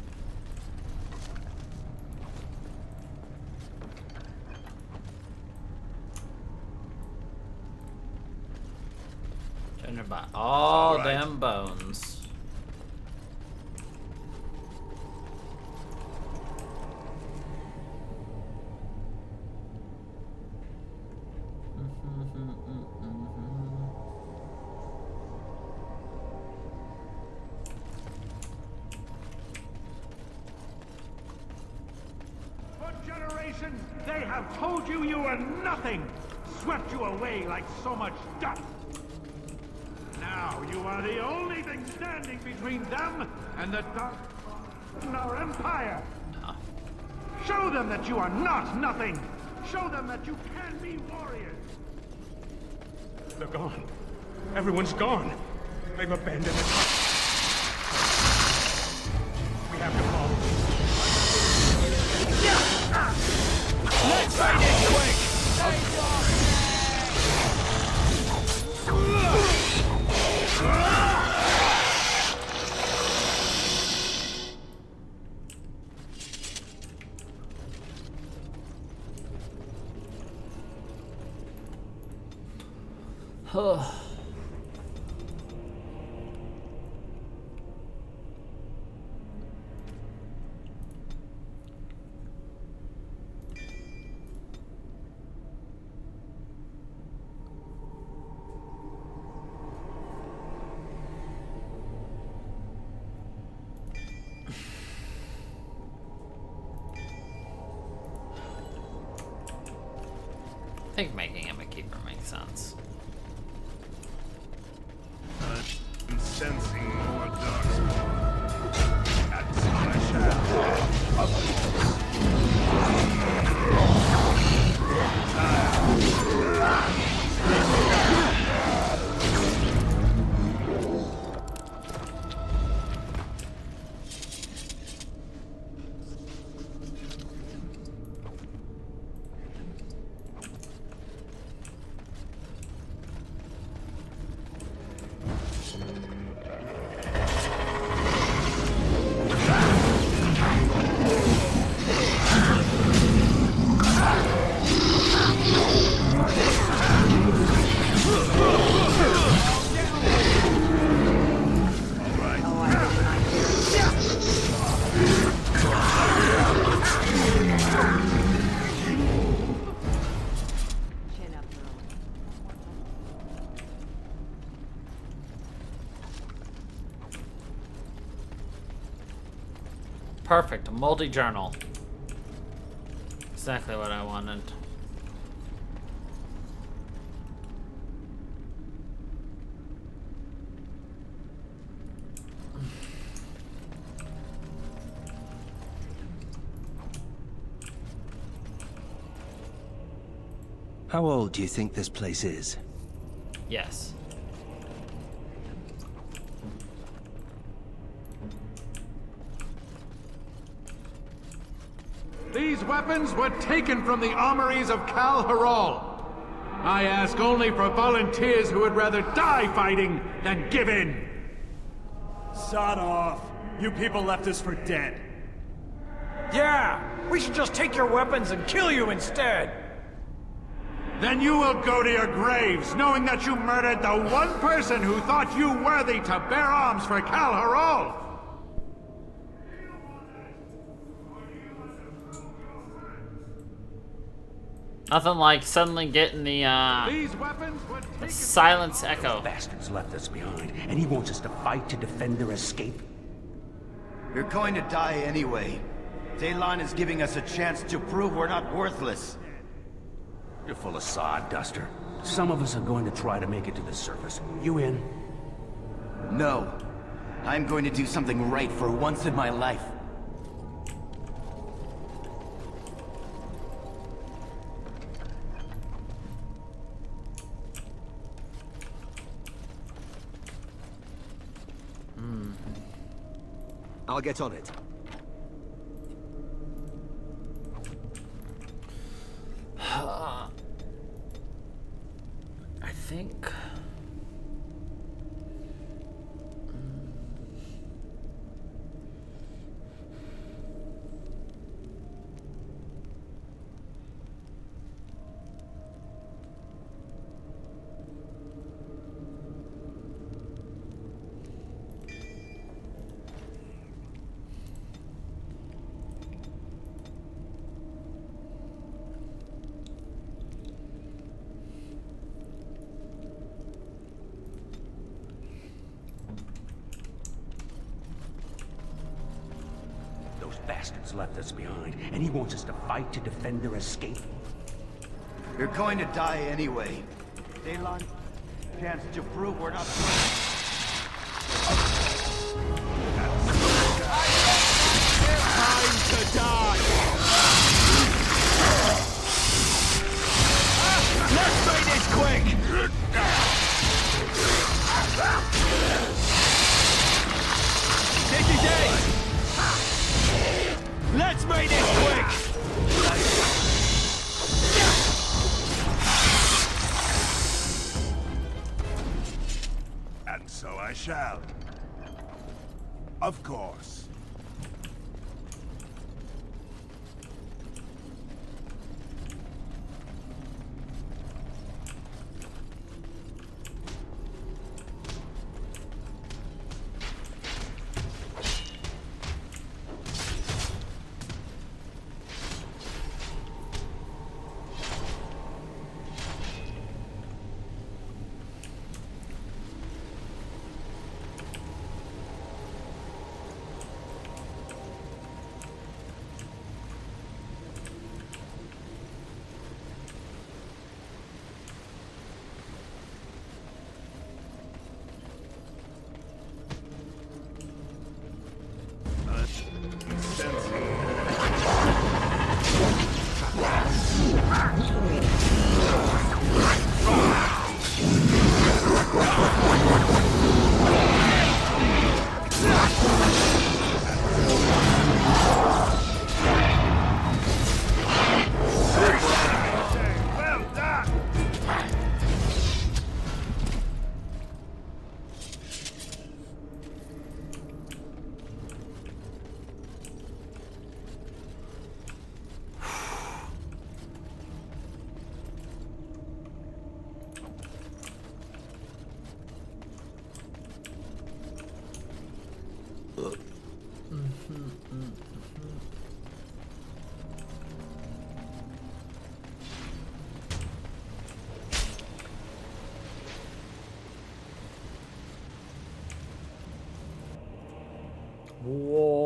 Judging by all damn bones. They have told you you were nothing, swept you away like so much dust. Now you are the only thing standing between them and the dark in our empire. Show them that you are not nothing. Show them that you can be warriors. They're gone. Everyone's gone. They've abandoned us. We have to follow them. Let's fight it quick! I think making him a keeper makes sense. I'm sensing more darkspawn. That's what I Perfect, a multi-journal. Exactly what I wanted. How old do you think this place is? Yes. These weapons were taken from the armories of Kal Haral. I ask only for volunteers who would rather die fighting than give in. Sod off. You people left us for dead. Yeah! We should just take your weapons and kill you instead! Then you will go to your graves, knowing that you murdered the one person who thought you worthy to bear arms for Kal Haral! Nothing like suddenly getting the silence echo. Those bastards left us behind, and he wants us to fight to defend their escape. You're going to die anyway. Daylon is giving us a chance to prove we're not worthless. You're full of sod, Duster. Some of us are going to try to make it to the surface. You in? No. I'm going to do something right for once in my life. I'll get on it. I think... Bastards left us behind, and he wants us to fight to defend their escape. You're going to die anyway. Daylon, chance to prove we're not... Time to die! Let's make this quick! Let's make this quick! And so I shall. Of course. Whoa.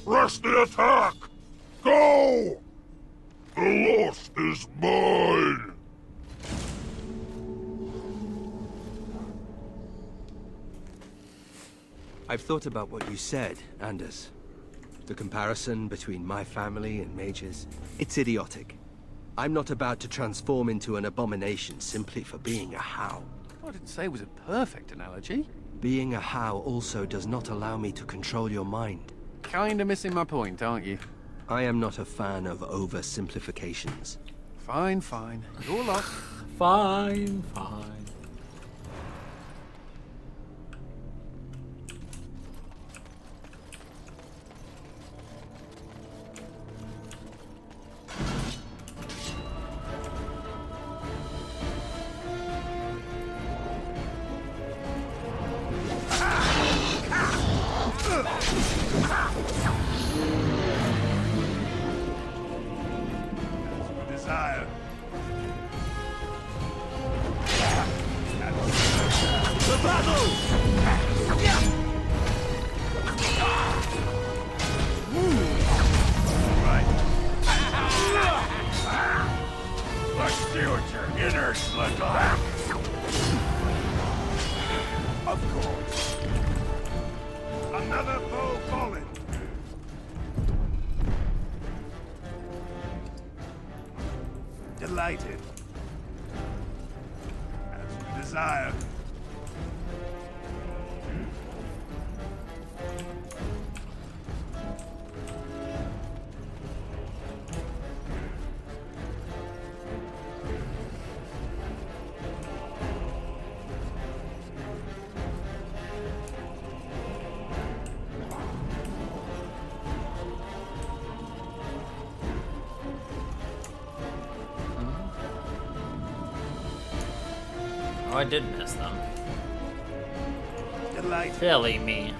Press the attack! Go! The loss is mine! I've thought about what you said, Anders. The comparison between my family and mages, it's idiotic. I'm not about to transform into an abomination simply for being a How. I didn't say it was a perfect analogy. Being a How also does not allow me to control your mind. Kinda missing my point, aren't you? I am not a fan of oversimplifications. Fine, fine. Your luck. Fine, fine. Desire. The battle! Right. Let's see what your innards look like. Of course. Another foe fallen. Delighted. As you desire. Oh, I did miss them. Delighted. Silly me.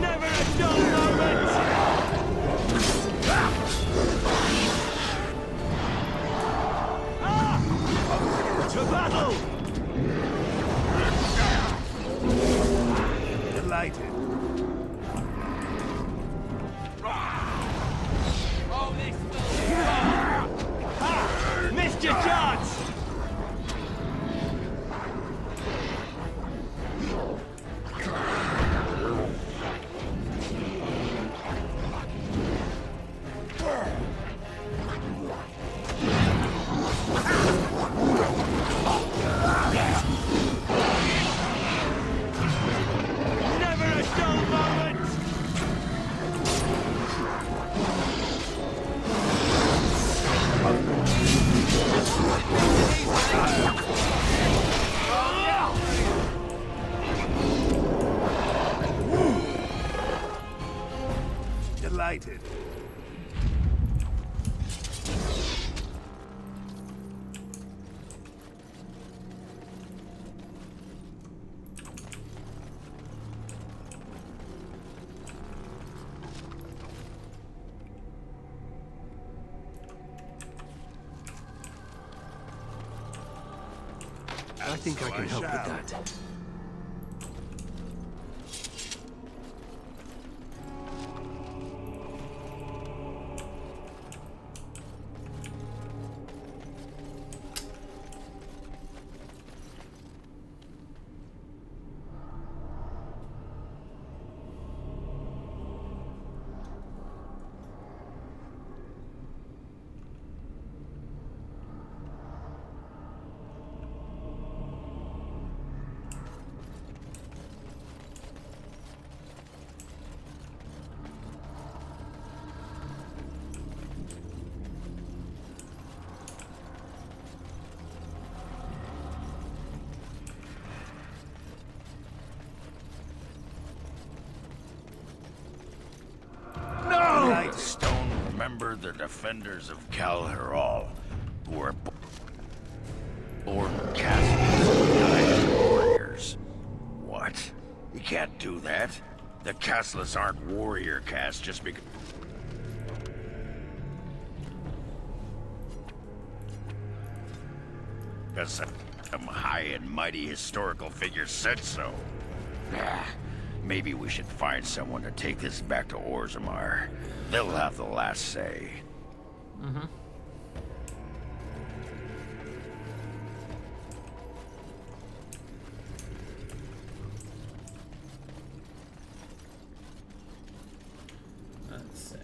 Never a dull moment! sighted. I think I can help with that. Stone remember the defenders of Calheral, who were born castles and died as warriors. What? You can't do that. The Castles aren't warrior casts just because... some high and mighty historical figure said so. Maybe we should find someone to take this back to Orzammar. They'll have the last say. Mm-hmm. Let's see.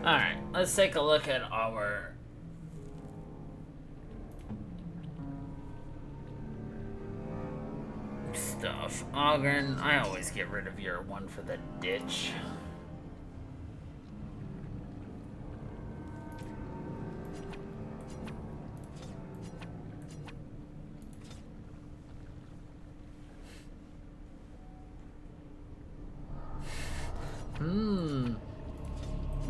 Alright, let's take a look at our stuff. Ogren, I always get rid of your one for the ditch.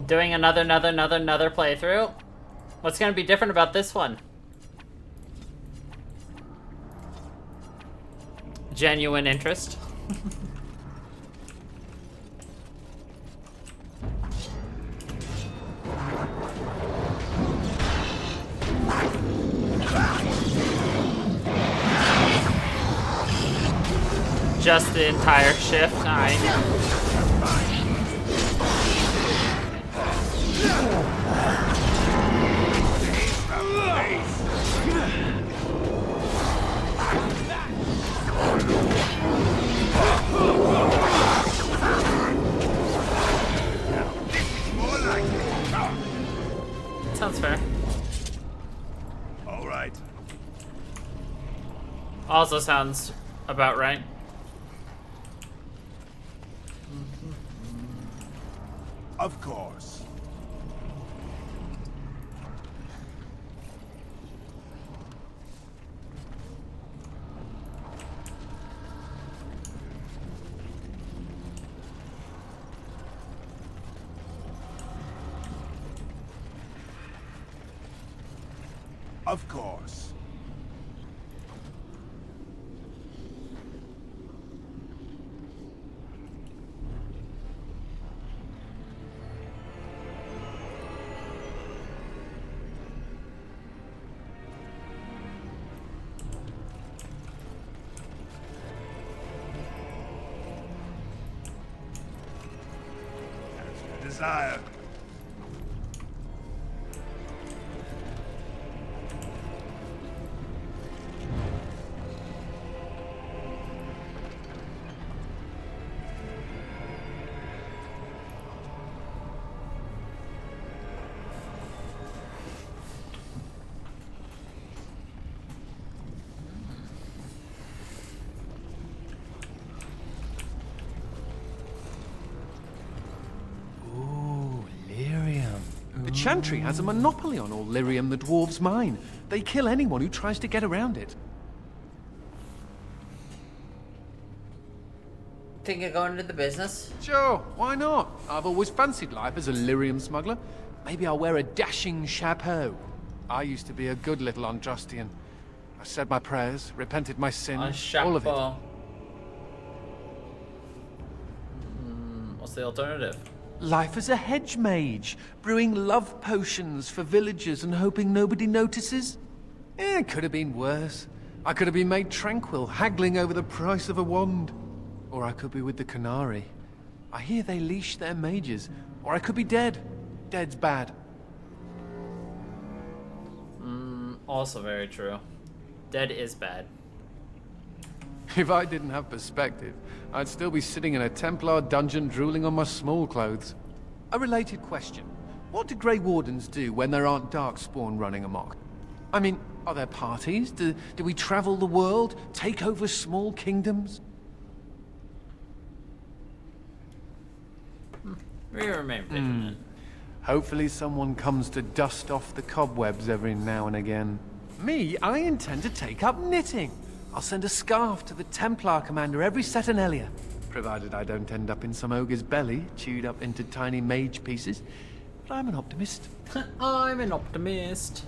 Doing another playthrough? What's gonna be different about this one? Genuine interest. Just the entire shift. Alright. Sounds fair. All right. Also sounds about right. Of course. Of course. As you desire. Chantry has a monopoly on all lyrium the dwarves mine. They kill anyone who tries to get around it. Think of going into the business? Sure, why not? I've always fancied life as a lyrium smuggler. Maybe I'll wear a dashing chapeau. I used to be a good little Andrastian. I said my prayers, repented my sin, all of it. What's the alternative? Life as a hedge mage, brewing love potions for villagers and hoping nobody notices. It could have been worse. I could have been made tranquil, haggling over the price of a wand. Or I could be with the Canary. I hear they leash their mages. Or I could be dead. Dead's bad. Also very true. Dead is bad. If I didn't have perspective, I'd still be sitting in a Templar dungeon drooling on my small clothes. A related question. What do Grey Wardens do when there aren't Darkspawn running amok? I mean, are there parties? Do we travel the world? Take over small kingdoms? We remain vigilant. Hopefully someone comes to dust off the cobwebs every now and again. Me, I intend to take up knitting. I'll send a scarf to the Templar commander every Saturnalia, provided I don't end up in some ogre's belly, chewed up into tiny mage pieces. But I'm an optimist. I'm an optimist.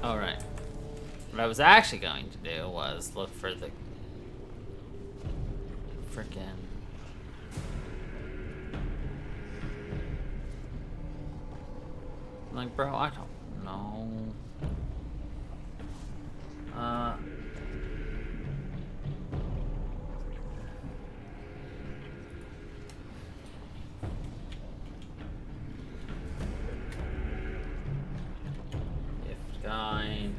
Alright. What I was actually going to do was look for the frickin' like, bro, I don't know. Gift guide.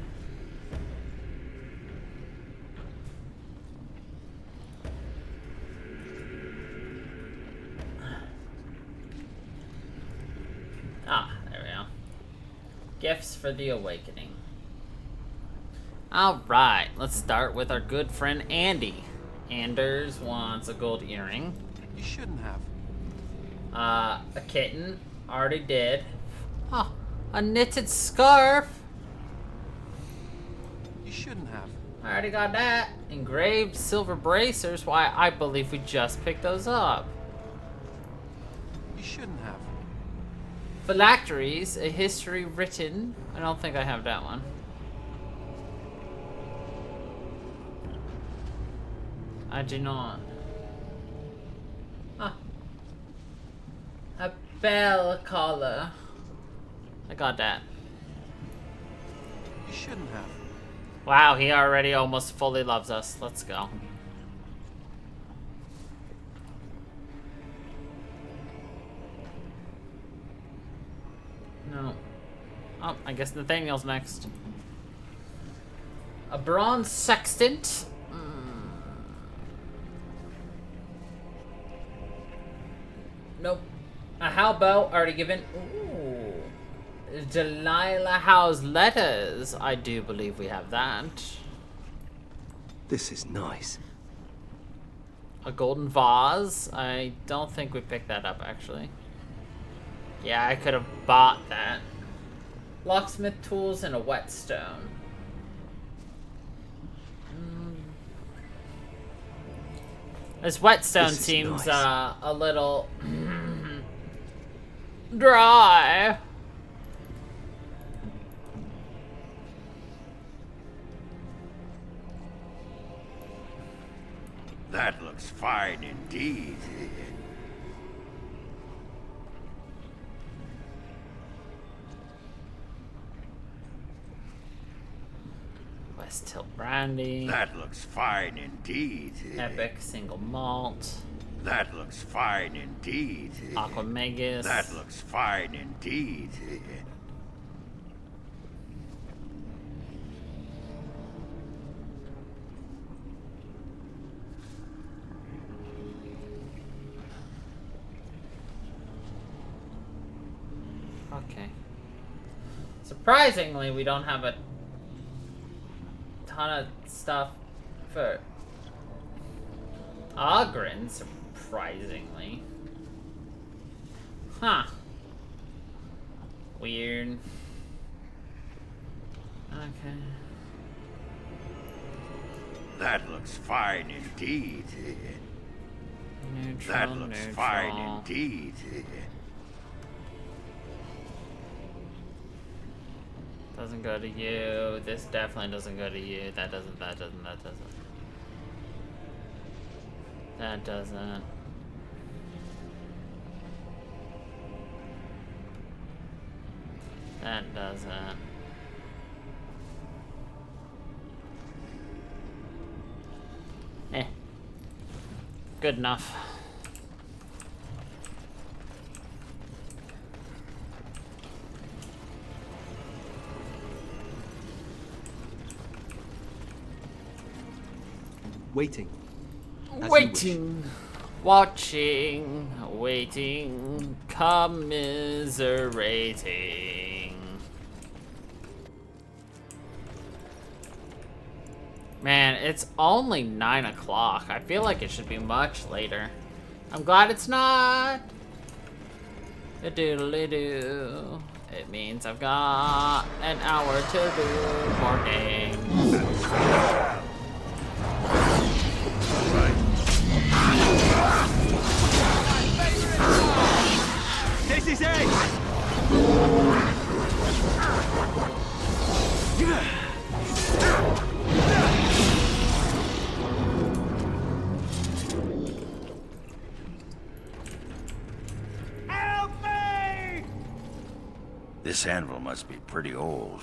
Ah, there we go. Gifts for the Awakening. Alright, let's start with our good friend Andy. Anders wants a gold earring. You shouldn't have. A kitten. Already did. Oh, a knitted scarf. You shouldn't have. I already got that. Engraved silver bracers. Why, I believe we just picked those up. You shouldn't have. Phylacteries, a history written. I don't think I have that one. I do not. Ah. A bell collar. I got that. You shouldn't have. Wow, he already almost fully loves us. Let's go. No. Oh, I guess Nathaniel's next. A bronze sextant. Nope. A Halbo already given. Ooh. Delilah Howe's letters. I do believe we have that. This is nice. A golden vase. I don't think we picked that up, actually. Yeah, I could have bought that. Locksmith tools and a whetstone. This whetstone seems nice. A little dry. That looks fine indeed. West Hill brandy. That looks fine indeed. Epic single malt. That looks fine indeed. Aquamagus. That looks fine indeed. Okay. Surprisingly, we don't have a ton of stuff for Ogren, surprisingly. Huh. Weird. Okay. That looks fine indeed. Neutral, That looks neutral. fine indeed. Doesn't go to you. This definitely doesn't go to you. That doesn't, that doesn't, that doesn't. That doesn't. That doesn't. Eh. Good enough. Waiting. As Waiting. Watching. Waiting. Commiserating. Man, it's only 9 o'clock. I feel like it should be much later. I'm glad it's not. A doodly-doo. It means I've got an hour to do more games. This is it! This anvil must be pretty old.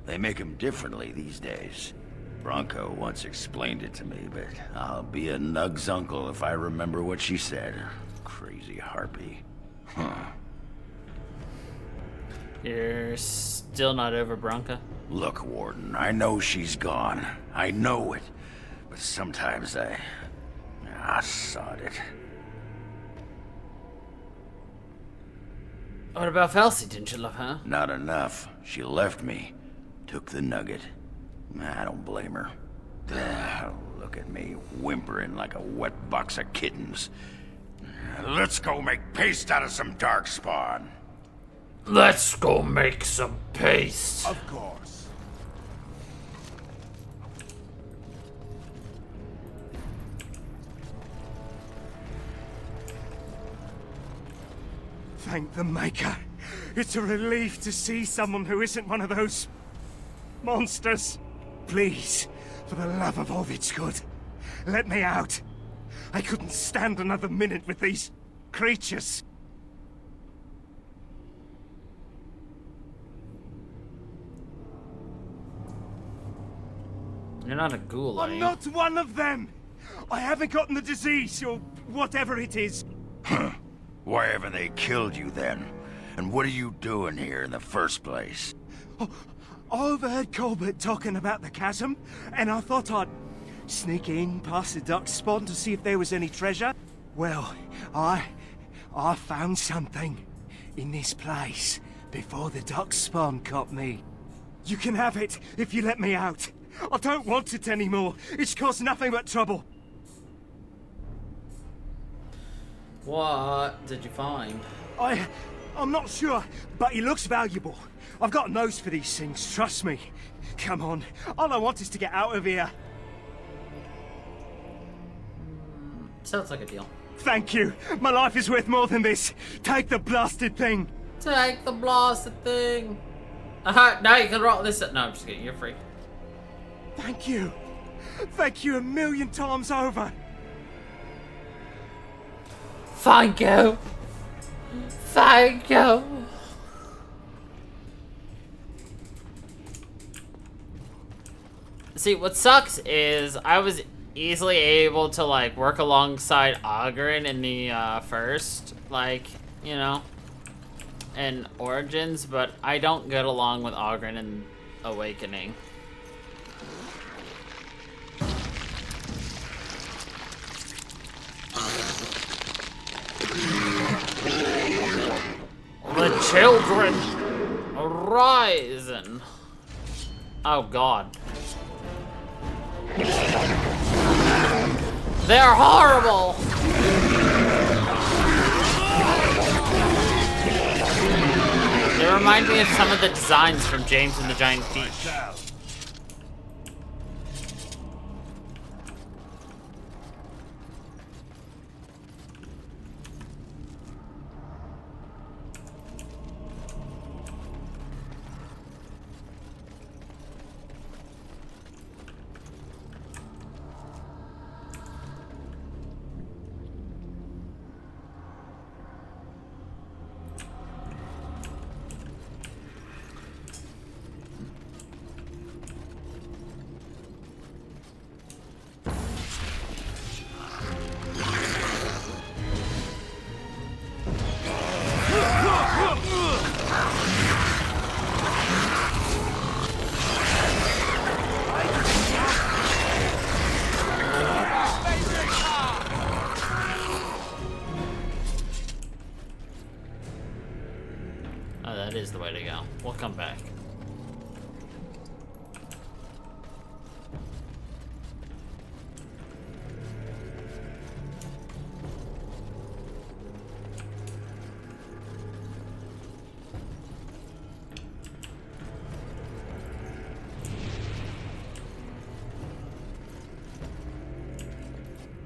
They make them differently these days. Bronco once explained it to me, but I'll be a Nug's uncle if I remember what she said. Crazy harpy. Huh. You're still not over Bronca? Look, Warden, I know she's gone. I know it. But sometimes I sod it. What about Felsi? Didn't you love her? Not enough. She left me. Took the nugget. I don't blame her. Look at me, whimpering like a wet box of kittens. Let's go make paste out of some darkspawn. Let's go make some paste. Of course. Thank the Maker. It's a relief to see someone who isn't one of those monsters. Please, for the love of all that's good, let me out. I couldn't stand another minute with these creatures. You're not a ghoul, are I'm you? not one of them. I haven't gotten the disease, or whatever it is. Why haven't they killed you then? And what are you doing here in the first place? I overheard Colbert talking about the chasm, and I thought I'd sneak in past the duck spawn to see if there was any treasure. Well, I found something in this place before the duck spawn caught me. You can have it if you let me out. I don't want it anymore. It's caused nothing but trouble. What did you find? I'm not sure, but it looks valuable. I've got a nose for these things, trust me. Come on, all I want is to get out of here. Sounds like a deal. Thank you. My life is worth more than this. Take the blasted thing. Take the blasted thing. Now you can roll this. No, I'm just kidding. You're free. Thank you. Thank you 1,000,000 times over. Thank you. Thank you. See, what sucks is I was easily able to like work alongside Ogren in the first, like, you know, in Origins, but I don't get along with Ogren in Awakening. The children Horizon. Oh god. They're horrible! They remind me of some of the designs from James and the Giant Peach. Oh, that is the way to go. We'll come back.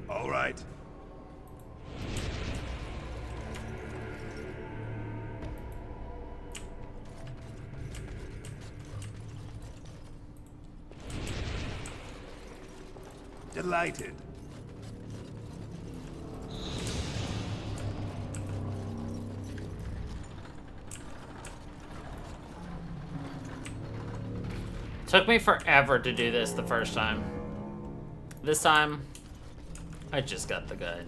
All right. Delighted. Took me forever to do this the first time. This time, I just got the guide.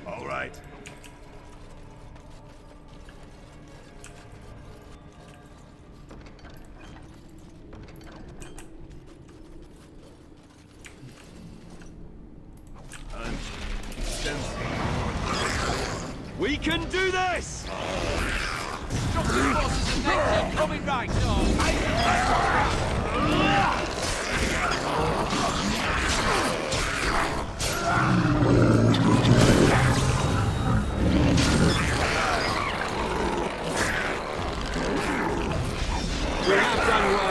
All right. We can do this! Drop the forces and make it coming right We have done well.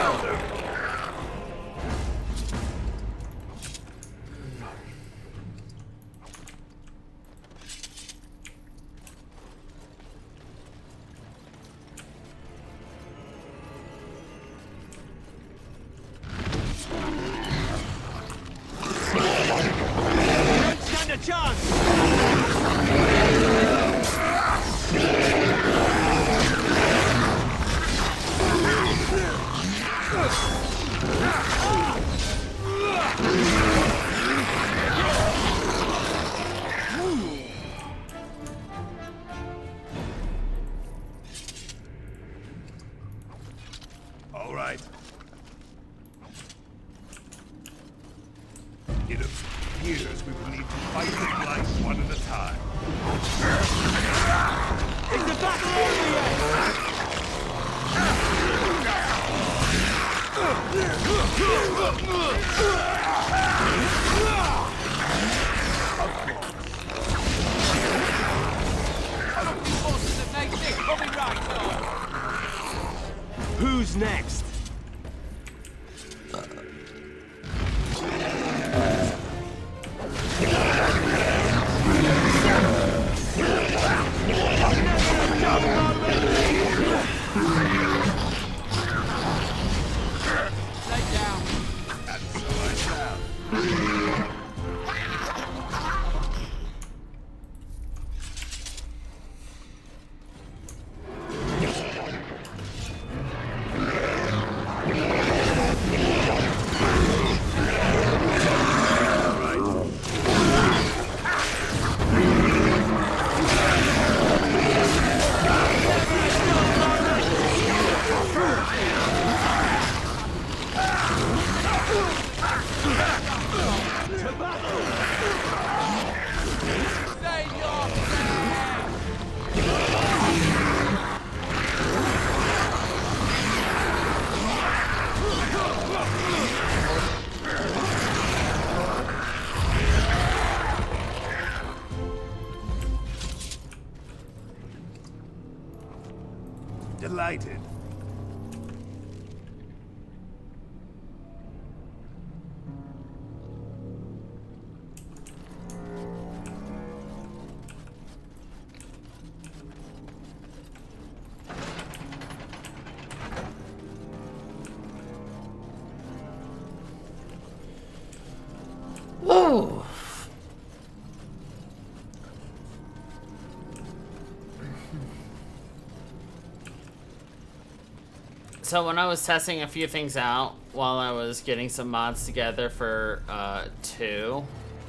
Don't stand a chance! All right. It appears we will need to fight the blight one at a time. It's the battle Who's next? Delighted. Whoa. So when I was testing a few things out while I was getting some mods together for 2,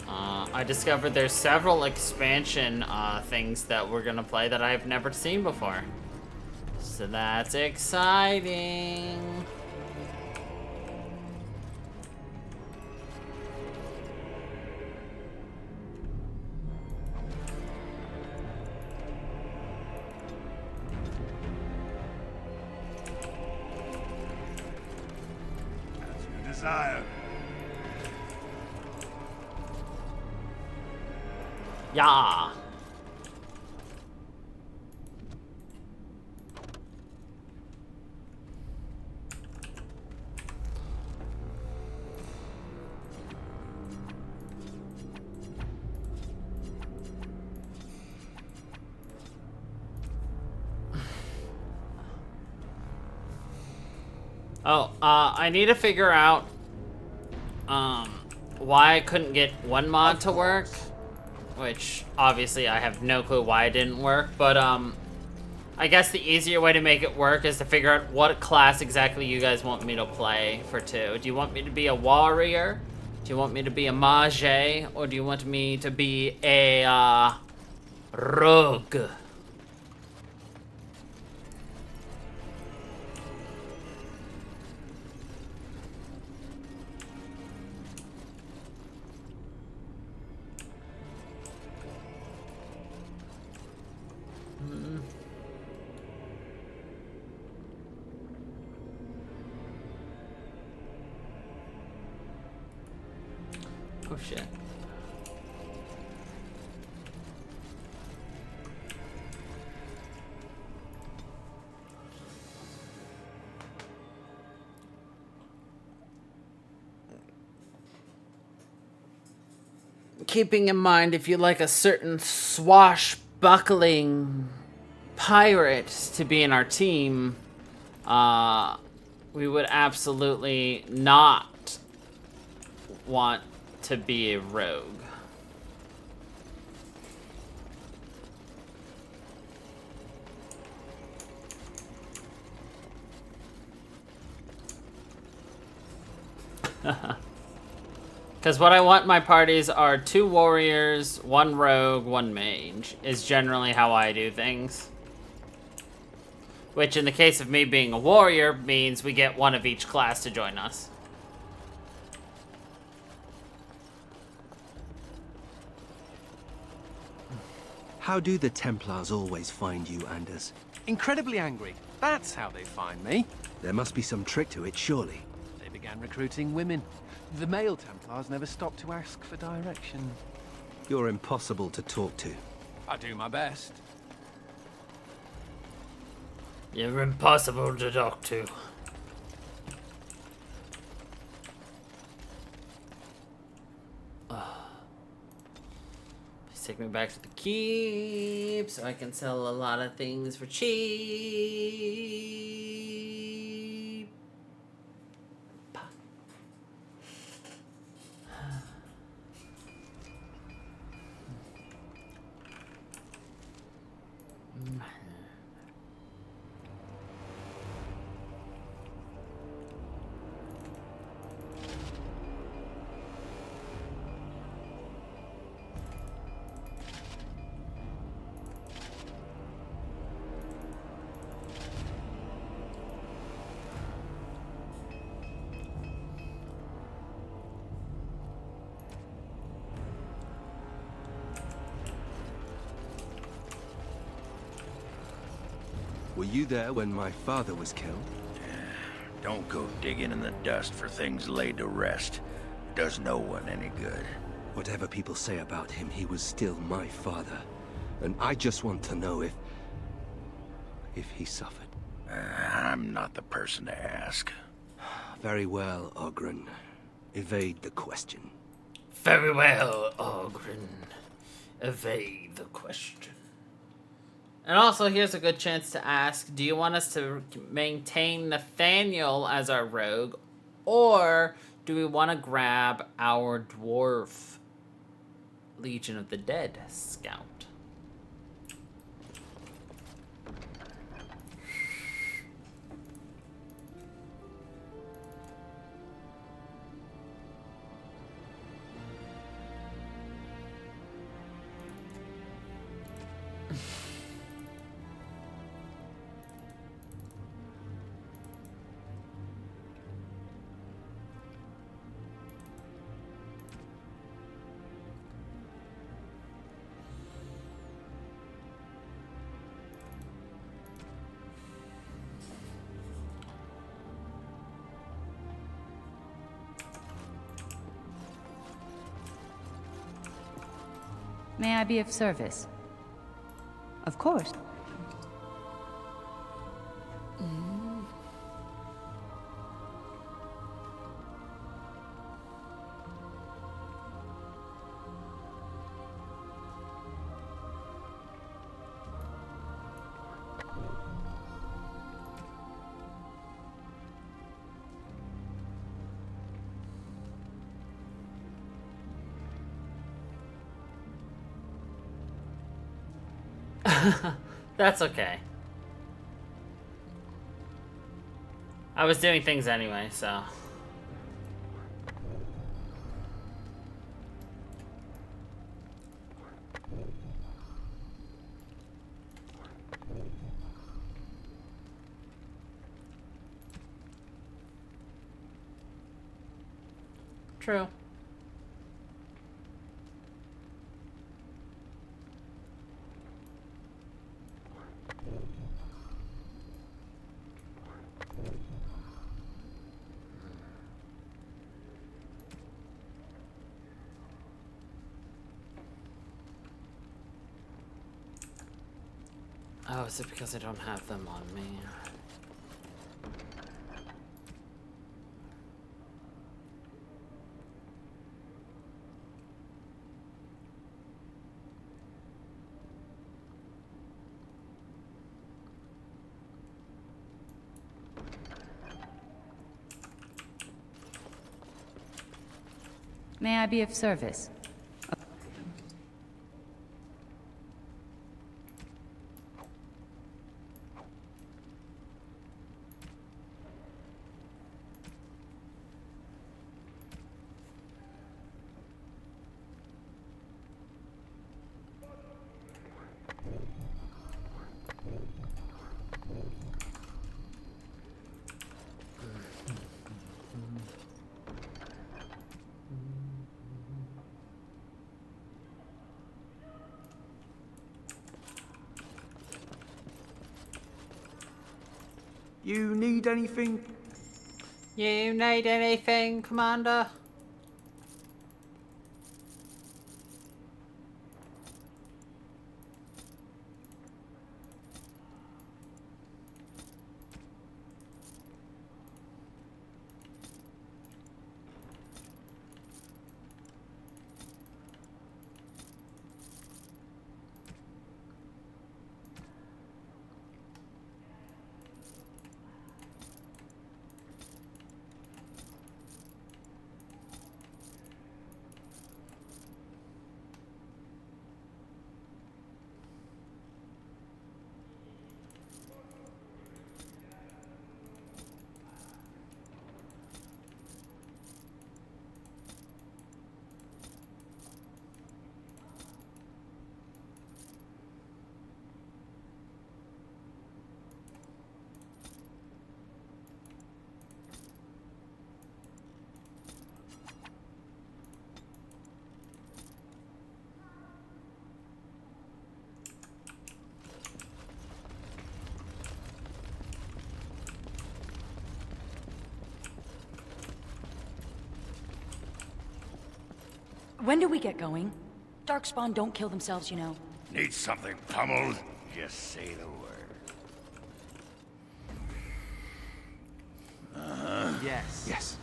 I discovered there's several expansion things that we're gonna play that I've never seen before. So that's exciting. Desire. Yeah. Oh, I need to figure out why I couldn't get one mod to work, which obviously I have no clue why it didn't work, but I guess the easier way to make it work is to figure out what class exactly you guys want me to play for 2. Do you want me to be a warrior? Do you want me to be a mage? Or do you want me to be a rogue? Oh shit. Keeping in mind, if you like a certain swashbuckling pirate to be in our team, we would absolutely not want to be a rogue. Because what I want in my parties are 2 warriors, 1 rogue, 1 mage, is generally how I do things. Which, in the case of me being a warrior, means we get 1 of each class to join us. How do the Templars always find you, Anders? Incredibly angry. That's how they find me. There must be some trick to it, surely. They began recruiting women. The male Templars never stopped to ask for direction. You're impossible to talk to. I do my best. You're impossible to talk to. Please take me back to the keep so I can sell a lot of things for cheap. Were you there when my father was killed? Don't go digging in the dust for things laid to rest. Does no one any good. Whatever people say about him, he was still my father. And I just want to know if he suffered. I'm not the person to ask. Very well, Ogren. Evade the question. Very well, Ogren. Evade the question. And also, here's a good chance to ask, do you want us to maintain Nathaniel as our rogue, or do we want to grab our dwarf Legion of the Dead scout? May I be of service? Of course. That's okay. I was doing things anyway, so... True. Oh, is it because I don't have them on me? May I be of service? You need anything? You need anything, Commander? When do we get going? Darkspawn don't kill themselves, you know. Need something pummeled? Just say the word. Yes. Yes.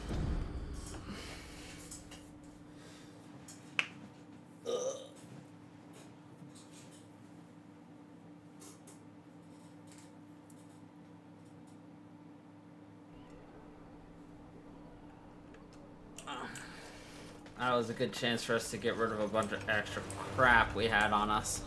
That was a good chance for us to get rid of a bunch of extra crap we had on us.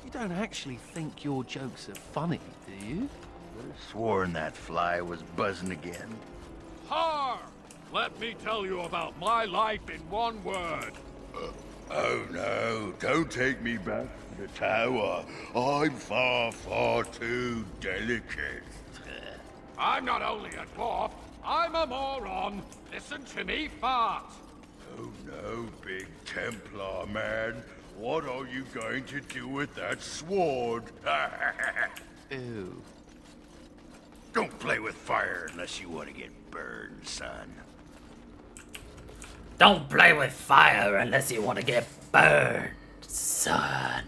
You don't actually think your jokes are funny, do you? Would have sworn that fly was buzzing again. Har! Let me tell you about my life in one word. Oh no, don't take me back to the tower. I'm far, far too delicate. I'm not only a dwarf, I'm a moron. Listen to me fart. Oh no, big Templar man. What are you going to do with that sword? Ew. Don't play with fire unless you want to get burned, son. Don't play with fire unless you want to get burned, son.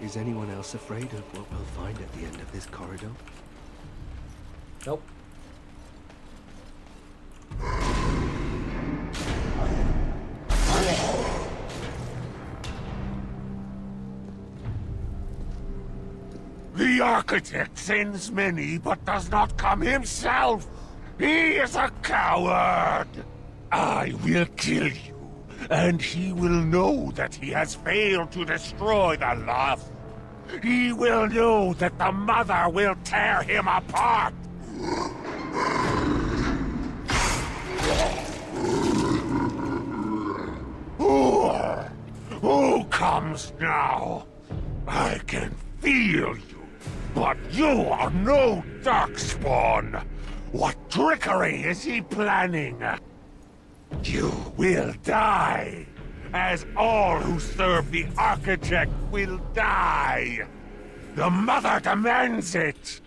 Is anyone else afraid of what we'll find at the end of this corridor? Nope. The architect sends many, but does not come himself. He is a coward. I will kill you, and he will know that he has failed to destroy the loft. He will know that the mother will tear him apart. Who comes now? I can feel you, but you are no Darkspawn. What trickery is he planning? You will die, as all who serve the Architect will die. The Mother demands it.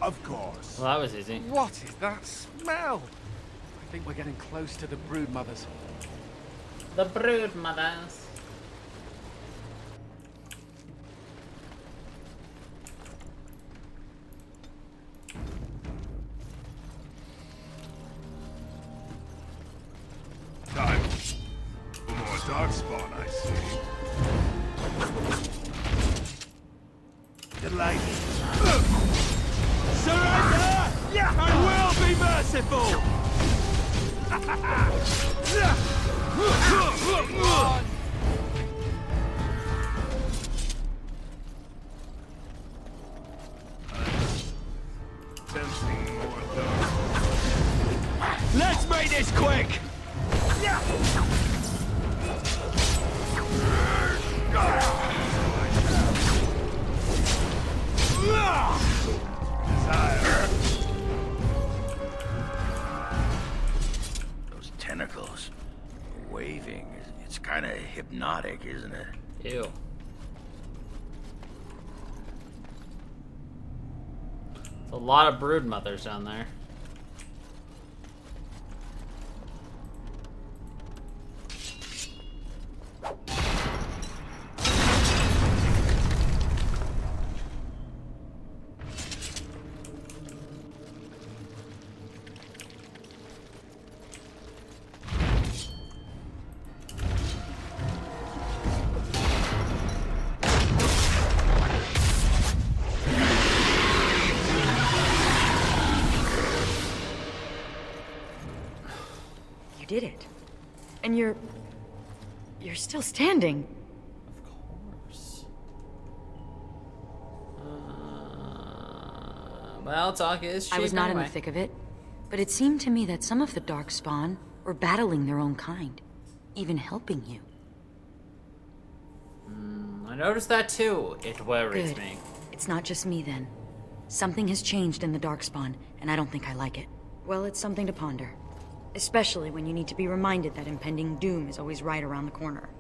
Of course. Well, that was easy. What is that smell? I think we're getting close to the brood mothers. The brood mothers. Time for more darkspawn, I see. Delayed. Surrender! Yeah, I will be merciful! Sensing more dark. Let's make this quick! Those tentacles waving. It's kind of hypnotic, isn't it? Ew. There's a lot of brood mothers down there. You did it. And you're still standing. Of course. Well, talk is cheap I was not in anyway. the thick of it, but it seemed to me that some of the Darkspawn were battling their own kind, even helping you. I noticed that too. It worries Good. me. It's not just me then. Something has changed in the Darkspawn, and I don't think I like it. Well, it's something to ponder. Especially when you need to be reminded that impending doom is always right around the corner.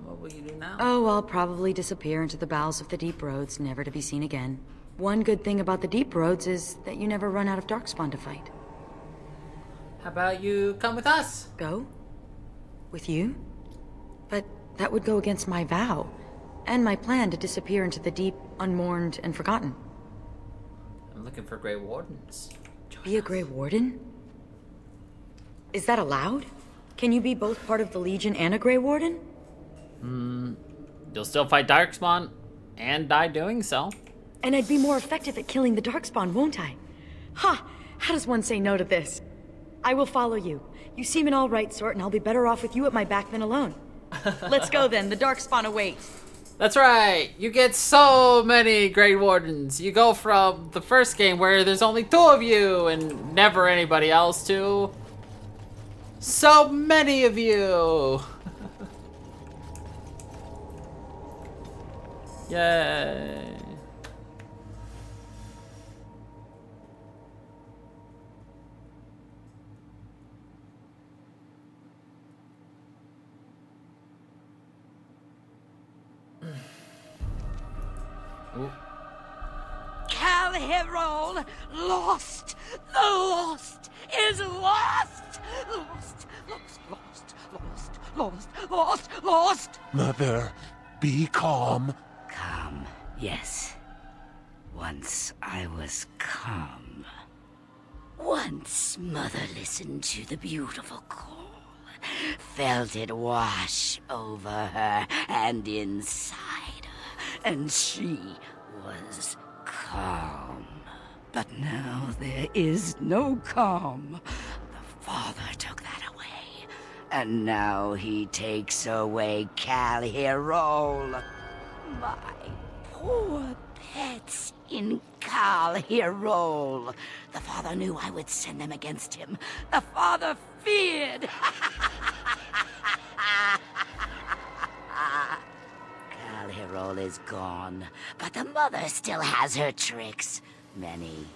What will you do now? Oh, I'll probably disappear into the bowels of the deep roads, never to be seen again. One good thing about the deep roads is that you never run out of Darkspawn to fight. How about you come with us? Go? With you? But that would go against my vow, and my plan to disappear into the deep, unmourned, and forgotten. I'm looking for Grey Wardens. Be a Grey Warden? Is that allowed? Can you be both part of the Legion and a Grey Warden? You'll still fight Darkspawn and die doing so. And I'd be more effective at killing the Darkspawn, won't I? Ha! How does one say no to this? I will follow you. You seem an all-right sort, and I'll be better off with you at my back than alone. Let's go then, the Darkspawn awaits. That's right. You get so many Grey Wardens. You go from the first game where there's only 2 of you and never anybody else to so many of you. Yay. Ooh. Calherol lost. The lost is lost. Lost, lost, lost, lost, lost, lost, lost. Mother, be calm. Calm, yes. Once I was calm. Once Mother listened to the beautiful call, felt it wash over her and inside her, and she was calm. But now there is no calm. The Father took that away, and now he takes away Calherol. My poor pets in Calherol. The Father knew I would send them against him. The Father feared. Calherol is gone, but the Mother still has her tricks. Many,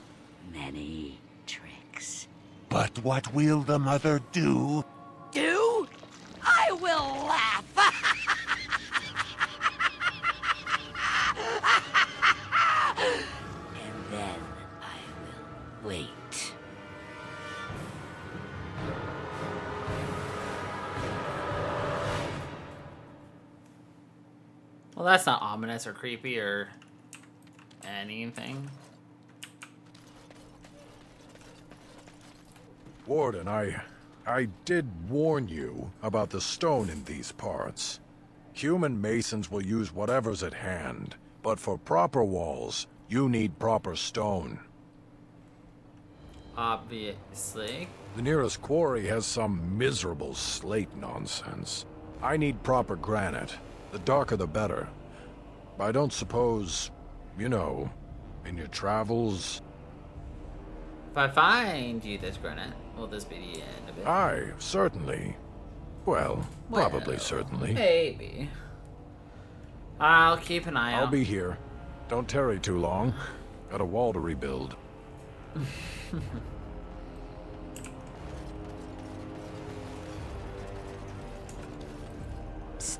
many tricks. But what will the Mother do? Do? Well, that's not ominous or creepy or anything. Warden, I did warn you about the stone in these parts. Human masons will use whatever's at hand, but for proper walls, you need proper stone. Obviously. The nearest quarry has some miserable slate nonsense. I need proper granite. The darker the better. I don't suppose, you know, in your travels... If I find you this granite, will this be the end of it? Aye, certainly. Well, probably certainly. Maybe. I'll keep an eye out. I'll be here. Don't tarry too long. Got a wall to rebuild. Psst.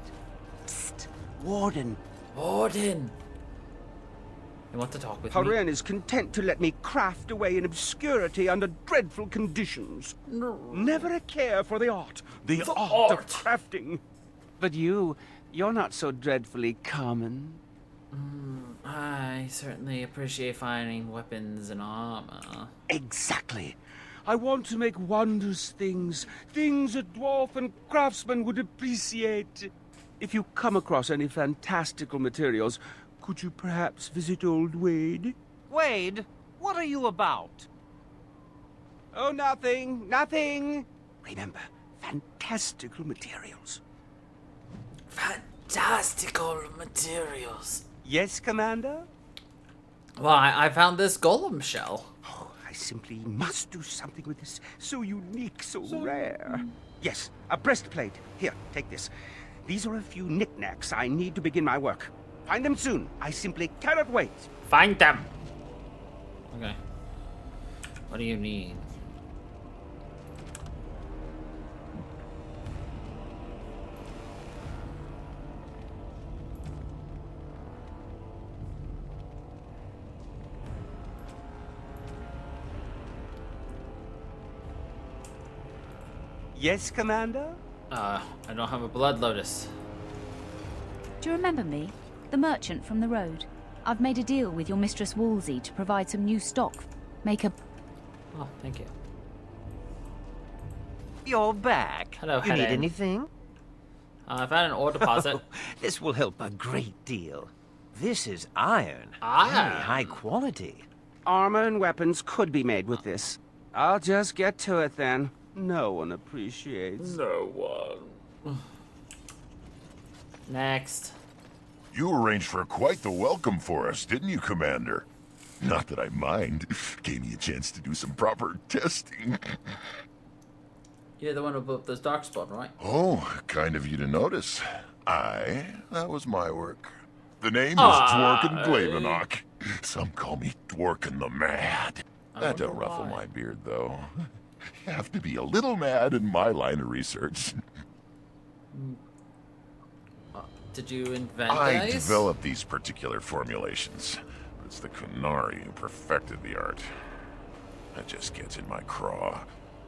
Psst. Warden. Warden! You want to talk with me? Haren is content to let me craft away in obscurity under dreadful conditions. No. Never a care for the art. The art of crafting. But you're not so dreadfully common. I certainly appreciate finding weapons and armor. Exactly. I want to make wondrous things. Things a dwarf and craftsman would appreciate. If you come across any fantastical materials, could you perhaps visit old Wade? Wade, what are you about? Oh, nothing. Nothing. Remember, fantastical materials. Fantastical materials. Yes, Commander? Well, I found this golem shell. Oh, I simply must do something with this. So unique, so rare. Yes, a breastplate. Here, take this. These are a few knickknacks I need to begin my work. Find them soon. I simply cannot wait. Find them. Okay. What do you need? Yes, Commander? I don't have a blood lotus. Do you remember me? The merchant from the road. I've made a deal with your Mistress Wolsey to provide some new stock. Make a... Oh, thank you. You're back. Hello, You need Helen. anything? I've had an ore deposit. This will help a great deal. This is iron. Iron? Very high quality. Armor and weapons could be made with this. I'll just get to it then. No one appreciates. No one. Next. You arranged for quite the welcome for us, didn't you, Commander? Not that I mind. Gave me a chance to do some proper testing. You're the one who blew up this darkspawn, right? Oh, kind of you to notice. That was my work. The name is Dworkin Glavenok. Some call me Dworkin the Mad. That don't ruffle my beard, though. You have to be a little mad in my line of research. Did you invent I these? developed these particular formulations. It's the Kunari who perfected the art. That just gets in my craw.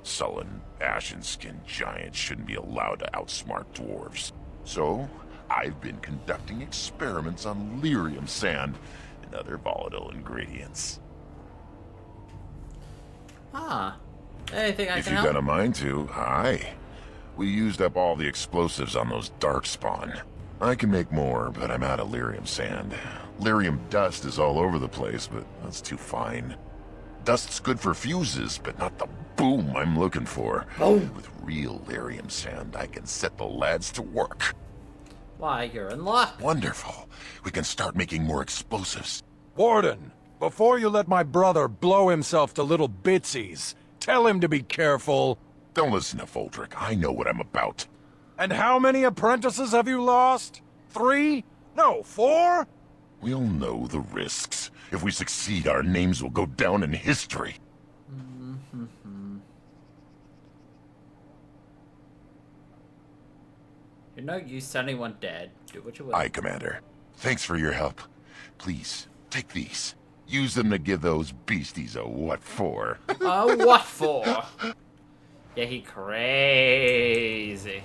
Sullen, ashen-skinned giants shouldn't be allowed to outsmart dwarves. So, I've been conducting experiments on lyrium sand and other volatile ingredients. Ah. Anything I If can you've help? got a mind to, aye. We used up all the explosives on those darkspawn. I can make more, but I'm out of lyrium sand. Lyrium dust is all over the place, but that's too fine. Dust's good for fuses, but not the boom I'm looking for. Boom. With real lyrium sand, I can set the lads to work. Why, you're in luck. Wonderful. We can start making more explosives. Warden, before you let my brother blow himself to little bitsies, tell him to be careful. Don't listen to Foldrick. I know what I'm about. And how many apprentices have you lost? 3? No, 4? We'll know the risks. If we succeed, our names will go down in history. You're no use to anyone dead. Do what you will. Aye, Commander. Thanks for your help. Please, take these. Use them to give those beasties a what for. What for? Yeah, he crazy.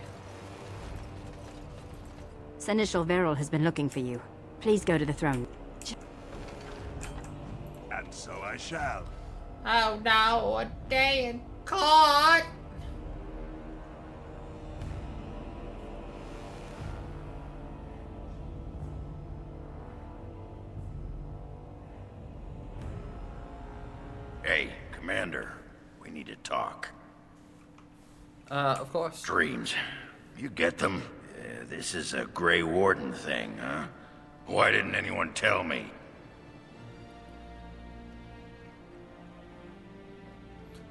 Seneschal Verrill has been looking for you. Please go to the throne. And so I shall. Oh no, a day in court! Hey, Commander. We need to talk. Of course. Dreams. You get them? This is a Grey Warden thing, huh? Why didn't anyone tell me?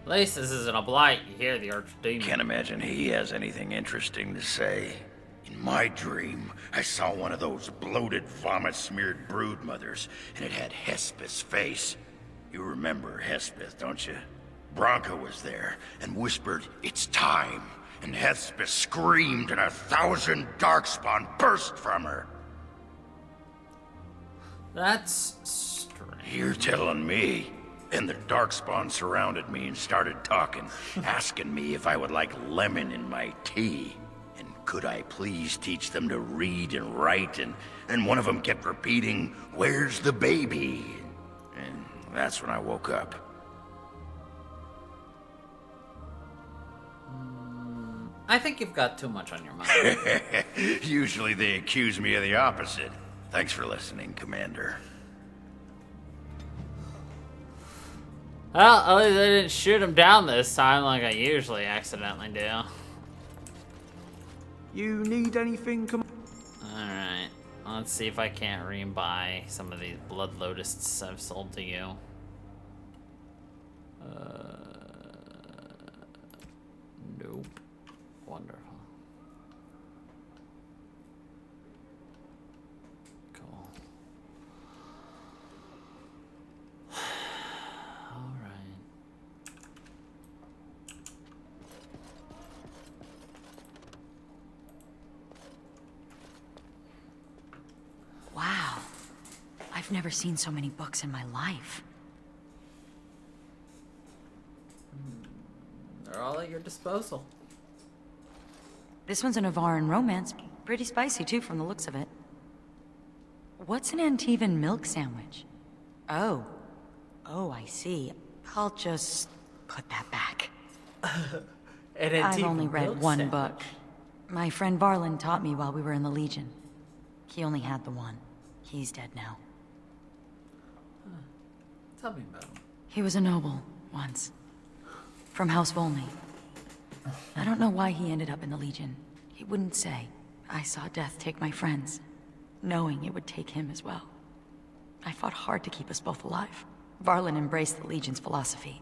At least this isn't a blight. You hear the Archdemon. Can't imagine he has anything interesting to say. In my dream, I saw one of those bloated, vomit-smeared broodmothers, and it had Hespeth's face. You remember Hespeth, don't you? Bronca was there, and whispered, "It's time." And Hespeth screamed, and 1,000 Darkspawn burst from her. That's strange. You're telling me. And the Darkspawn surrounded me and started talking, asking me if I would like lemon in my tea. And could I please teach them to read and write? And one of them kept repeating, "Where's the baby?" And that's when I woke up. I think you've got too much on your mind. Usually they accuse me of the opposite. Thanks for listening, Commander. Well, at least I didn't shoot him down this time like I usually accidentally do. You need anything? Alright. Let's see if I can't re-buy some of these blood lotuses I've sold to you. Nope. Wonderful. Cool. Alright. Wow. I've never seen so many books in my life. They're all at your disposal. This one's a Navaran romance. Pretty spicy, too, from the looks of it. What's an Antivan milk sandwich? Oh. Oh, I see. I'll just put that back. I've only read one book. My friend Varlin taught me while we were in the Legion. He only had the one. He's dead now. Tell me about him. He was a noble, once. From House Volney. I don't know why he ended up in the Legion. He wouldn't say. I saw death take my friends, knowing it would take him as well. I fought hard to keep us both alive. Varlin embraced the Legion's philosophy.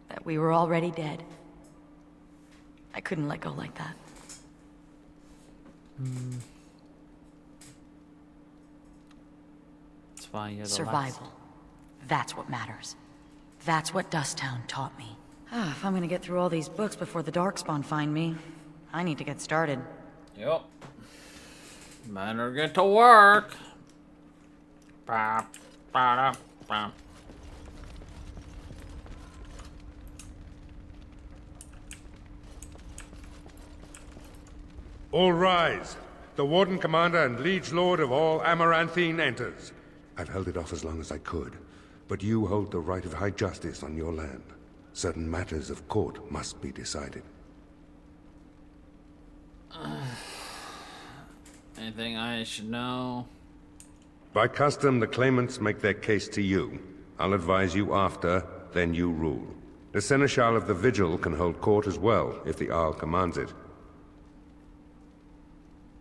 That we were already dead. I couldn't let go like that. That's why you're the Survival. That's what matters. That's what Dusttown taught me. If I'm gonna get through all these books before the Darkspawn find me, I need to get started. Yep. Better get to work. Ba, ba, da, ba. All rise. The Warden Commander and Liege Lord of all Amaranthine enters. I've held it off as long as I could, but you hold the right of high justice on your land. Certain matters of court must be decided. Anything I should know? By custom, the claimants make their case to you. I'll advise you after, then you rule. The Seneschal of the Vigil can hold court as well, if the Arl commands it.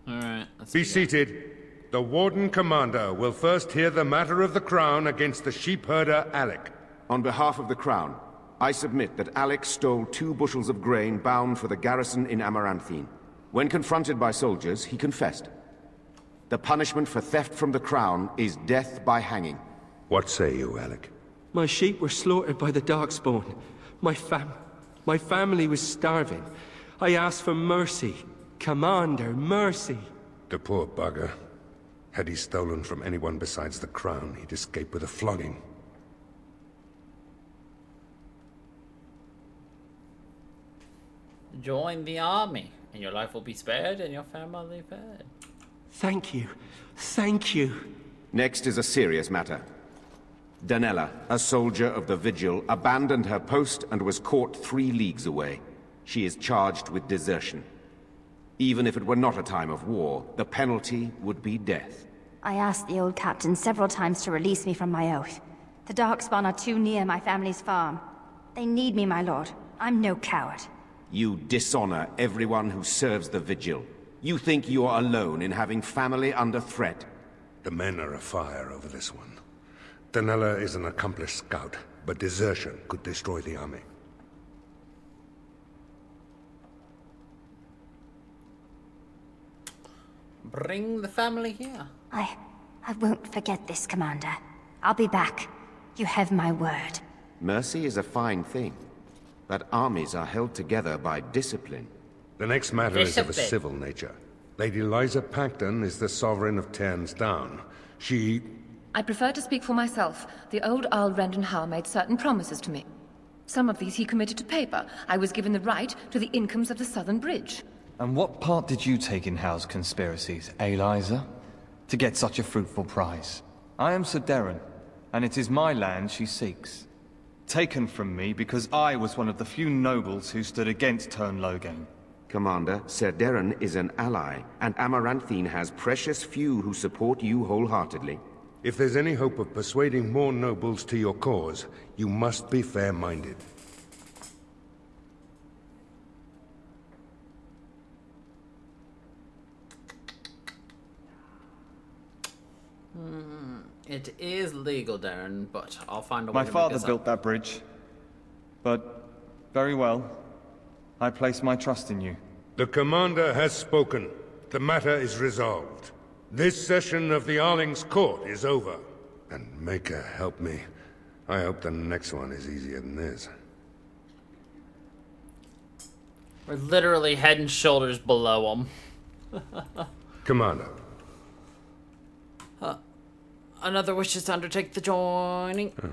Alright, Be seated. The Warden Commander will first hear the matter of the Crown against the sheepherder Alec. On behalf of the Crown, I submit that Alec stole 2 bushels of grain bound for the garrison in Amaranthine. When confronted by soldiers, he confessed. The punishment for theft from the Crown is death by hanging. What say you, Alec? My sheep were slaughtered by the Darkspawn. My family was starving. I asked for mercy. Commander, mercy. The poor bugger. Had he stolen from anyone besides the Crown, he'd escape with a flogging. Join the army, and your life will be spared and your family fed. Thank you. Thank you. Next is a serious matter. Danella, a soldier of the Vigil, abandoned her post and was caught 3 leagues away. She is charged with desertion. Even if it were not a time of war, the penalty would be death. I asked the old captain several times to release me from my oath. The Darkspawn are too near my family's farm. They need me, my lord. I'm no coward. You dishonor everyone who serves the Vigil. You think you are alone in having family under threat. The men are afire over this one. Danella is an accomplished scout, but desertion could destroy the army. Bring the family here. I won't forget this, Commander. I'll be back. You have my word. Mercy is a fine thing, but armies are held together by discipline. The next matter is of a civil nature. Lady Liza Pacton is the sovereign of Terns Down. She... I prefer to speak for myself. The old Earl Rendenhall made certain promises to me. Some of these he committed to paper. I was given the right to the incomes of the Southern Bridge. And what part did you take in Hal's conspiracies, Liza? To get such a fruitful prize? I am Sir Darren, and it is my land she seeks. Taken from me because I was one of the few nobles who stood against Tern Logain. Commander, Sir Darren is an ally, and Amaranthine has precious few who support you wholeheartedly. If there's any hope of persuading more nobles to your cause, you must be fair-minded. It is legal, Darren, but I'll find a way My to make father this built up. that bridge. But, very well. I place my trust in you. The Commander has spoken. The matter is resolved. This session of the Arling's Court is over. And Maker, help me. I hope the next one is easier than this. We're literally head and shoulders below them. Commander. Another wishes to undertake the joining. Oh,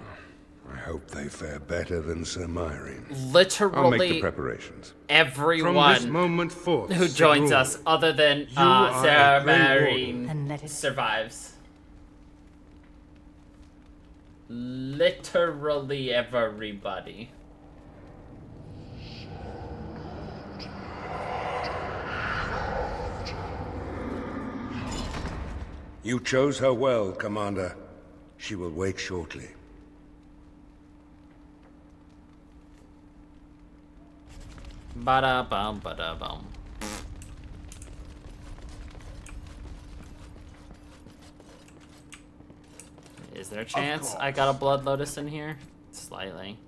I hope they fare better than Sir Myrene. Literally, I'll make the preparations. Everyone From this moment forth, who joins us, other than Sir Myrene, survives. Literally everybody. You chose her well, Commander. She will wake shortly. Ba-da-bum, ba-da-bum. Is there a chance I got a Blood Lotus in here? Slightly.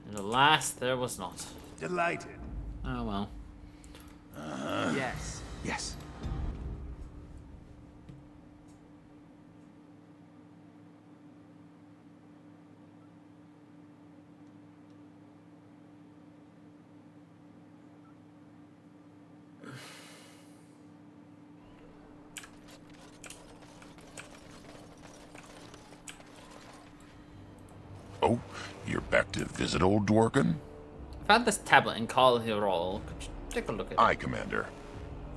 And alas, there was not. Delighted. Oh well. Yes. Yes. Oh, you're back to visit old Dworkin? I found this tablet in Call Roll. Could you take a look at it? Aye, Commander.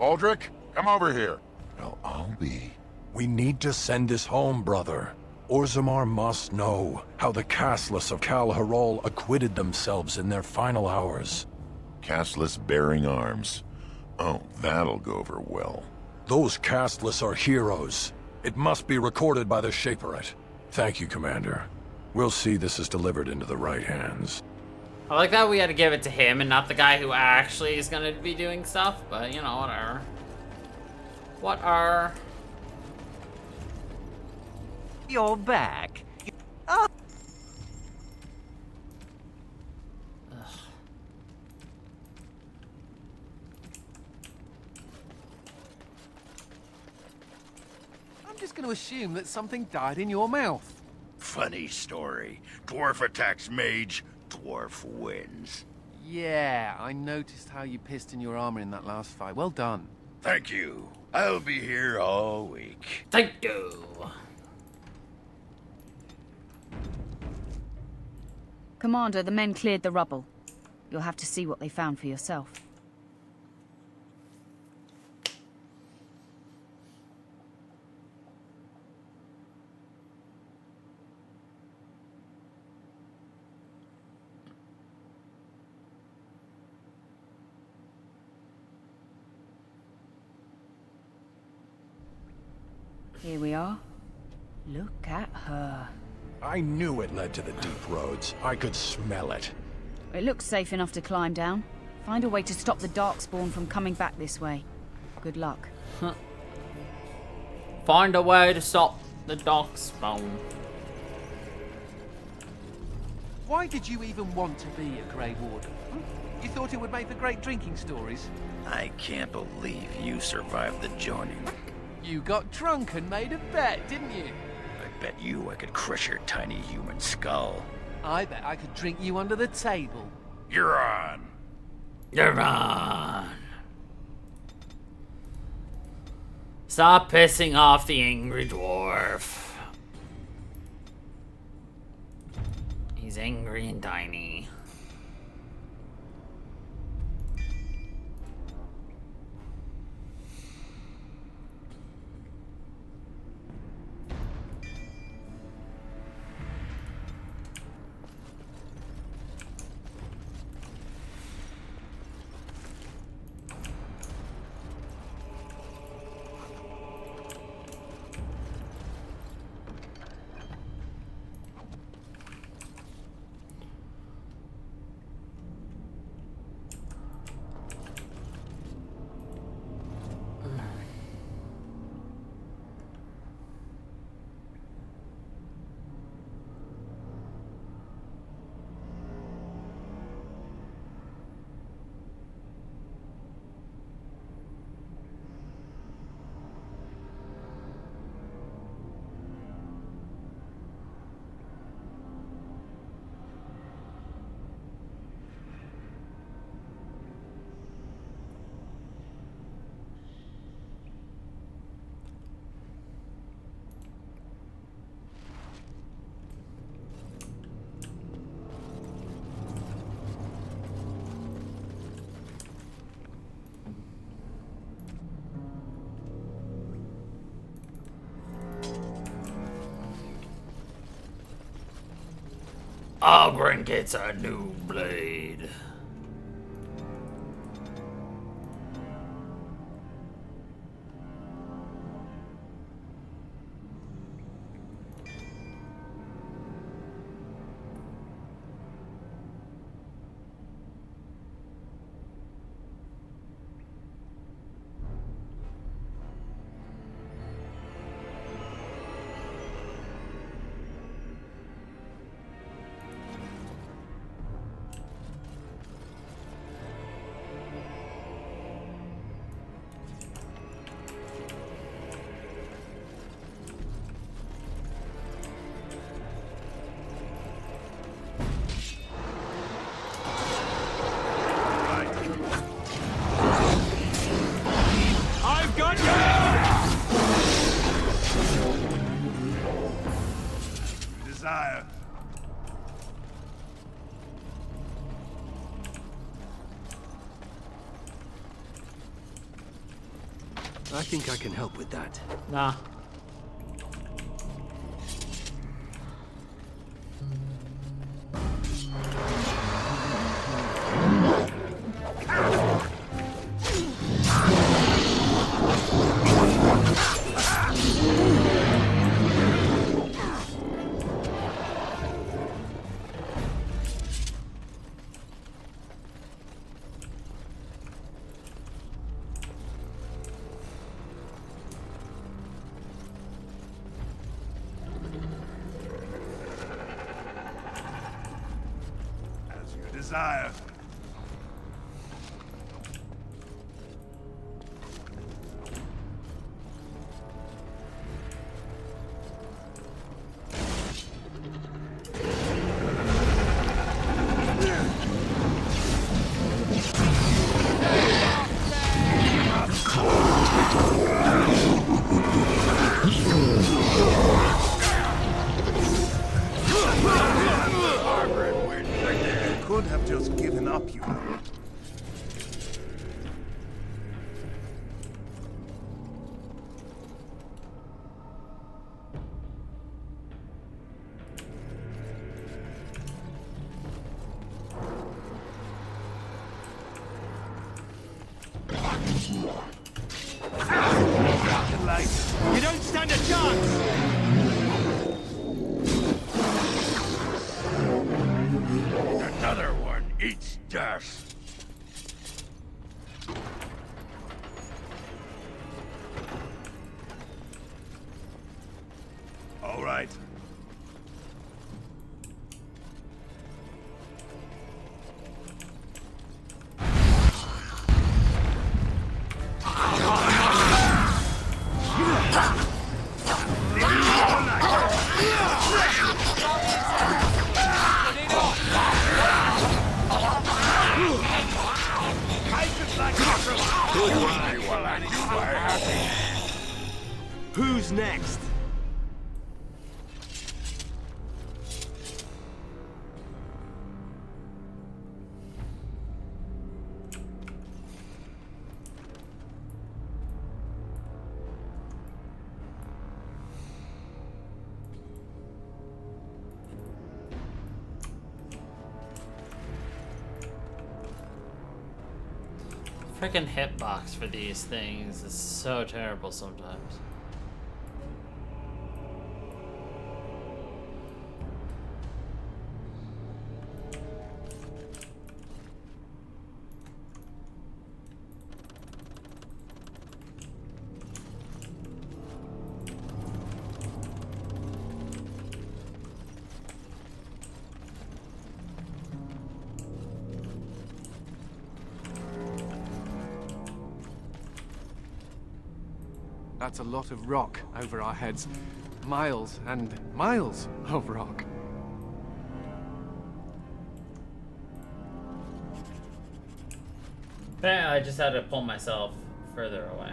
Baldric, come over here. Well, I'll be. We need to send this home, brother. Orzammar must know how the castless of Kal Harol acquitted themselves in their final hours. Castless bearing arms. Oh, that'll go over well. Those castless are heroes. It must be recorded by the Shaperate. Thank you, Commander. We'll see this is delivered into the right hands. I like that we had to give it to him and not the guy who actually is going to be doing stuff, but you know, whatever. What are... You're back. I'm just going to assume that something died in your mouth. Funny story. Dwarf attacks mage, dwarf wins. Yeah, I noticed how you pissed in your armor in that last fight. Well done. Thank you. I'll be here all week. Thank you. Commander, the men cleared the rubble. You'll have to see what they found for yourself. Here we are. Look at her. I knew it led to the deep roads. I could smell it. It looks safe enough to climb down. Find a way to stop the Darkspawn from coming back this way. Good luck. Find a way to stop the Darkspawn. Why did you even want to be a Grey Warden? You thought it would make for great drinking stories? I can't believe you survived the joining. You got drunk and made a bet, didn't you? I bet you I could crush your tiny human skull. I bet I could drink you under the table. You're on. You're on. Stop pissing off the angry dwarf. He's angry and tiny. Ogren gets a new blade. Desire. I think I can help with that. Nah. Desire. Margaret wins. could have just given up, you know. You don't stand a chance! Another one eats dust. All right. Who's next? Freaking hitbox for these things is so terrible sometimes. That's a lot of rock over our heads. Miles and miles of rock. Apparently I just had to pull myself further away.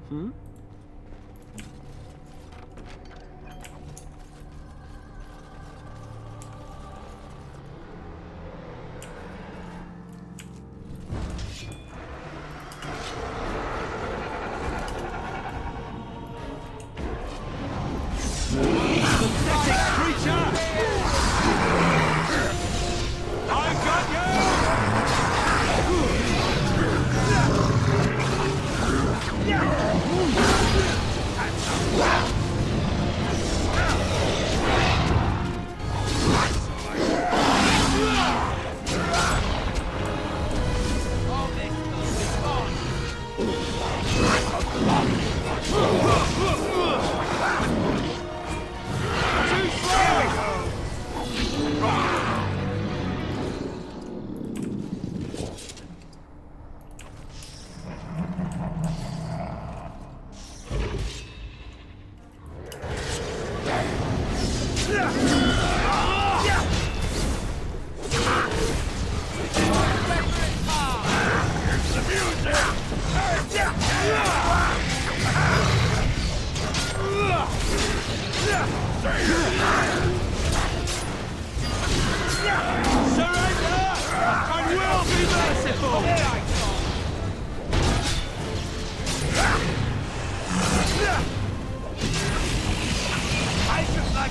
Hmm?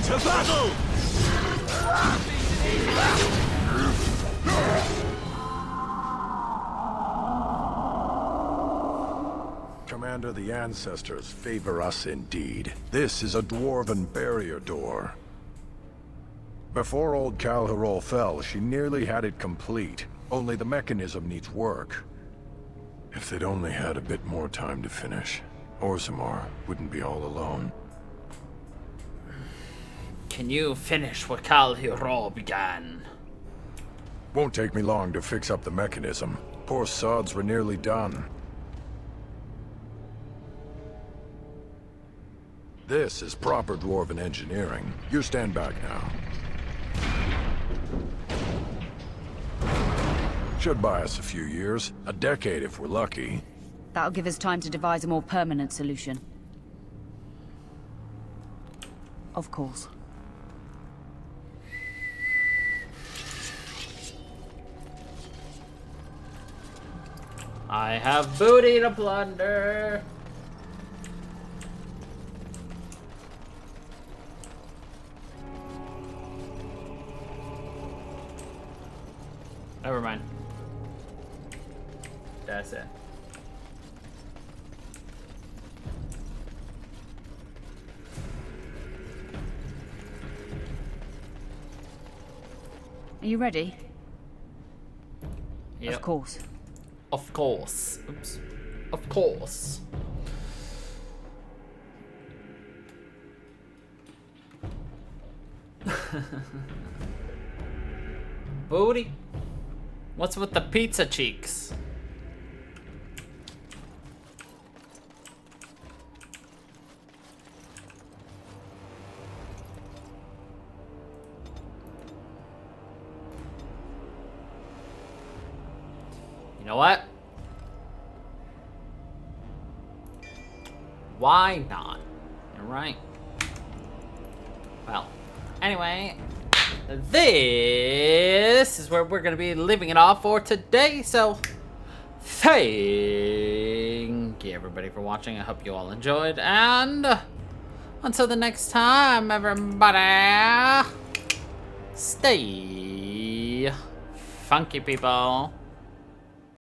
To battle! Commander, the ancestors favor us indeed. This is a dwarven barrier door. Before old Calherol fell, she nearly had it complete. Only the mechanism needs work. If they'd only had a bit more time to finish, Orzammar wouldn't be all alone. Can you finish what Calherol began? Won't take me long to fix up the mechanism. Poor sods were nearly done. This is proper dwarven engineering. You stand back now. Should buy us a few years. A decade if we're lucky. That'll give us time to devise a more permanent solution. Of course. I have booty to plunder. Never mind. That's it. Are you ready? Yep. Of course. Of course. Oops. Of course. Booty? What's with the pizza cheeks? You know what? Why not? You're right. Well, anyway, this is where we're going to be leaving it off for today. So, thank you everybody for watching. I hope you all enjoyed. And until the next time, everybody, stay funky, people.